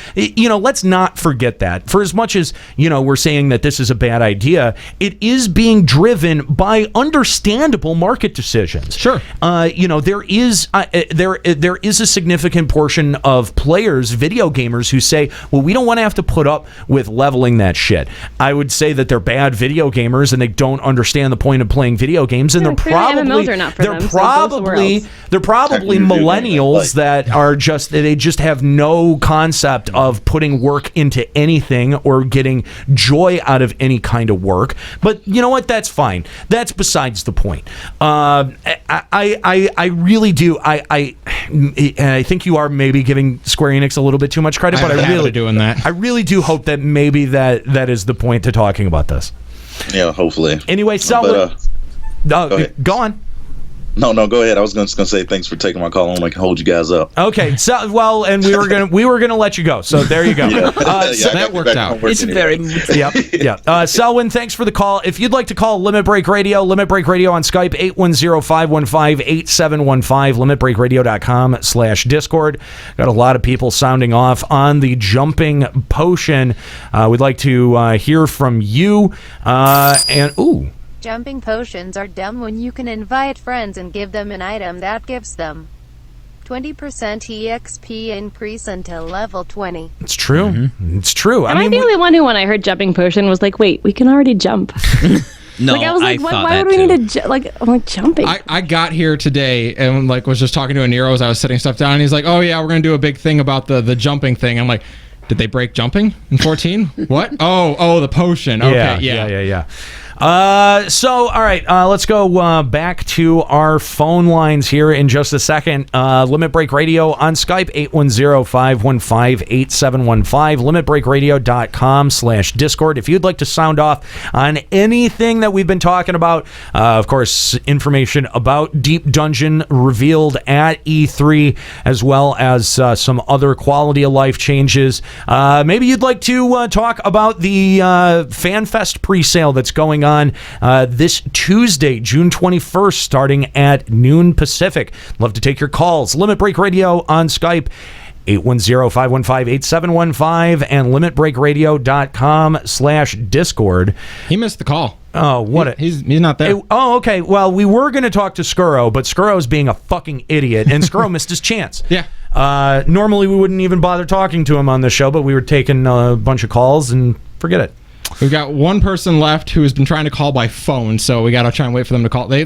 not forget that. For as much as we're saying that this is a bad idea, it is being driven by understandable market decisions. Sure. There is a significant portion of players, video gamers, who say, well, we don't want to have to put up with leveling that shit. I would say that they're bad video gamers and they don't understand the point of playing video games, and they're probably millennials that are they just have no concept of putting work into anything or getting joy out of any kind of work. But you know what? That's fine. That's besides the point. I really do. I think you are maybe giving Square Enix a little bit too much credit, but I really do hope that maybe that is the point to talking about this. Yeah, hopefully. Anyway, go on. No, go ahead. I was just gonna say thanks for taking my call. I can hold you guys up. Okay, and we were gonna let you go. So there you go. That worked out. It's very. Yep. Selwyn, thanks for the call. If you'd like to call Limit Break Radio on Skype, 810-515-8715, limitbreakradio.com/Discord. Got a lot of people sounding off on the jumping potion. We'd like to hear from you. Jumping potions are dumb when you can invite friends and give them an item that gives them 20% EXP increase until level 20. It's true. It's true. Am I the only one who, when I heard jumping potion, was like, wait, we can already jump? No, I was like, why would we need to jumping? I got here today and was just talking to Aniero as I was setting stuff down, and he's like, oh yeah, we're going to do a big thing about the jumping thing. I'm like, did they break jumping in 14? What? Oh, the potion. Okay, yeah. So, all right, let's go back to our phone lines here in just a second. Limit Break Radio on Skype, 810-515-8715, limitbreakradio.com/Discord. If you'd like to sound off on anything that we've been talking about, of course, information about Deep Dungeon revealed at E3, as well as some other quality of life changes. Maybe you'd like to talk about the FanFest pre-sale that's going on this Tuesday, June 21st, starting at noon Pacific. Love to take your calls. Limit Break Radio on Skype, 810-515-8715, and limitbreakradio.com/Discord. He missed the call. Oh, what? He's not there. Okay. Well, we were going to talk to Skuro, but Skuro's being a fucking idiot, and Skuro missed his chance. Yeah. Normally, we wouldn't even bother talking to him on the show, but we were taking a bunch of calls, and forget it. We've got one person left who has been trying to call by phone, so we got to try and wait for them to call. They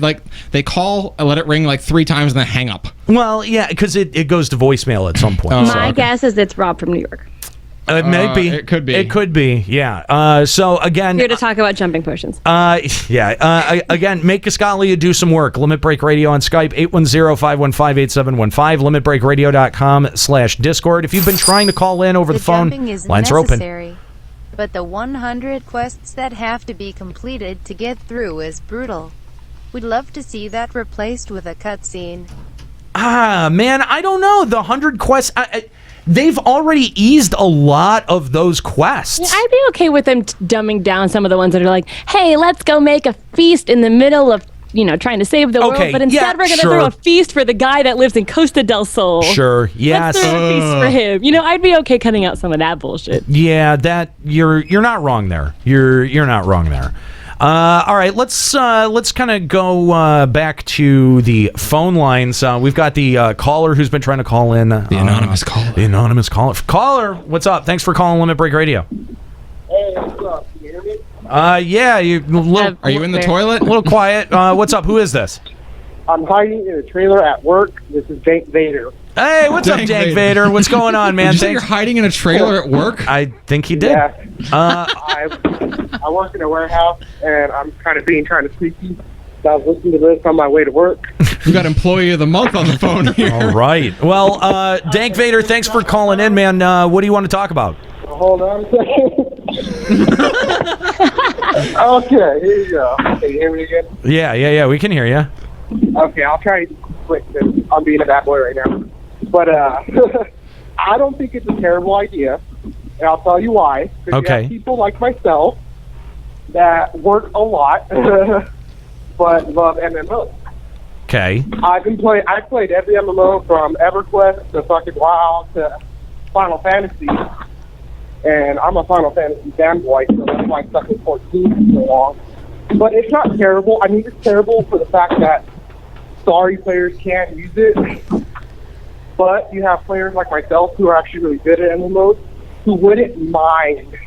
call, let it ring 3 times, and then hang up. Well, yeah, because it goes to voicemail at some point. My guess is it's Rob from New York. It may be. It could be. It could be, yeah. So, again... Here to talk about jumping potions. Again, make Eskalia do some work. Limit Break Radio on Skype, 810-515-8715, limitbreakradio.com/Discord. If you've been trying to call in over the phone, lines are open. But the 100 quests that have to be completed to get through is brutal. We'd love to see that replaced with a cutscene. Man, I don't know. The 100 quests... they've already eased a lot of those quests. Yeah, I'd be okay with them dumbing down some of the ones that are like, hey, let's go make a feast in the middle of, trying to save the world, but instead we're going to throw a feast for the guy that lives in Costa del Sol. Sure, yes. Let's throw a feast for him. I'd be okay cutting out some of that bullshit. Yeah, that you're not wrong there. You're not wrong there. All right, let's kind of go back to the phone lines. We've got the caller who's been trying to call in. The anonymous caller. The anonymous caller. Caller, what's up? Thanks for calling Limit Break Radio. Hey, what's up? Can you hear me? Yeah, are you in the toilet? A little quiet. What's up? Who is this? I'm hiding in a trailer at work. This is Dank Vader. Hey, what's up, Dank Vader? What's going on, man? Did you say you're hiding in a trailer at work? I think he did. Yeah. I work in a warehouse, and I'm kind of being sneaky. So I was listening to this on my way to work. We got Employee of the Month on the phone here. All right. Well, Dank Vader, thanks for calling in, man. What do you want to talk about? Hold on a second. Okay, here you go. Can you hear me again? Yeah, we can hear you. Okay, I'll try to be quick because I'm being a bad boy right now. But I don't think it's a terrible idea, and I'll tell you why. You have people like myself that work a lot, but love MMOs. Okay. I played every MMO from EverQuest to fucking WoW to Final Fantasy, and I'm a Final Fantasy fanboy, so that's why I stuck with 14 for so long. But it's not terrible. I mean, it's terrible for the fact that sorry players can't use it. But you have players like myself who are actually really good at MMOs who wouldn't mind.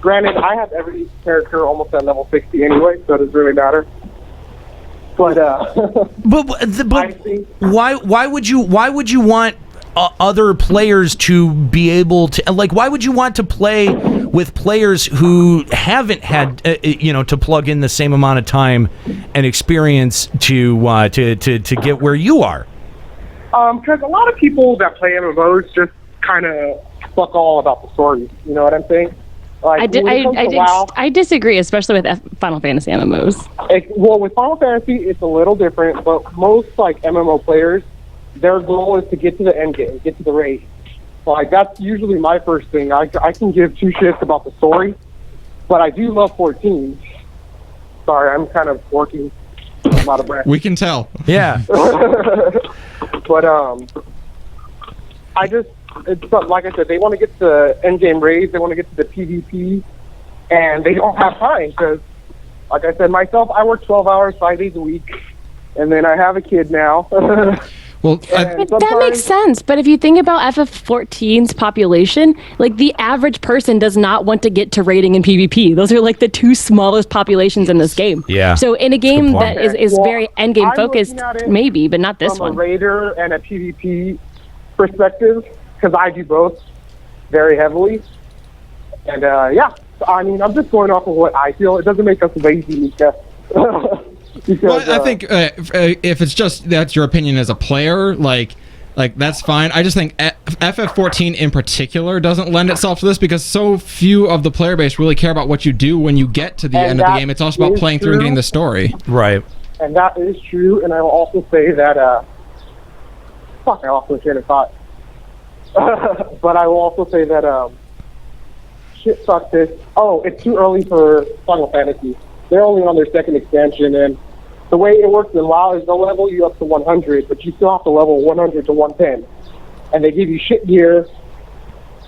Granted, I have every character almost at level 60 anyway, so it doesn't really matter. But I think why would you want other players to be able to, like, why would you want to play with players who haven't had to plug in the same amount of time and experience to get where you are? Because a lot of people that play MMOs just kind of fuck all about the story. You know what I'm saying? Like, I disagree, especially with Final Fantasy MMOs. Well, with Final Fantasy, it's a little different, but most like MMO players, their goal is to get to the end game, get to the raid. Like, that's usually my first thing. I can give two shits about the story, but I do love 14. Sorry, I'm kind of working. I'm out of breath. We can tell. Yeah. But it's like I said, they want to get to end game raids, they want to get to the PvP, and they don't have time because, like I said myself, I work 12 hours, 5 days a week, and then I have a kid now. Well, that makes sense. But if you think about FF14's population, like the average person does not want to get to raiding and PvP. Those are like the two smallest populations in this game. Yeah. So in a game that is very end game focused, maybe, but not this one. From a raider and a PvP perspective, because I do both very heavily. And yeah, I mean, I'm just going off of what I feel. It doesn't make us lazy, Nika. Because, I think if it's just that's your opinion as a player, like that's fine. I just think FF14 in particular doesn't lend itself to this because so few of the player base really care about what you do when you get to the end of the game. It's also about playing through and getting the story. Right. And that is true. And I will also say that I lost my train of thought. But I will also say that shit sucks this. Oh, it's too early for Final Fantasy. They're only on their second expansion, and the way it works in WoW is they'll level you up to 100, but you still have to level 100 to 110. And they give you shit gear,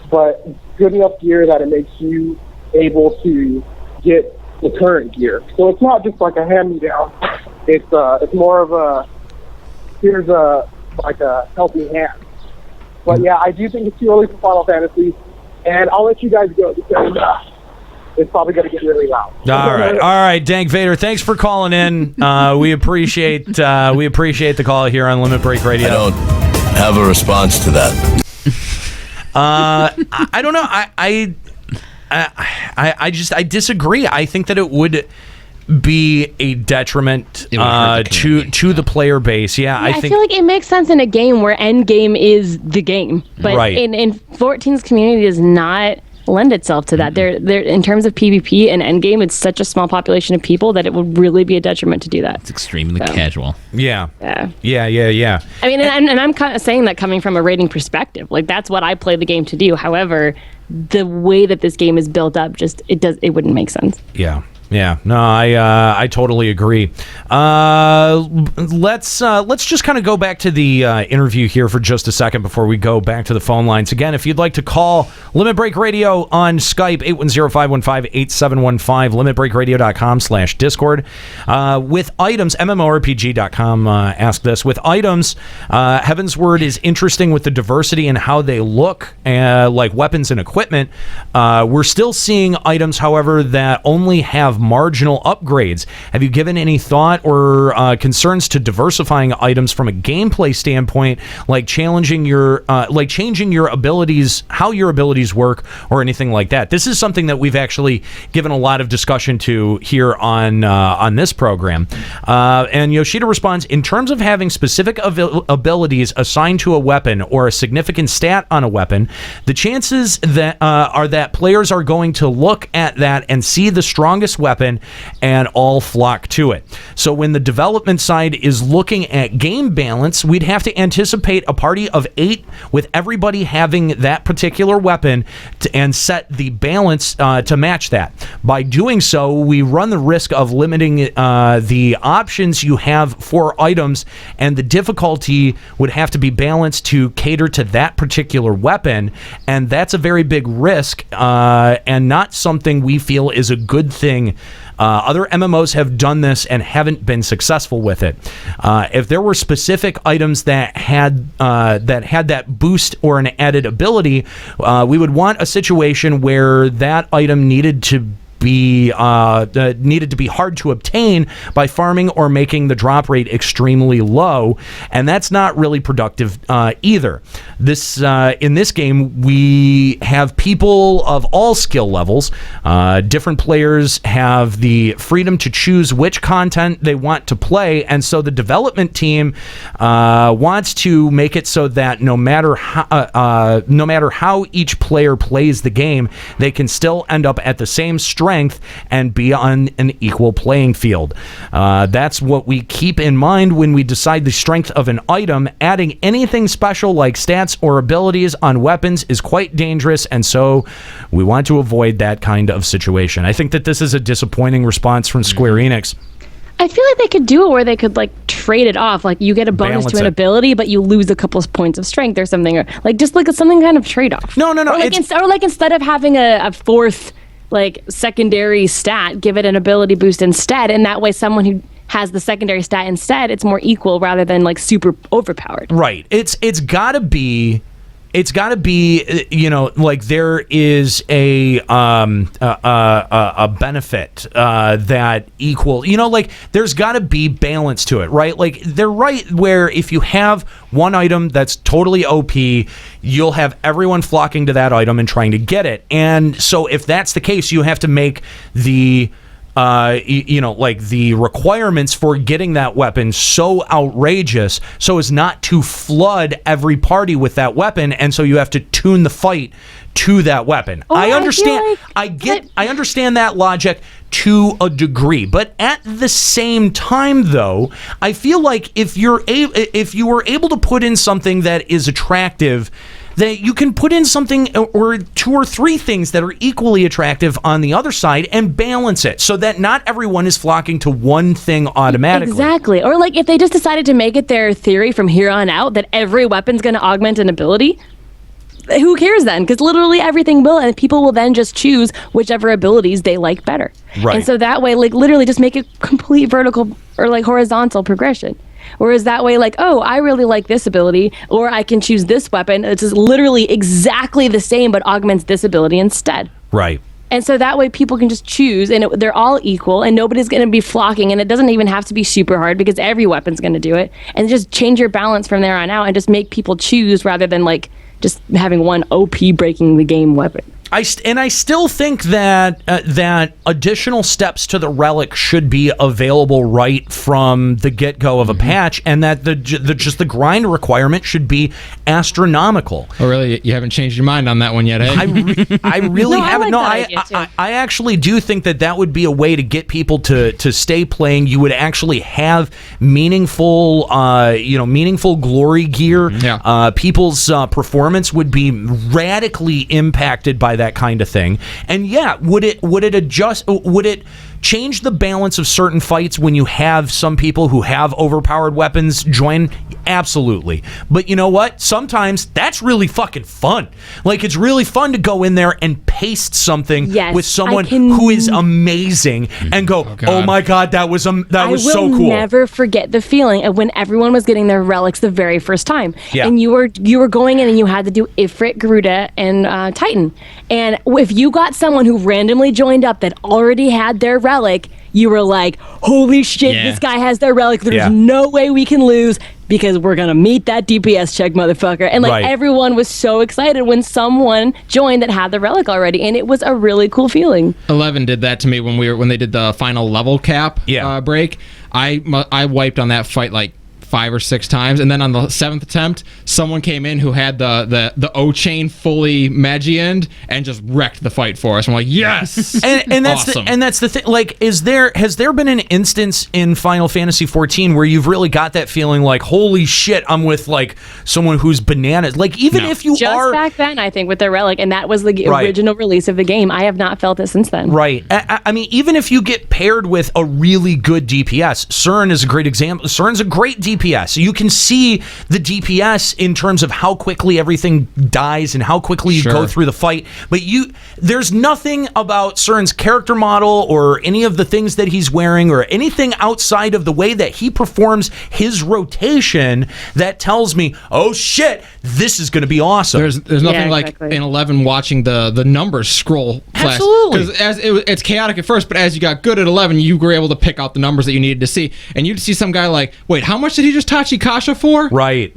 but good enough gear that it makes you able to get the current gear. So it's not just like a hand-me-down. It's more of a, here's a helping hand. But yeah, I do think it's too early for Final Fantasy, and I'll let you guys go because it's probably going to get really loud. All right, Dank Vader. Thanks for calling in. We appreciate the call here on Limit Break Radio. I don't have a response to that. I don't know. I disagree. I think that it would be a detriment to the player base. Yeah, I feel like it makes sense in a game where end game is the game, but in 14's community does not lend itself to that. They're in terms of PvP and end game, it's such a small population of people that it would really be a detriment to do that. It's extremely casual. Yeah. Yeah. I mean, and I'm kind of saying that coming from a rating perspective. Like, that's what I play the game to do. However, the way that this game is built up, it wouldn't make sense. Yeah. No, I totally agree. Let's just kind of go back to the interview here for just a second before we go back to the phone lines. Again, if you'd like to call Limit Break Radio on Skype, 810-515-8715, limitbreakradio.com/Discord. With items, MMORPG.com asked this. With items, Heaven's Word is interesting with the diversity and how they look, like weapons and equipment. We're still seeing items, however, that only have marginal upgrades. Have you given any thought or concerns to diversifying items from a gameplay standpoint, like changing your abilities, how your abilities work, or anything like that? This is something that we've actually given a lot of discussion to here on this program. And Yoshida responds, in terms of having specific abilities assigned to a weapon or a significant stat on a weapon, the chances that are that players are going to look at that and see the strongest weapon and all flock to it. So when the development side is looking at game balance, we'd have to anticipate a party of 8 with everybody having that particular weapon and set the balance to match that. By doing so, we run the risk of limiting the options you have for items, and the difficulty would have to be balanced to cater to that particular weapon, and that's a very big risk and not something we feel is a good thing. Other MMOs have done this and haven't been successful with it. If there were specific items that had that boost or an added ability, we would want a situation where that item needed to be hard to obtain by farming or making the drop rate extremely low, and that's not really productive either. In this game, we have people of all skill levels. Different players have the freedom to choose which content they want to play, and so the development team wants to make it so that no matter how each player plays the game, they can still end up at the same strength and be on an equal playing field. That's what we keep in mind when we decide the strength of an item. Adding anything special like stats or abilities on weapons is quite dangerous, and so we want to avoid that kind of situation. I think that this is a disappointing response from Square Enix. I feel like they could do it where they could like trade it off. Like you get a bonus to an ability, but you lose a couple of points of strength or something, or like just like something kind of trade off. No. Or like instead of having a fourth like secondary stat, give it an ability boost instead, and that way someone who has the secondary stat instead, it's more equal rather than like super overpowered. Right. It's gotta be, like there is a benefit that equal, like there's gotta be balance to it, right? Like they're right where if you have one item that's totally OP, you'll have everyone flocking to that item and trying to get it. And so if that's the case, you have to make the the requirements for getting that weapon so outrageous so as not to flood every party with that weapon, and so you have to tune the fight to that weapon. I understand. I understand that logic to a degree, but at the same time, though, I feel like if you were able to put in something that is attractive, that you can put in something or 2 or 3 things that are equally attractive on the other side and balance it so that not everyone is flocking to one thing automatically. Exactly. Or like if they just decided to make it their theory from here on out that every weapon's going to augment an ability, who cares then? Because literally everything will, and people will then just choose whichever abilities they like better. Right. And so that way, like literally just make it complete vertical or like horizontal progression. Whereas that way, like, oh, I really like this ability, or I can choose this weapon. It's just literally exactly the same, but augments this ability instead. Right. And so that way people can just choose, and they're all equal, and nobody's going to be flocking, and it doesn't even have to be super hard because every weapon's going to do it. And just change your balance from there on out and just make people choose rather than like just having one OP breaking the game weapon. I still think that that additional steps to the relic should be available right from the get-go of a patch, and that the grind requirement should be astronomical. Oh, really? You haven't changed your mind on that one yet, eh? I really haven't. I I actually do think that would be a way to get people to stay playing. You would actually have meaningful, meaningful glory gear. Yeah. People's performance would be radically impacted by that kind of thing. And yeah, would it change the balance of certain fights when you have some people who have overpowered weapons join? Absolutely. But you know what? Sometimes that's really fucking fun. Like, it's really fun to go in there and paste something with someone who is amazing and go, oh my God, that was so cool. I will never forget the feeling of when everyone was getting their relics the very first time. Yeah. And you were going in and you had to do Ifrit, Garuda, and Titan. And if you got someone who randomly joined up that already had their relic, you were like, holy shit, this guy has their relic. There's no way we can lose because we're going to meet that DPS check, motherfucker. And everyone was so excited when someone joined that had the relic already. And it was a really cool feeling. 11 did that to me when they did the final level cap break. I wiped on that fight like 5 or 6 times, and then on the 7th attempt, someone came in who had the O chain fully Magianed and just wrecked the fight for us. I'm like, yes, and that's awesome. That's the thing. Like, has there been an instance in Final Fantasy XIV where you've really got that feeling like, holy shit, I'm with like someone who's bananas? Like, even if you just back then, I think with their relic, and that was the original release of the game. I have not felt it since then. Right. I mean, even if you get paired with a really good DPS, CERN is a great example. CERN's a great DPS. You can see the DPS in terms of how quickly everything dies and how quickly you go through the fight. But there's nothing about CERN's character model or any of the things that he's wearing or anything outside of the way that he performs his rotation that tells me, oh shit, this is going to be awesome. There's nothing like in 11 watching the numbers scroll flash. Absolutely. Because it's chaotic at first, but as you got good at 11, you were able to pick out the numbers that you needed to see. And you'd see some guy like, wait, how much did he just Tachikasha for? Right.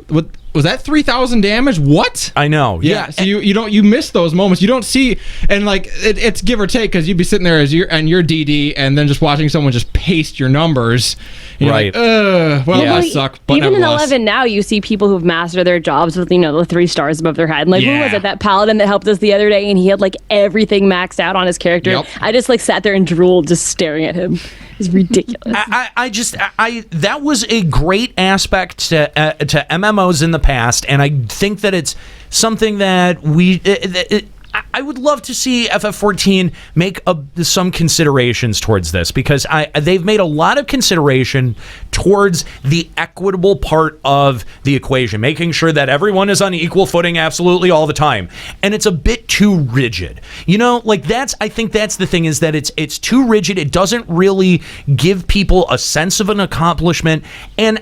Was that 3,000 damage? What? I know. Yeah. So you miss those moments. You don't see, and like it's give or take because you'd be sitting there as your DD and then just watching someone just paste your numbers. And you're like, that suck. But even in 11 now, you see people who've mastered their jobs with the 3 stars above their head. And like, who was it? That paladin that helped us the other day, and he had like everything maxed out on his character. Yep. I just like sat there and drooled just staring at him. It's ridiculous. That was a great aspect to MMOs in the past, and I think that it's something that I would love to see FF14 make some considerations towards this, because they've made a lot of consideration towards the equitable part of the equation, making sure that everyone is on equal footing absolutely all the time, and it's a bit too rigid. I think that's the thing, is that it's too rigid. It doesn't really give people a sense of an accomplishment, and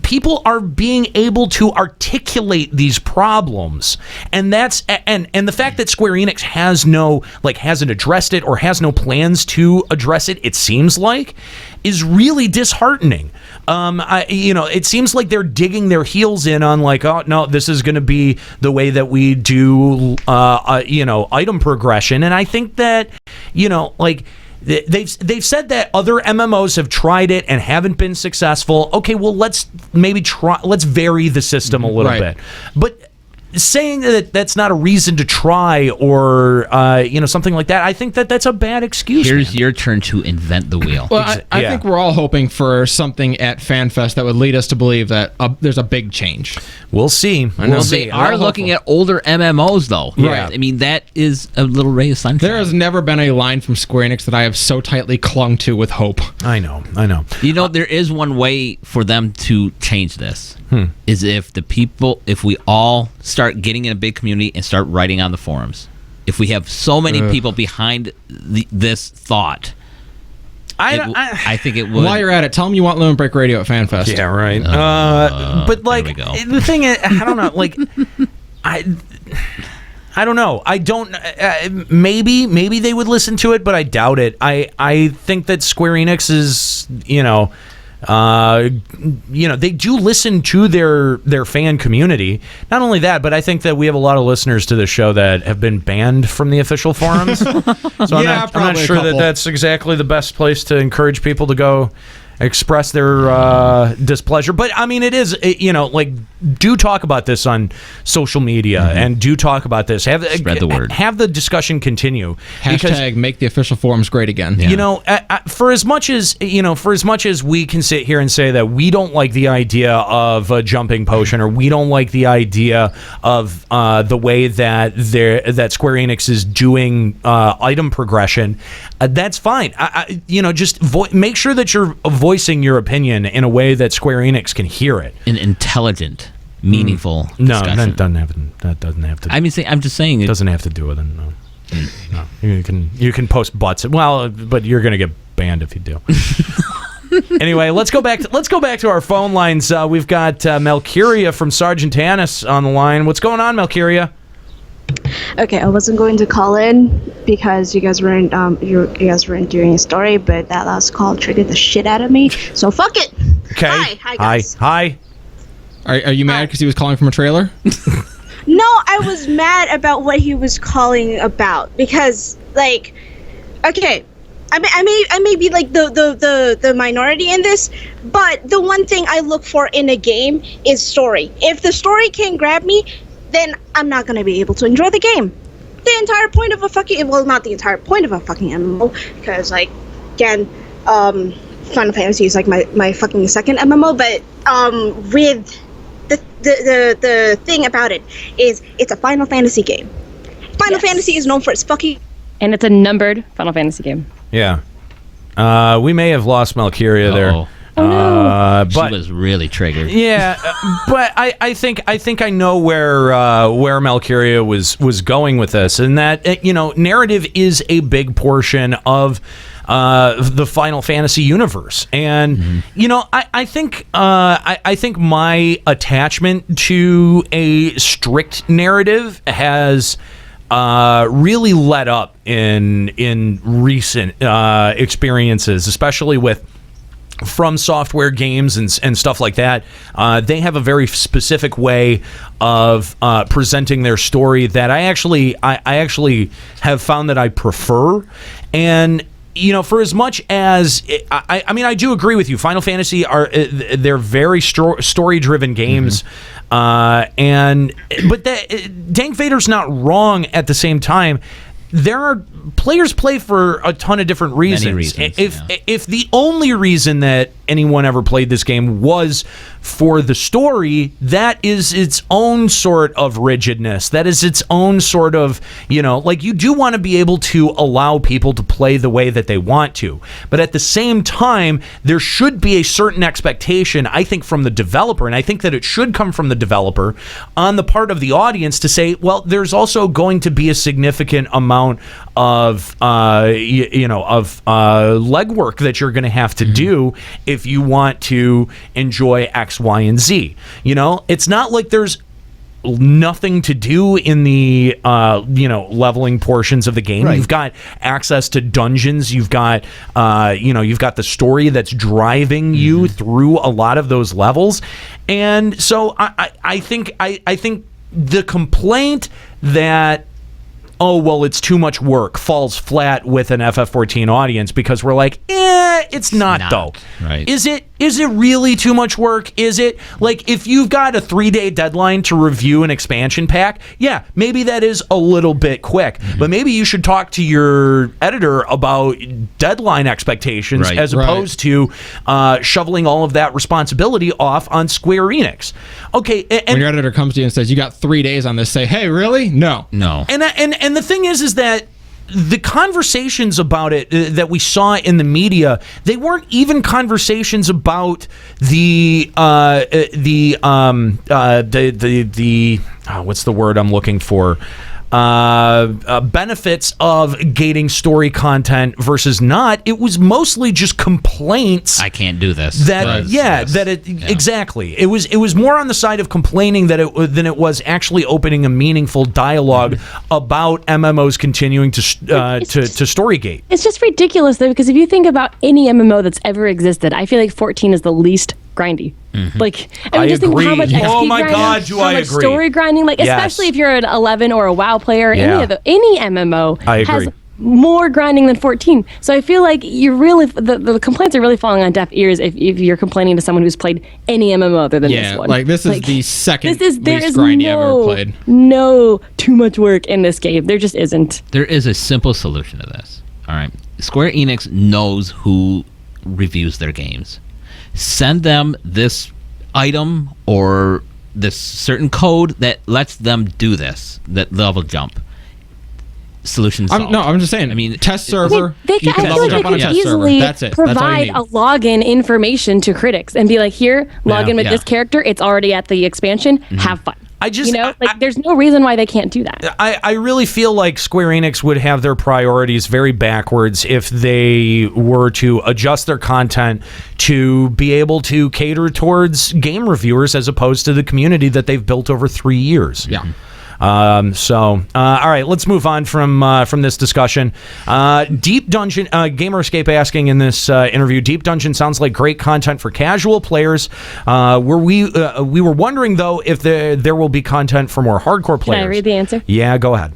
people are being able to articulate these problems, and that's and the fact that Square Enix hasn't addressed it or has no plans to address it, it seems like, is really disheartening. It seems like they're digging their heels in on like, oh no, this is going to be the way that we do item progression, and I think that They've said that other MMOs have tried it and haven't been successful. Okay, well, let's vary the system a little bit. But saying that that's not a reason to try or something like that, I think that's a bad excuse. Here's your turn to invent the wheel. Well, I think we're all hoping for something at FanFest that would lead us to believe that there's a big change. We'll see. They are looking at older MMOs, though. Right. I mean, that is a little ray of sunshine. There has never been a line from Square Enix that I have so tightly clung to with hope. I know. There is one way for them to change this. Is if we all start getting in a big community and start writing on the forums. If we have so many people behind this thought, I think it would. While you're at it, tell them you want Limit Break Radio at FanFest. Yeah, right. But the thing is, I don't know. I don't know. I don't. Maybe they would listen to it, but I doubt it. I think that Square Enix is, they do listen to their fan community. Not only that, but I think that we have a lot of listeners to the show that have been banned from the official forums. So I'm not sure that that's exactly the best place to encourage people to go express their displeasure. But I mean, it is, like, do talk about this on social media and do talk about this. Spread the word. Have the discussion continue. Hashtag make the official forums great again. Yeah. For as much as we can sit here and say that we don't like the idea of a jumping potion, or we don't like the idea of the way that Square Enix is doing item progression, that's fine. Just make sure that you're voicing your opinion in a way that Square Enix can hear it. An intelligent, meaningful discussion. No, that doesn't have to. I'm just saying. It doesn't have to do with it. No. No. You can post butts. Well, but you're going to get banned if you do. Anyway, let's go back to our phone lines. We've got Melcuria from Sergeant Tannis on the line. What's going on, Melcuria? Okay, I wasn't going to call in because you guys weren't doing a story, but that last call triggered the shit out of me. So fuck it. Okay. Hi guys. Hi. Are you mad because he was calling from a trailer? No, I was mad about what he was calling about because, like, okay, I may be like the minority in this, but the one thing I look for in a game is story. If the story can't grab me, then I'm not gonna be able to enjoy the game. The entire point of a fucking, well, not the entire point of a fucking MMO, because, like, again, Final Fantasy is like my fucking second MMO, but with the thing about it is it's a Final Fantasy game. Final Fantasy is known for its fucking, and it's a numbered Final Fantasy game. Yeah. We may have lost Melcuria there. Oh, no. But she was really triggered. Yeah, but I think I know where Melcuria was going with this, and that narrative is a big portion of the Final Fantasy universe, and I think my attachment to a strict narrative has really let up in recent experiences, especially with From Software games and stuff like that. They have a very specific way of presenting their story that I actually have found that I prefer. And for as much as I do agree with you, Final Fantasy they're very story-driven games, but Dank Vader's not wrong at the same time. There are players play for a ton of different reasons. If the only reason that anyone ever played this game was for the story, that is its own sort of rigidness. That is its own sort of, like, you do want to be able to allow people to play the way that they want to. But at the same time, there should be a certain expectation, I think, from the developer, and I think that it should come from the developer on the part of the audience to say, well, there's also going to be a significant amount of legwork that you're going to have to do if you want to enjoy X, Y, and Z. It's not like there's nothing to do in the leveling portions of the game. Right. You've got access to dungeons. You've got you've got the story that's driving you through a lot of those levels. And so I think the complaint that, oh, well, it's too much work, falls flat with an FF14 audience, because we're like, it's not though. Right. Is it really too much work? Is it? Like, if you've got a 3-day deadline to review an expansion pack, yeah, maybe that is a little bit quick. But maybe you should talk to your editor about deadline expectations, as opposed to shoveling all of that responsibility off on Square Enix. Okay, and when your editor comes to you and says, you got 3 days on this, say, hey, really? No. And the thing is that the conversations about it that we saw in the media, they weren't even conversations about the what's the word I'm looking for? Benefits of gating story content versus not. It was mostly just complaints. I can't do this. Exactly. It was more on the side of complaining than it was actually opening a meaningful dialogue about MMOs continuing to story gate. It's just ridiculous though, because if you think about any MMO that's ever existed, I feel like 14 is the least grindy. Like, I mean, just think how much XP oh my grinding, God, do how I much agree? story grinding, like, Yes. especially if you're an 11 or a WoW player, any MMO I has agree. more grinding than 14. So I feel like you're really the complaints are really falling on deaf ears if you're complaining to someone who's played any MMO other than this one. like this is the second least there is grindy I've ever played. No too much work in this game. There just isn't. There is a simple solution to this. All right, Square Enix knows who reviews their games. Send them this item or this certain code that lets them do this, that level jump. Solution solved. I'm just saying. I mean, test server. You can I level feel jump like on a they could test server. easily That's it. That's all you provide need. a login information to critics and be like, here, log in with this character. It's already at the expansion. Have fun. There's no reason why they can't do that. I really feel like Square Enix would have their priorities very backwards if they were to adjust their content to be able to cater towards game reviewers as opposed to the community that they've built over 3 years. Yeah. All right, let's move on from this discussion. Deep Dungeon, Gamerscape asking in this interview, Deep Dungeon sounds like great content for casual players. We were wondering though if there will be content for more hardcore players. Can I read the answer? Yeah, go ahead.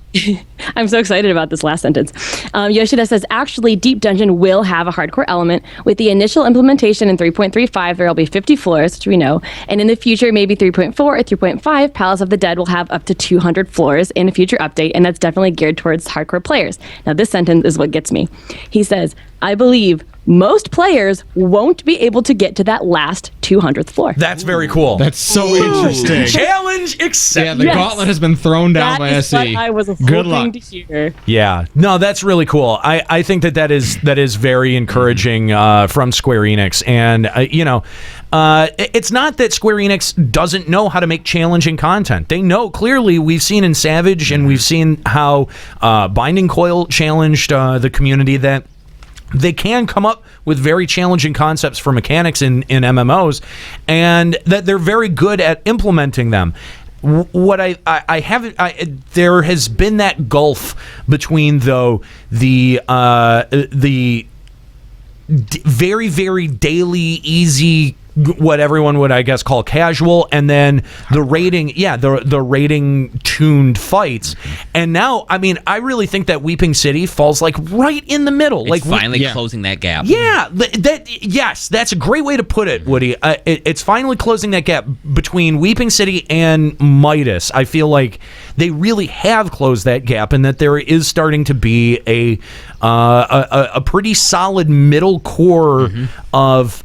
I'm so excited about this last sentence. Yoshida says, actually, Deep Dungeon will have a hardcore element. With the initial implementation in 3.35, there will be 50 floors, which we know. And in the future, maybe 3.4 or 3.5, Palace of the Dead will have up to 200 floors in a future update, and that's definitely geared towards hardcore players. Now, this sentence is what gets me. He says, I believe most players won't be able to get to that last 200th floor. That's very cool. That's so interesting. Challenge accepted. Yeah, the gauntlet has been thrown down by SE. What I was Good hoping luck. to hear. Yeah, no, that's really cool. I think that is very encouraging from Square Enix, and it's not that Square Enix doesn't know how to make challenging content. They know clearly. We've seen in Savage, and we've seen how Binding Coil challenged the community that they can come up with very challenging concepts for mechanics in MMOs, and that they're very good at implementing them. What I haven't, there has been that gulf between though the very, very daily, easy, what everyone would, I guess, call casual, and then the rating, the rating tuned fights. And now, I mean, I really think that Weeping City falls like right in the middle. It's like finally closing that gap. Yeah, yes, that's a great way to put it, Woody. It's finally closing that gap between Weeping City and Midas. I feel like they really have closed that gap, and that there is starting to be a pretty solid middle core of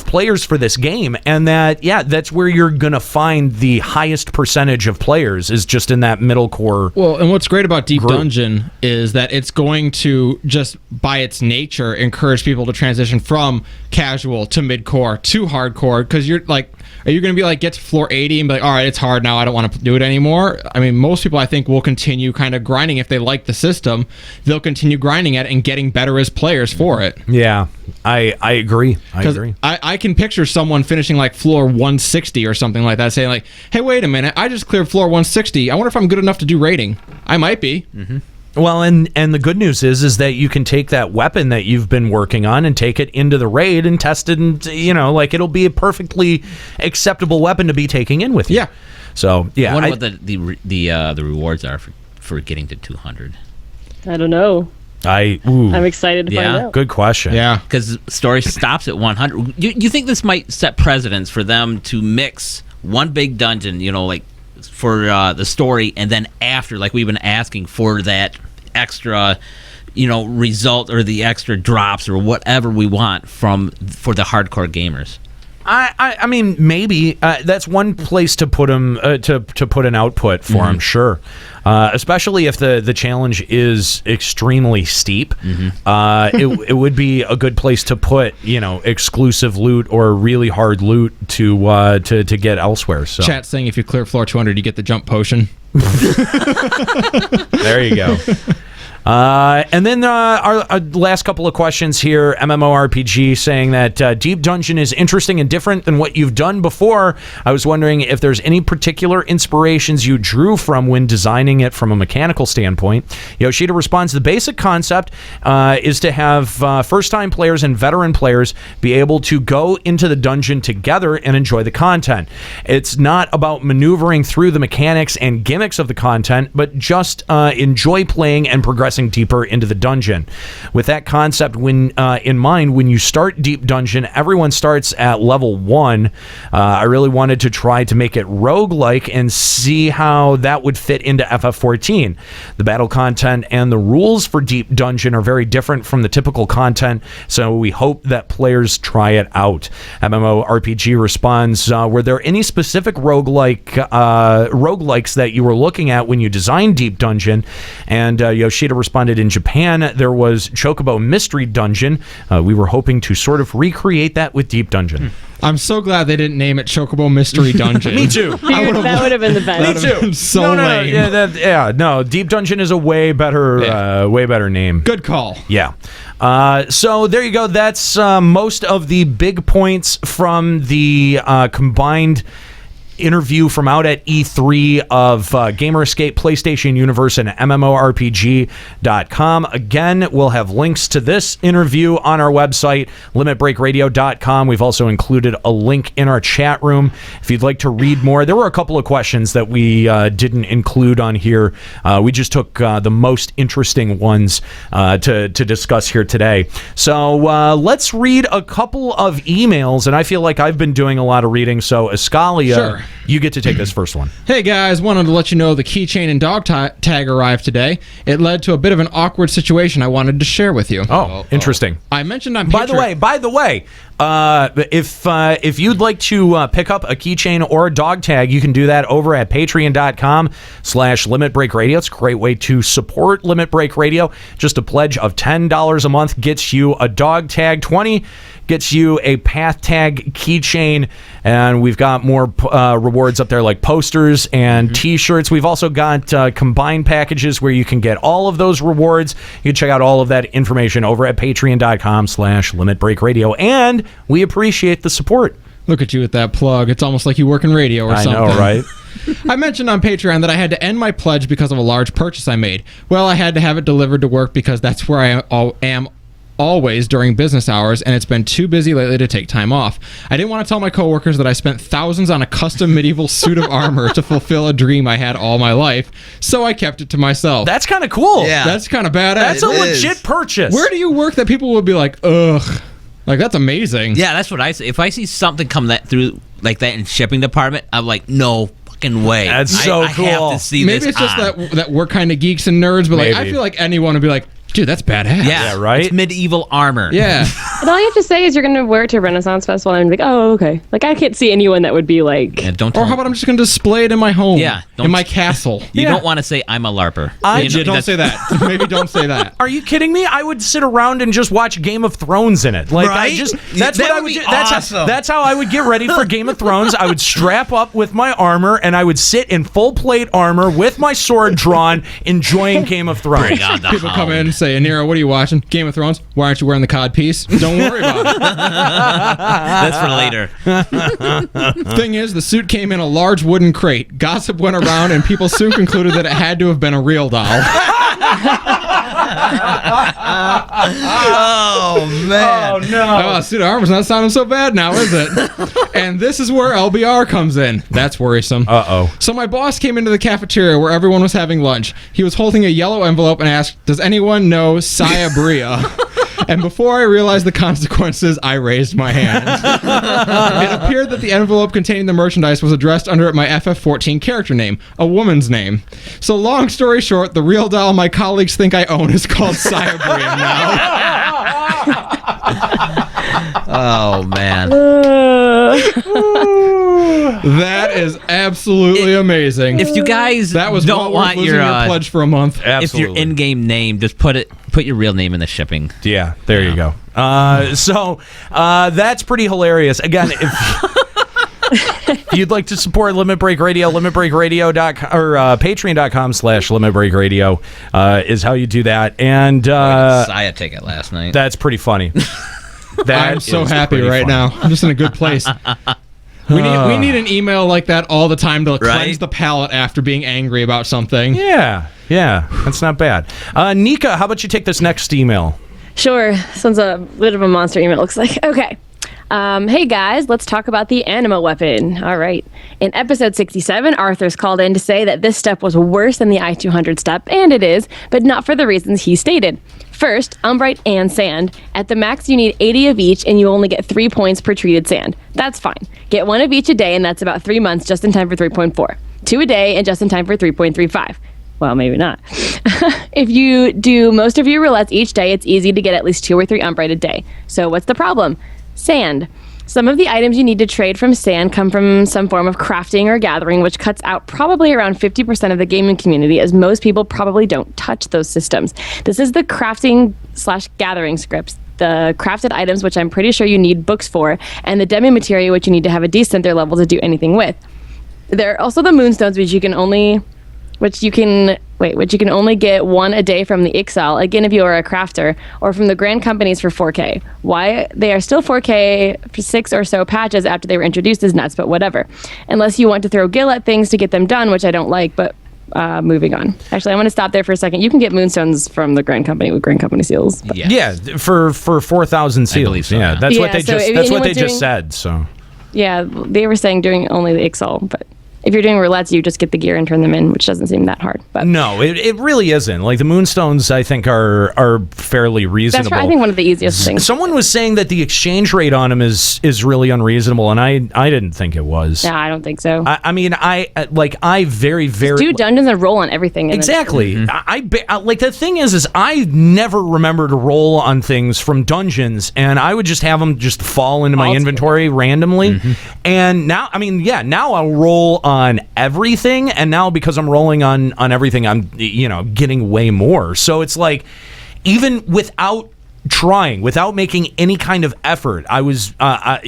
players for this game, and that's where you're gonna find the highest percentage of players is just in that middle core. Well, and what's great about Deep group. Dungeon is that it's going to just by its nature encourage people to transition from casual to mid-core to hardcore, because you're like, are you going to be like, get to floor 80 and be like, all right, it's hard now, I don't want to do it anymore? I mean, most people, I think, will continue kind of grinding. If they like the system, they'll continue grinding it and getting better as players for it. Yeah, I agree. I can picture someone finishing like floor 160 or something like that, saying like, hey, wait a minute, I just cleared floor 160. I wonder if I'm good enough to do rating. I might be. Well, and the good news is that you can take that weapon that you've been working on and take it into the raid and test it, and it'll be a perfectly acceptable weapon to be taking in with you. Yeah. So yeah, I wonder what the rewards are for getting to 200. I don't know. I'm excited to find out. Good question. Yeah, because story stops at 100. You think this might set precedents for them to mix one big dungeon, like for the story, and then after, like we've been asking for that extra, result or the extra drops or whatever we want for the hardcore gamers. I mean, maybe that's one place to put them to put an output for them, sure. Especially if the challenge is extremely steep, it would be a good place to put exclusive loot or really hard loot to get elsewhere. So Chat saying if you clear floor 200, you get the jump potion. There you go. And then our last couple of questions here, MMORPG saying that Deep Dungeon is interesting and different than what you've done before. I was wondering if there's any particular inspirations you drew from when designing it from a mechanical standpoint. Yoshida responds, the basic concept is to have first-time players and veteran players be able to go into the dungeon together and enjoy the content. It's not about maneuvering through the mechanics and gimmicks of the content, but just enjoy playing and progressing progressing deeper into the dungeon. With that concept in mind, when you start Deep Dungeon, everyone starts at level 1. I really wanted to try to make it roguelike and see how that would fit into FF14. The battle content and the rules for Deep Dungeon are very different from the typical content, so we hope that players try it out. MMORPG responds, were there any specific roguelikes that you were looking at when you designed Deep Dungeon? And Yoshida responded, in Japan, there was Chocobo Mystery Dungeon. We were hoping to sort of recreate that with Deep Dungeon. I'm so glad they didn't name it Chocobo Mystery Dungeon. Me too. Dude, that would have been the best. Me too. So lame. No, Deep Dungeon is a way better name. Good call. Yeah. So there you go. That's most of the big points from the combined interview from out at E3 of Gamer Escape, PlayStationUniverse, and MMORPG.com. Again, we'll have links to this interview on our website, limitbreakradio.com. We've also included a link in our chat room if you'd like to read more. There were a couple of questions that we didn't include on here. We just took the most interesting ones to discuss here today. So let's read a couple of emails, and I feel like I've been doing a lot of reading, so Eskalia, Sure. You get to take this first one. Hey guys, wanted to let you know the keychain and dog tag arrived today. It led to a bit of an awkward situation I wanted to share with you. Oh, interesting. I mentioned on By the way, if you'd like to pick up a keychain or a dog tag, you can do that over at patreon.com/Limit Break Radio. It's a great way to support Limit Break Radio. Just a pledge of $10 a month gets you a dog tag. $20 gets you a path tag keychain, and we've got more rewards up there like posters and t-shirts. We've also got combined packages where you can get all of those rewards. You can check out all of that information over at patreon.com/Limit Break Radio, and we appreciate the support. Look at you with that plug. It's almost like you work in radio or something. I know, right? I mentioned on Patreon that I had to end my pledge because of a large purchase I made. Well, I had to have it delivered to work because that's where I am always during business hours, and it's been too busy lately to take time off. I didn't want to tell my coworkers that I spent thousands on a custom medieval suit of armor to fulfill a dream I had all my life, so I kept it to myself. That's kind of cool. Yeah. That's kind of badass. That's a legit purchase. Where do you work that people would be like, ugh? Like, that's amazing. Yeah, that's what I say. If I see something come through like that in shipping department, I'm like, no fucking way. That's so cool. I have to see Maybe this it's just on. that we're kind of geeks and nerds, but like I Maybe. feel like anyone would be like, dude, that's badass. Yeah, right? It's medieval armor. Yeah. And all you have to say is you're going to wear it to a Renaissance Festival and be like, oh, okay. Like, I can't see anyone that would be like... Yeah, don't Or how about I'm just going to display it in my home? Yeah, in my castle. You don't want to say I'm a LARPer. Don't say that. Maybe don't say that. Are you kidding me? I would sit around and just watch Game of Thrones in it. Like Right? That's That what I would would be do. awesome. That's how I would get ready for Game of Thrones. I would strap up with my armor and I would sit in full plate armor with my sword drawn, enjoying Game of Thrones. Bring on the People come in hound. and say, Aniero, what are you watching? Game of Thrones? Why aren't you wearing the cod piece? Don't worry about it. That's for later. Thing is, the suit came in a large wooden crate. Gossip went around, and people soon concluded that it had to have been a real doll. Oh, man. Oh, no. Oh, suit of armor's not sounding so bad now, is it? And this is where LBR comes in. That's worrisome. Uh-oh. So my boss came into the cafeteria where everyone was having lunch. He was holding a yellow envelope and asked, does anyone know Saya Bria? And before I realized the consequences, I raised my hand. It appeared that the envelope containing the merchandise was addressed under my FF14 character name, a woman's name. So long story short, the real doll my colleagues think I own is called Saya Bria now. Oh, man. That is absolutely amazing. If you guys that was don't well worth want losing your pledge for a month. Absolutely. If your in-game name, just put your real name in the shipping. Yeah, there you go. So that's pretty hilarious. Again, if you'd like to support Limit Break Radio, limitbreakradio.com or patreon.com/Limit Break Radio is how you do that. And Saya ticket last night. That's pretty funny. I'm so happy right funny. now. I'm just in a good place. We need an email like that all the time to cleanse the palate after being angry about something. Yeah, that's not bad. Nika, how about you take this next email? Sure. Sounds a bit of a monster email, looks like. Okay. Hey guys, let's talk about the anima weapon. All right. In episode 67, Arthur's called in to say that this step was worse than the I-200 step, and it is, but not for the reasons he stated. First, Umbrite and sand. At the max, you need 80 of each, and you only get 3 points per treated sand. That's fine. Get 1 of each a day, and that's about 3 months, just in time for 3.4. 2 a day, and just in time for 3.35. Well, maybe not. If you do most of your roulettes each day, it's easy to get at least 2 or 3 Umbrite a day. So what's the problem? Sand. Some of the items you need to trade from sand come from some form of crafting or gathering, which cuts out probably around 50% of the gaming community, as most people probably don't touch those systems. This is the crafting/gathering scripts, the crafted items, which I'm pretty sure you need books for, and the demi materia, which you need to have a decent level to do anything with. There are also the moonstones, which you can only get 1 a day from the Ixal, again if you are a crafter, or from the Grand Companies for 4K. Why they are still 4K for 6 or so patches after they were introduced is nuts, but whatever. Unless you want to throw gil at things to get them done, which I don't like, but moving on. Actually, I want to stop there for a second. You can get moonstones from the Grand Company with Grand Company seals. But. Yeah, for 4,000 seals. So, yeah, that's what they so just said. So. Yeah, they were saying doing only the Ixal, but if you're doing roulettes, you just get the gear and turn them in, which doesn't seem that hard. But no, it really isn't. Like the moonstones, I think are fairly reasonable. That's I think one of the easiest things. Someone was saying that the exchange rate on them is really unreasonable, and I didn't think it was. Yeah, I don't think so. I mean, I very just do dungeons and roll on everything. Exactly. Like the thing is I never remember to roll on things from dungeons, and I would just have them just fall into my inventory randomly. And now, I mean, yeah, now I'll roll on everything, and now because I'm rolling on everything, I'm getting way more. So it's like, even without trying, without making any kind of effort, I was I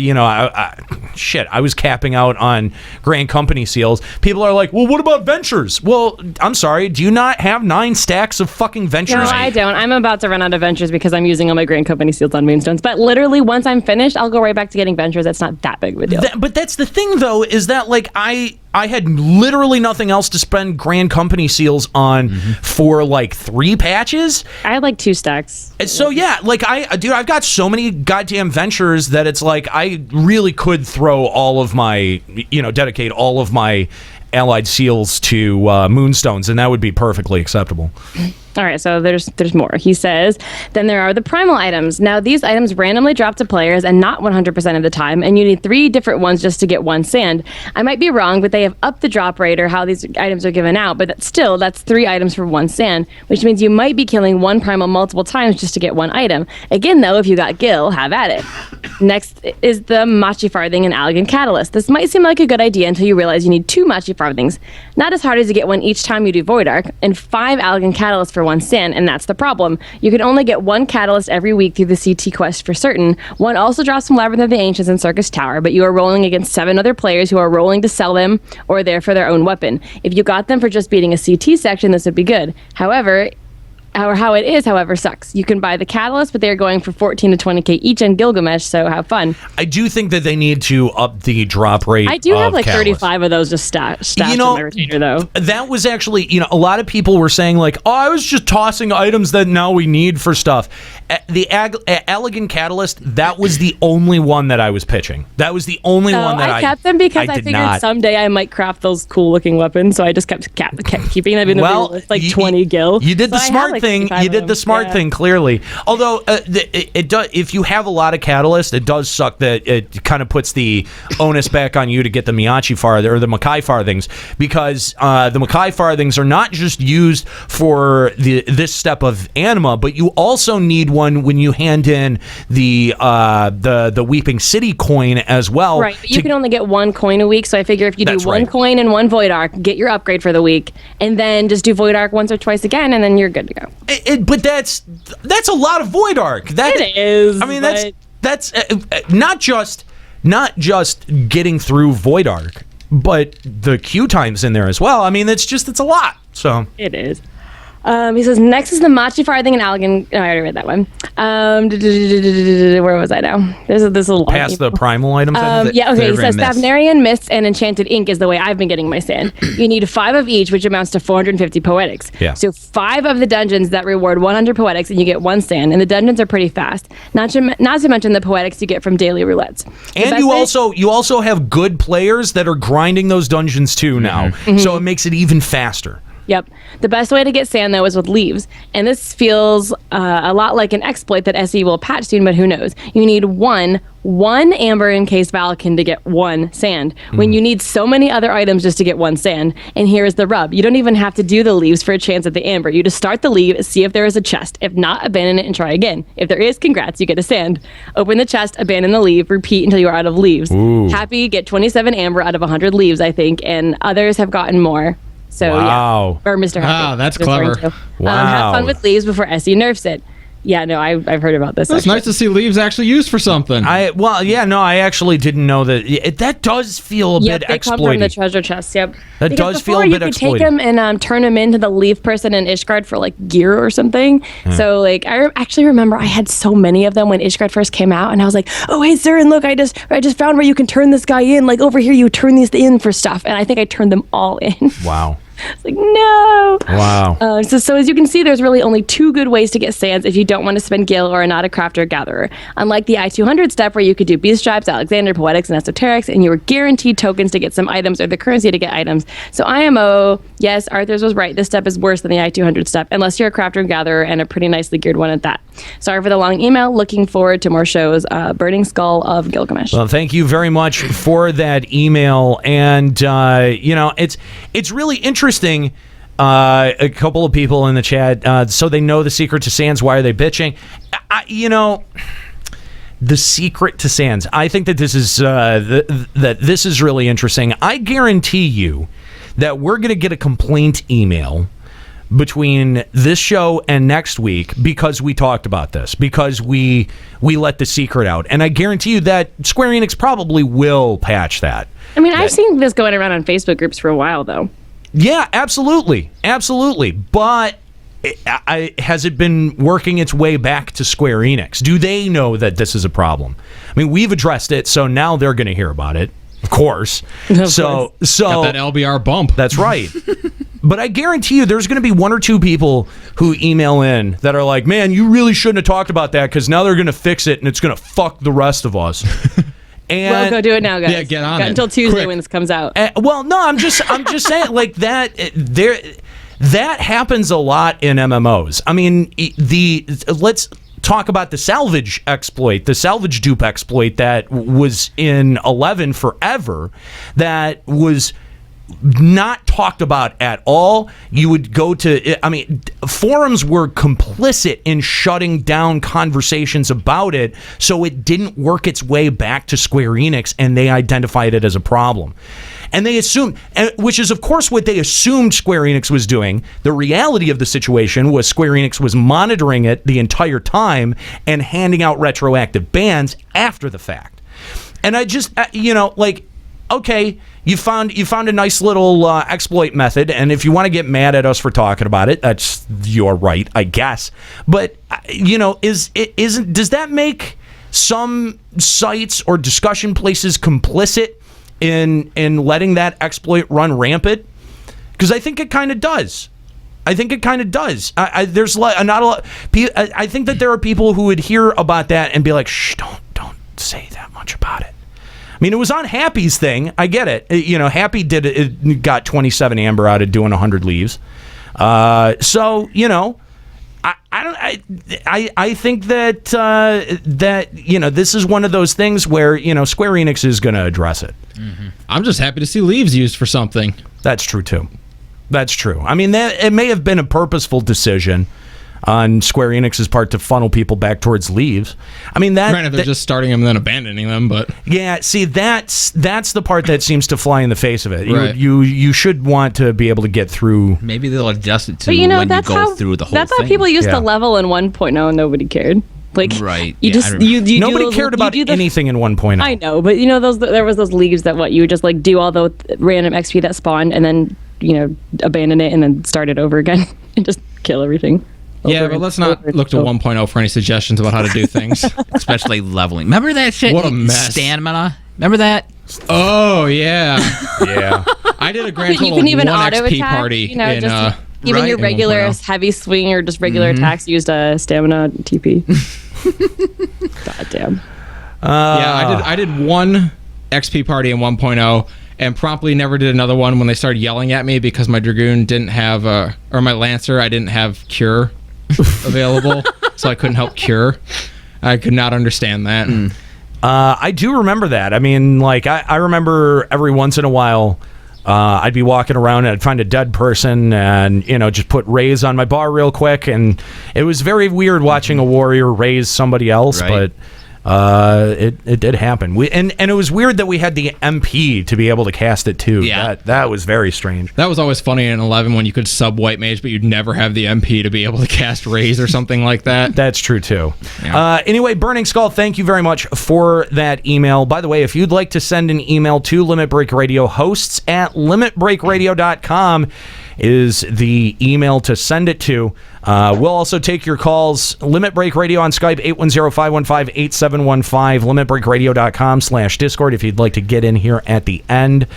was capping out on Grand Company seals. People are like, well, what about ventures? Well, I'm sorry, do you not have 9 stacks of fucking ventures? No, I don't. I'm about to run out of ventures because I'm using all my Grand Company seals on moonstones. But literally, once I'm finished, I'll go right back to getting ventures. That's not that big of a deal. But that's the thing, though, is that like I had literally nothing else to spend Grand Company seals on for like 3 patches. I had like 2 stacks. So yeah, like I've got so many goddamn ventures that it's like I really could throw all of my, dedicate all of my allied seals to moonstones, and that would be perfectly acceptable. All right, so there's more. He says, then there are the primal items. Now, these items randomly drop to players and not 100% of the time, and you need 3 different ones just to get 1 sand. I might be wrong, but they have upped the drop rate or how these items are given out, but that's 3 items for 1 sand, which means you might be killing 1 primal multiple times just to get 1 item. Again, though, if you got Gil, have at it. Next is the Machi Farthing and Allegan Catalyst. This might seem like a good idea until you realize you need 2 Machi Farthings. Not as hard as to get 1 each time you do Void Arc, and 5 Allegan Catalysts for 1 sand, and that's the problem. You can only get 1 catalyst every week through the CT quest for certain. 1 also drops from Labyrinth of the Ancients and Circus Tower, but you are rolling against 7 other players who are rolling to sell them or there for their own weapon. If you got them for just beating a CT section, this would be good. However, sucks. You can buy the catalyst, but they're going for 14 to 20k each in Gilgamesh, so have fun. I do think that they need to up the drop rate. I do have like catalyst. 35 of those just stashed in my retainer, though. That was actually, a lot of people were saying like, oh, I was just tossing items that now we need for stuff. The Allegan Catalyst, that was the only one that I was pitching. That was the only one that I kept them because I figured someday I might craft those cool looking weapons, so I just kept keeping them in the like 20 gil. You did the smart thing. You did the smart thing, clearly. Although it does, if you have a lot of catalyst, it does suck that it kind of puts the onus back on you to get the Machi Farthing or the Makai Farthings, because the Makai Farthings are not just used for this step of anima, but you also need one when you hand in the Weeping City coin as well. Right, but you can only get 1 coin a week, so I figure if you do 1 coin and 1 Void Arc, get your upgrade for the week, and then just do Void Arc once or twice again, and then you're good to go. But that's a lot of Void Arc. It is. I mean, that's not just getting through Void Arc, but the queue times in there as well. I mean, it's a lot. So it is. He says, next is the Machi Fire thing in Allegan. Oh, I already read that one. Where was I now? This is a long Past the primal items? Yeah, okay. He says, Thavnarian Mists and Enchanted Ink is the way I've been getting my sand. You need 5 of each, which amounts to 450 poetics. Yeah. So 5 of the dungeons that reward 100 poetics, and you get 1 sand. And the dungeons are pretty fast. Not to mention the poetics you get from daily roulettes. And you also have good players that are grinding those dungeons too now. So it makes it even faster. Yep. The best way to get sand, though, is with leaves. And this feels a lot like an exploit that SE will patch soon, but who knows? You need one amber encased Valken to get 1 sand, when you need so many other items just to get 1 sand. And here is the rub. You don't even have to do the leaves for a chance at the amber. You just start the leaf, see if there is a chest. If not, abandon it and try again. If there is, congrats, you get a sand. Open the chest, abandon the leaf, repeat until you are out of leaves. Ooh. Happy, get 27 amber out of 100 leaves, I think, and others have gotten more. So wow. Yeah, or Mr. Happy. Wow, that's clever. Wow. Have fun with leaves before SE nerfs it. Yeah, no, I've heard about this. It's nice to see leaves actually used for something. I actually didn't know that. That does feel a bit they come from exploited. the treasure chest. Yep. That Because does feel a before bit you could exploited. take them and turn them into the leaf person in Ishgard for like gear or something. So like I actually remember I had so many of them when Ishgard first came out, and I was like, oh hey Siren, look, I just found where you can turn this guy in. Like over here, you turn these in for stuff, and I think I turned them all in. Wow. It's like, no. Wow. So as you can see, there's really only 2 good ways to get sands if you don't want to spend gil or are not a crafter or gatherer. Unlike the I-200 step where you could do beast stripes, Alexander, poetics, and esoterics, and you were guaranteed tokens to get some items or the currency to get items. So IMO, yes, Arthur's was right. This step is worse than the I-200 step, unless you're a crafter and gatherer and a pretty nicely geared one at that. Sorry for the long email. Looking forward to more shows. Burning Skull of Gilgamesh. Well, thank you very much for that email. And, it's really interesting. A couple of people in the chat, so they know the secret to sands. Why are they bitching? The secret to sands. I think that this is this is really interesting. I guarantee you that we're going to get a complaint email between this show and next week because we talked about this, because we let the secret out. And I guarantee you that Square Enix probably will patch that. I mean, I've seen this going around on Facebook groups for a while, though. Yeah, absolutely. But has it been working its way back to Square Enix? Do they know that this is a problem? I mean, we've addressed it, so now they're going to hear about it, of course. So got that LBR bump. That's right. But I guarantee you there's going to be 1 or 2 people who email in that are like, man, you really shouldn't have talked about that because now they're going to fix it and it's going to fuck the rest of us. And well, go do it now, guys. Yeah, get on it. Until Tuesday Quick. when this comes out. Well, no, I'm just saying like that. That happens a lot in MMOs. I mean, let's talk about the salvage exploit, the salvage dupe exploit that was in 11 forever. That was not talked about at all. You would go to, I mean, forums were complicit in shutting down conversations about it, so it didn't work its way back to Square Enix, and they identified it as a problem. And they assumed, which is of course what they assumed Square Enix was doing. The reality of the situation was Square Enix was monitoring it the entire time and handing out retroactive bans after the fact. And I just, okay, you found a nice little exploit method, and if you want to get mad at us for talking about it, that's your right, I guess. But does that make some sites or discussion places complicit in letting that exploit run rampant? Because I think it kind of does. There's not a lot. I think that there are people who would hear about that and be like, "Shh, don't say that much about it." I mean, it was on Happy's thing. I get it. Happy did it. Got 27 amber out of doing 100 leaves. I think that this is one of those things where Square Enix is going to address it. Mm-hmm. I'm just happy to see leaves used for something. That's true too. That's true. I mean, it may have been a purposeful decision on Square Enix's part to funnel people back towards leaves. I mean, granted, they're just starting them and then abandoning them, but yeah, see, that's the part that seems to fly in the face of it. Right. You should want to be able to get through. Maybe they'll adjust it to But when you go through the whole that's thing. how people used to level in 1.0 and nobody cared. Like, right. You just nobody cared about anything in 1.0. I know, but there was those leagues that you would just like do all the random XP that spawned and then abandon it and then start it over again and just kill everything. Yeah, but let's not look to 1.0 for any suggestions about how to do things. Especially leveling. Remember that shit? What a mess. Stamina? Remember that? Oh, yeah. Yeah. I did a grand You total can of even 1 auto XP attack, party you know, in... just even your in regular 1.0. heavy swing or just regular attacks used a stamina TP. God damn. Yeah, I did 1 XP party in 1.0 and promptly never did another one when they started yelling at me because my Dragoon didn't have, or my Lancer, I didn't have Cure available, so I couldn't help Cure. I could not understand that. I do remember that. I mean, like, I remember every once in a while, I'd be walking around and I'd find a dead person and, you know, just put raise on my bar real quick. And it was very weird watching a warrior raise somebody else, but it did happen. And it was weird that we had the MP to be able to cast it too. Yeah. That was very strange. That was always funny in 11 when you could sub White Mage, but you'd never have the MP to be able to cast Raise or something like that. That's true too. Anyway, Burning Skull, thank you very much for that email. By the way, if you'd like to send an email to Limit Break Radio, hosts at limitbreakradio.com is the email to send it to. We'll also take your calls. Limit Break Radio on Skype, 810-515-8715, limitbreakradio.com/Discord if you'd like to get in here at the end.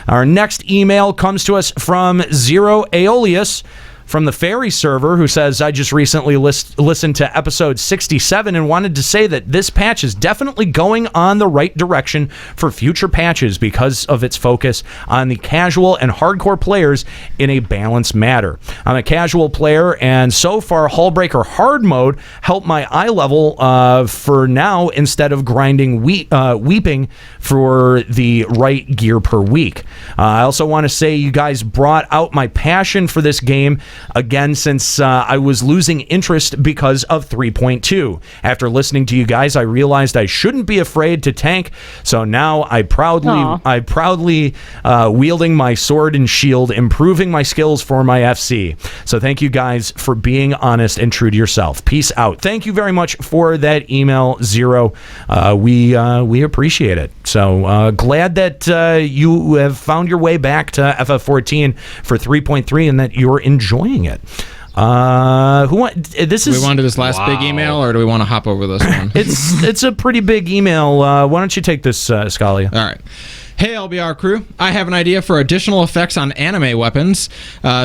Our next email comes to us from Zero Aeolius from the Fairy server, who says, I just recently listened to episode 67 and wanted to say that this patch is definitely going on the right direction for future patches because of its focus on the casual and hardcore players in a balanced manner. I'm a casual player, and so far, Hullbreaker Hard Mode helped my eye level for now instead of grinding weeping for the right gear per week. I also want to say you guys brought out my passion for this game again, since I was losing interest because of 3.2. After listening to you guys, I realized I shouldn't be afraid to tank, so now I proudly wielding my sword and shield, improving my skills for my FC. So thank you guys for being honest and true to yourself. Peace out. Thank you very much for that email, Zero. We appreciate it. So glad that you have found your way back to FF14 for 3.3 and that you're enjoying it. Do we want to do this last big email, or do we want to hop over this one? It's a pretty big email. Why don't you take this, Eskalia? All right. Hey, LBR crew. I have an idea for additional effects on anime weapons.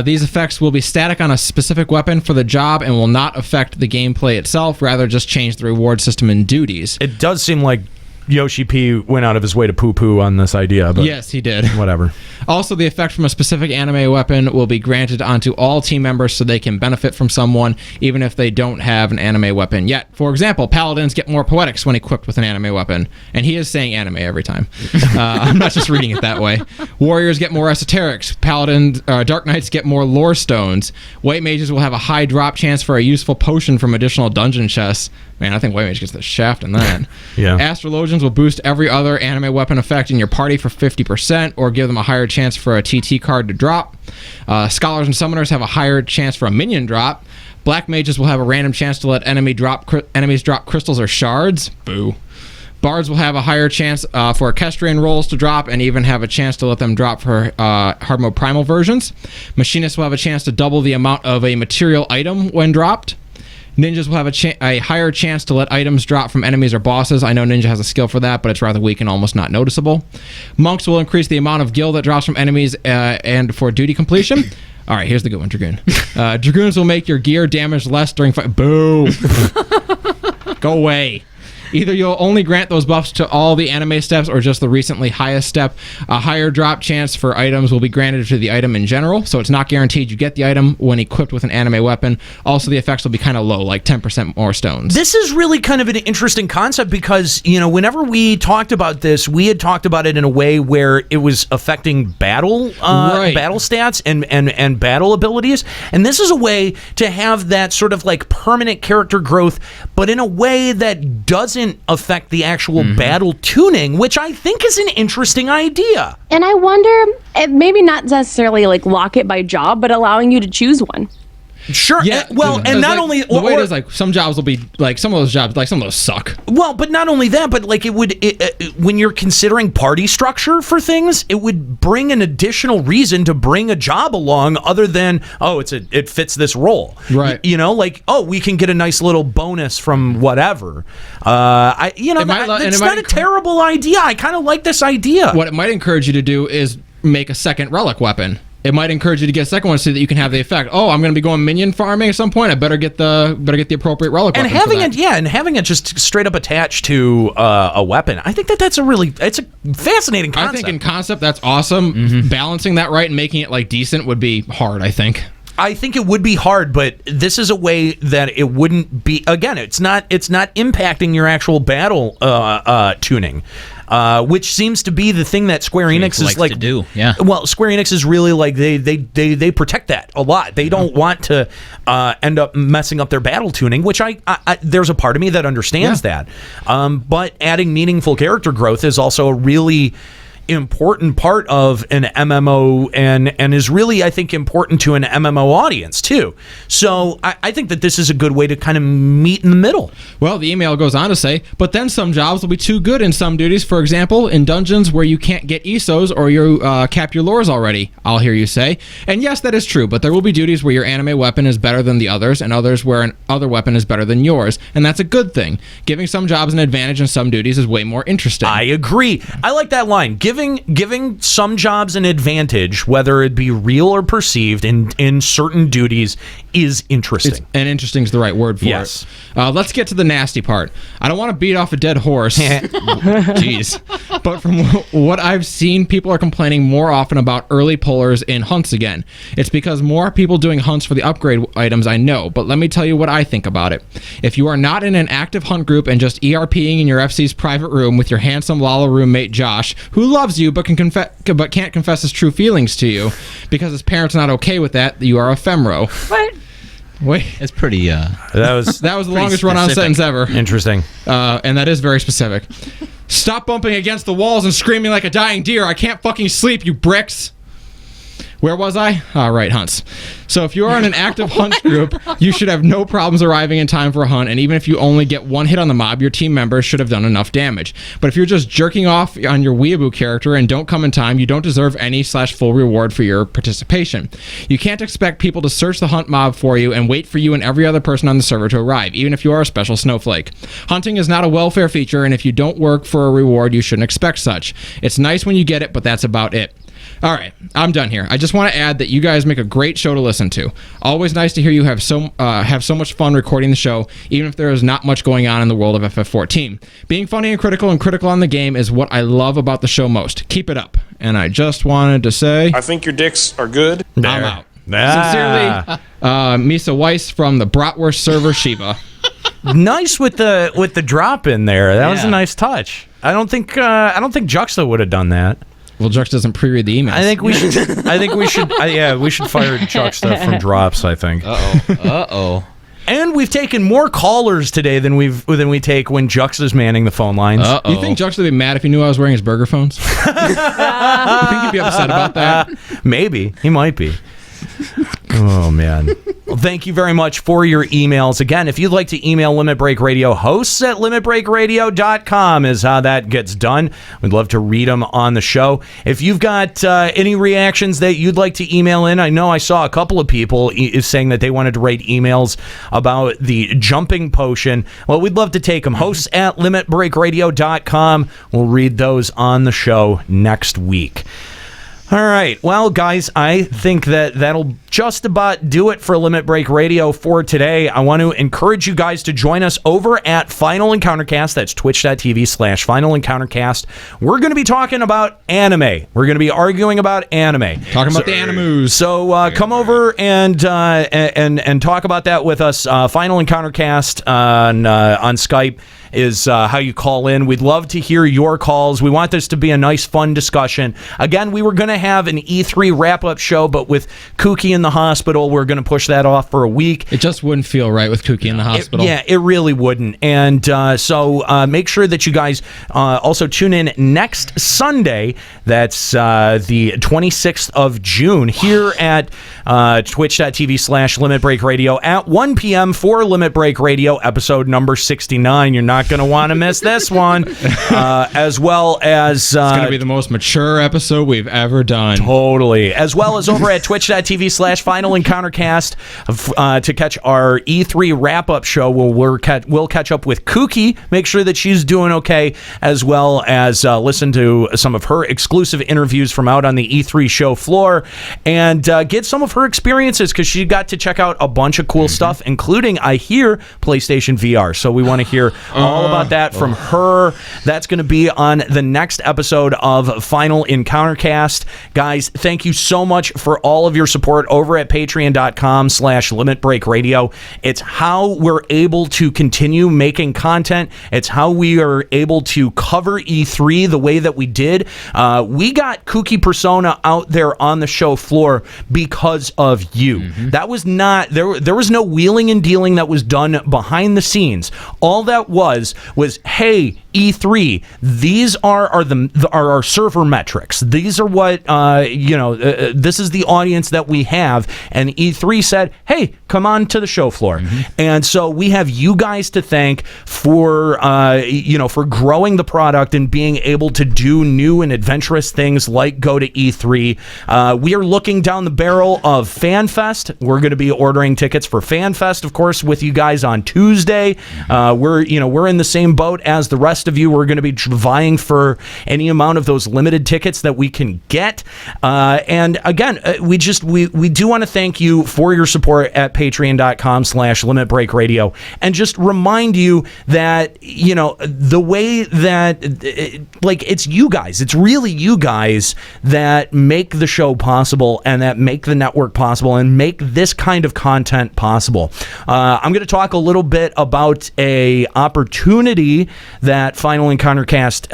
These effects will be static on a specific weapon for the job and will not affect the gameplay itself, rather just change the reward system and duties. It does seem like Yoshi P went out of his way to poo-poo on this idea, but yes, he did. Whatever. Also, the effect from a specific anime weapon will be granted onto all team members so they can benefit from someone, even if they don't have an anime weapon yet. For example, paladins get more poetics when equipped with an anime weapon, and he is saying anime every time. I'm not just reading it that way. Warriors get more esoterics. Dark Knights get more lore stones. White mages will have a high drop chance for a useful potion from additional dungeon chests. Man, I think White Mage gets the shaft in that. Yeah. Astrologians will boost every other anime weapon effect in your party for 50%, or give them a higher chance for a TT card to drop. Scholars and Summoners have a higher chance for a minion drop. Black Mages will have a random chance to let enemies drop crystals or shards. Boo. Bards will have a higher chance for equestrian rolls to drop, and even have a chance to let them drop for hard mode primal versions. Machinists will have a chance to double the amount of a material item when dropped. Ninjas will have a higher chance to let items drop from enemies or bosses. I know Ninja has a skill for that, but it's rather weak and almost not noticeable. Monks will increase the amount of gil that drops from enemies and for duty completion. All right, here's the good one, Dragoon. Dragoons will make your gear damage less during fight. Boo! Go away. Either you'll only grant those buffs to all the anime steps or just the recently highest step. A higher drop chance for items will be granted to the item in general, so it's not guaranteed you get the item when equipped with an anime weapon. Also, the effects will be kind of low, like 10% more stones. This is really kind of an interesting concept because, you know, whenever we talked about this, we had talked about it in a way where it was affecting battle stats and battle abilities. And this is a way to have that sort of like permanent character growth, but in a way that doesn't affect the actual battle tuning, which I think is an interesting idea. And I wonder, maybe not necessarily like lock it by job, but allowing you to choose one. Sure. Yeah. And not only the way it is, like some jobs will be like some of those suck. Well, but not only that, but like when you're considering party structure for things, it would bring an additional reason to bring a job along other than it fits this role, right? We can get a nice little bonus from whatever. It's not a terrible idea. I kind of like this idea. What it might encourage you to do is make a second relic weapon. It might encourage you to get a second one so that you can have the effect. Oh, I'm going to be going minion farming at some point. I better get the appropriate relic weapon. And having it just straight up attached to a weapon. I think it's a fascinating concept. I think in concept that's awesome. Mm-hmm. Balancing that right and making it like decent would be hard, I think. I think it would be hard, but this is a way that it wouldn't be. Again, it's not impacting your actual battle tuning, which seems to be the thing that Square Enix is like to do. Yeah. Well, Square Enix is really like they protect that a lot. They don't want to end up messing up their battle tuning, which I there's a part of me that understands that. But adding meaningful character growth is also a really important part of an MMO and is really, I think, important to an MMO audience too. So I think that this is a good way to kind of meet in the middle. Well, the email goes on to say, but then some jobs will be too good in some duties. For example, in dungeons where you can't get ESOs or you cap your lores already, I'll hear you say. And yes, that is true, but there will be duties where your anime weapon is better than the others and others where an other weapon is better than yours. And that's a good thing. Giving some jobs an advantage in some duties is way more interesting. I agree. I like that line. Giving some jobs an advantage, whether it be real or perceived, in certain duties is interesting. And interesting is the right word for it. Let's get to the nasty part. I don't want to beat off a dead horse. Jeez. But from what I've seen, people are complaining more often about early pullers in hunts again. It's because more people doing hunts for the upgrade items, I know, but let me tell you what I think about it. If you are not in an active hunt group and just ERPing in your FC's private room with your handsome Lala roommate Josh, who loves you but can't confess his true feelings to you because his parents are not okay with that, you are a femro. What? Wait, it's pretty. That was the longest run-on sentence ever. Interesting, and that is very specific. Stop bumping against the walls and screaming like a dying deer. I can't fucking sleep, you bricks. Where was I? Right, hunts. So if you are in an active hunt group, you should have no problems arriving in time for a hunt, and even if you only get one hit on the mob, your team members should have done enough damage. But if you're just jerking off on your weeaboo character and don't come in time, you don't deserve any /full reward for your participation. You can't expect people to search the hunt mob for you and wait for you and every other person on the server to arrive, even if you are a special snowflake. Hunting is not a welfare feature, and if you don't work for a reward, you shouldn't expect such. It's nice when you get it, but that's about it. All right, I'm done here. I just want to add that you guys make a great show to listen to. Always nice to hear you have so much fun recording the show, even if there is not much going on in the world of FF14. Being funny and critical on the game is what I love about the show most. Keep it up. And I just wanted to say, I think your dicks are good. I'm out. Sincerely, Misa Weiss from the Bratwurst server Shiva. Nice with the drop in there. That was a nice touch. I don't think Juxta would have done that. Well, Juxta doesn't pre-read the emails. I think we should. We should fire Juxta from drops. I think. Uh-oh. And we've taken more callers today than we take when Juxta's manning the phone lines. You think Juxta would be mad if he knew I was wearing his burger phones? You think he'd be upset about that? Maybe he might be. Oh man. Well, thank you very much for your emails. Again, if you'd like to email Limit Break Radio, hosts at limitbreakradio.com is how that gets done. We'd love to read them on the show. If you've got any reactions that you'd like to email in, I know I saw a couple of people saying that they wanted to write emails about the jumping potion. Well, we'd love to take them. Hosts at limitbreakradio.com. We'll read those on the show next week. All right. Well, guys, I think that'll just about do it for Limit Break Radio for today. I want to encourage you guys to join us over at Final Encountercast. That's twitch.tv/Final Encountercast. We're going to be talking about anime. We're going to be arguing about anime. Talking about the animus. So come over and talk about that with us. Final Encountercast on Skype is how you call in. We'd love to hear your calls. We want this to be a nice, fun discussion. Again, we were going to have an E3 wrap-up show, but with Kooky in in the hospital. We're going to push that off for a week. It just wouldn't feel right with Kooky in the hospital. It really wouldn't. And so make sure that you guys also tune in next Sunday. That's the 26th of June here at twitch.tv/Limit Break Radio at 1 p.m. for Limit Break Radio, episode number 69. You're not going to want to miss this one. As well as... it's going to be the most mature episode we've ever done. Totally. As well as over at twitch.tv/Final Encountercast to catch our E3 wrap-up show. We'll catch up with Kooky, make sure that she's doing okay, as well as listen to some of her exclusive interviews from out on the E3 show floor, and get some of her experiences, because she got to check out a bunch of cool stuff, including, I hear, PlayStation VR. So we want to hear all about that from her. That's going to be on the next episode of Final Encountercast. Guys, thank you so much for all of your support over at patreon.com/Limit Break Radio. It's how we're able to continue making content. It's how we are able to cover E3 the way that we did. We got Kooky Persona out there on the show floor because of you. That was not, there was no wheeling and dealing that was done behind the scenes. All that was, hey, E3, these are our server metrics. These are what, this is the audience that we have. And E3 said, hey, come on to the show floor. And so we have you guys to thank for growing the product and being able to do new and adventurous things like go to E3. We are looking down the barrel of FanFest. We're going to be ordering tickets for FanFest, of course, with you guys on Tuesday. We're in the same boat as the rest of you. We're going to be vying for any amount of those limited tickets that we can get. And again, we do want to thank you for your support at patreon.com/Limit Break Radio, and just remind you that, the way that it's you guys, it's really you guys that make the show possible and that make the network possible and make this kind of content possible. I'm going to talk a little bit about a opportunity that Final Encountercast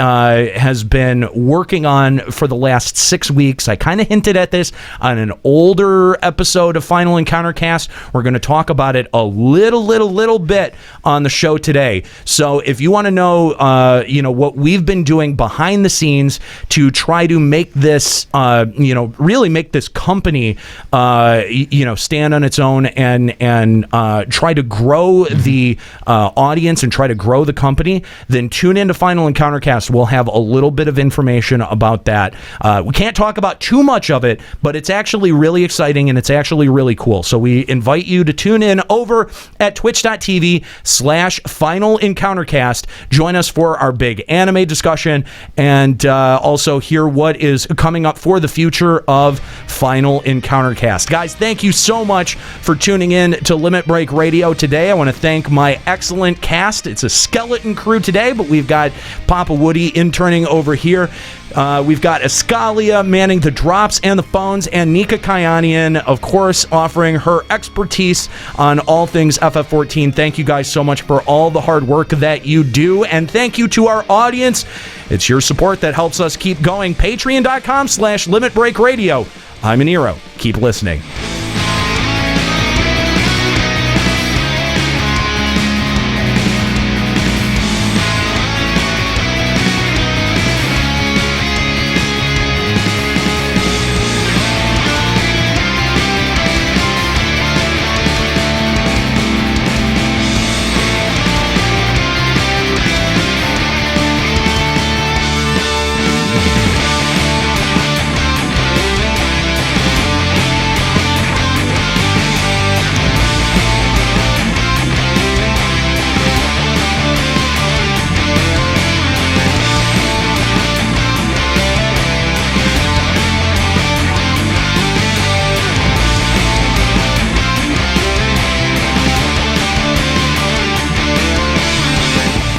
has been working on for the last 6 weeks. I kind of hinted at this on an older episode of Final Encountercast. We're going to talk about it a little bit on the show today. So if you want to know, what we've been doing behind the scenes to try to make this, really make this company, stand on its own and try to grow the audience and try to grow the company, then tune into Final Encountercast. We'll have a little bit of information about that. We can't talk about too much of it, but it's actually really exciting and it's actually really cool. So we invite you to tune in over at twitch.tv/Final Encountercast. Join us for our big anime discussion and also hear what is coming up for the future of Final Encountercast. Guys, thank you so much for tuning in to Limit Break Radio today. I want to thank my excellent cast. It's a skeleton crew today, but we've got Poppa Woody interning over here. We've got Eskalia manning the drops and the phones, and Nika Kyanian, of course, offering her expertise on all things FF14. Thank you guys so much for all the hard work that you do, and thank you to our audience. It's your support that helps us keep going. Patreon.com/Limit Break Radio. I'm Aniero. Keep listening.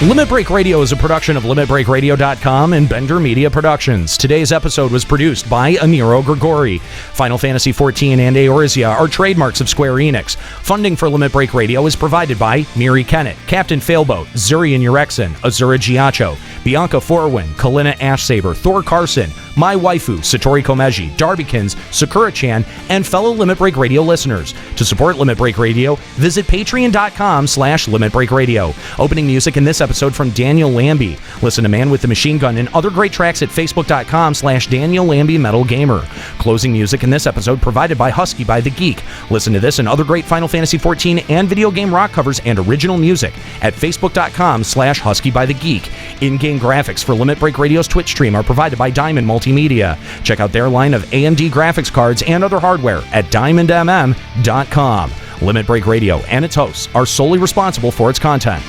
Limit Break Radio is a production of LimitBreakRadio.com and Bender Media Productions. Today's episode was produced by Aniero Grigori. Final Fantasy XIV and Eorzea are trademarks of Square Enix. Funding for Limit Break Radio is provided by Miri Kennett, Captain Failboat, Zurian Urexin, Azura Giacho, Bianca Forwin, Kalina Ashsaber, Thor Carson, My Waifu, Satori Komeji, Darbykins, Sakura-chan, and fellow Limit Break Radio listeners. To support Limit Break Radio, visit patreon.com/limitbreakradio. Opening music in this episode from Daniel Lambie. Listen to Man with the Machine Gun and other great tracks at facebook.com/Daniel Lambie Metal Gamer. Closing music in this episode provided by Husky by the Geek. Listen to this and other great Final Fantasy XIV and video game rock covers and original music at facebook.com/Husky by the Geek. In-game graphics for Limit Break Radio's Twitch stream are provided by Diamond Multimedia. Check out their line of AMD graphics cards and other hardware at diamondmm.com. Limit Break Radio and its hosts are solely responsible for its content.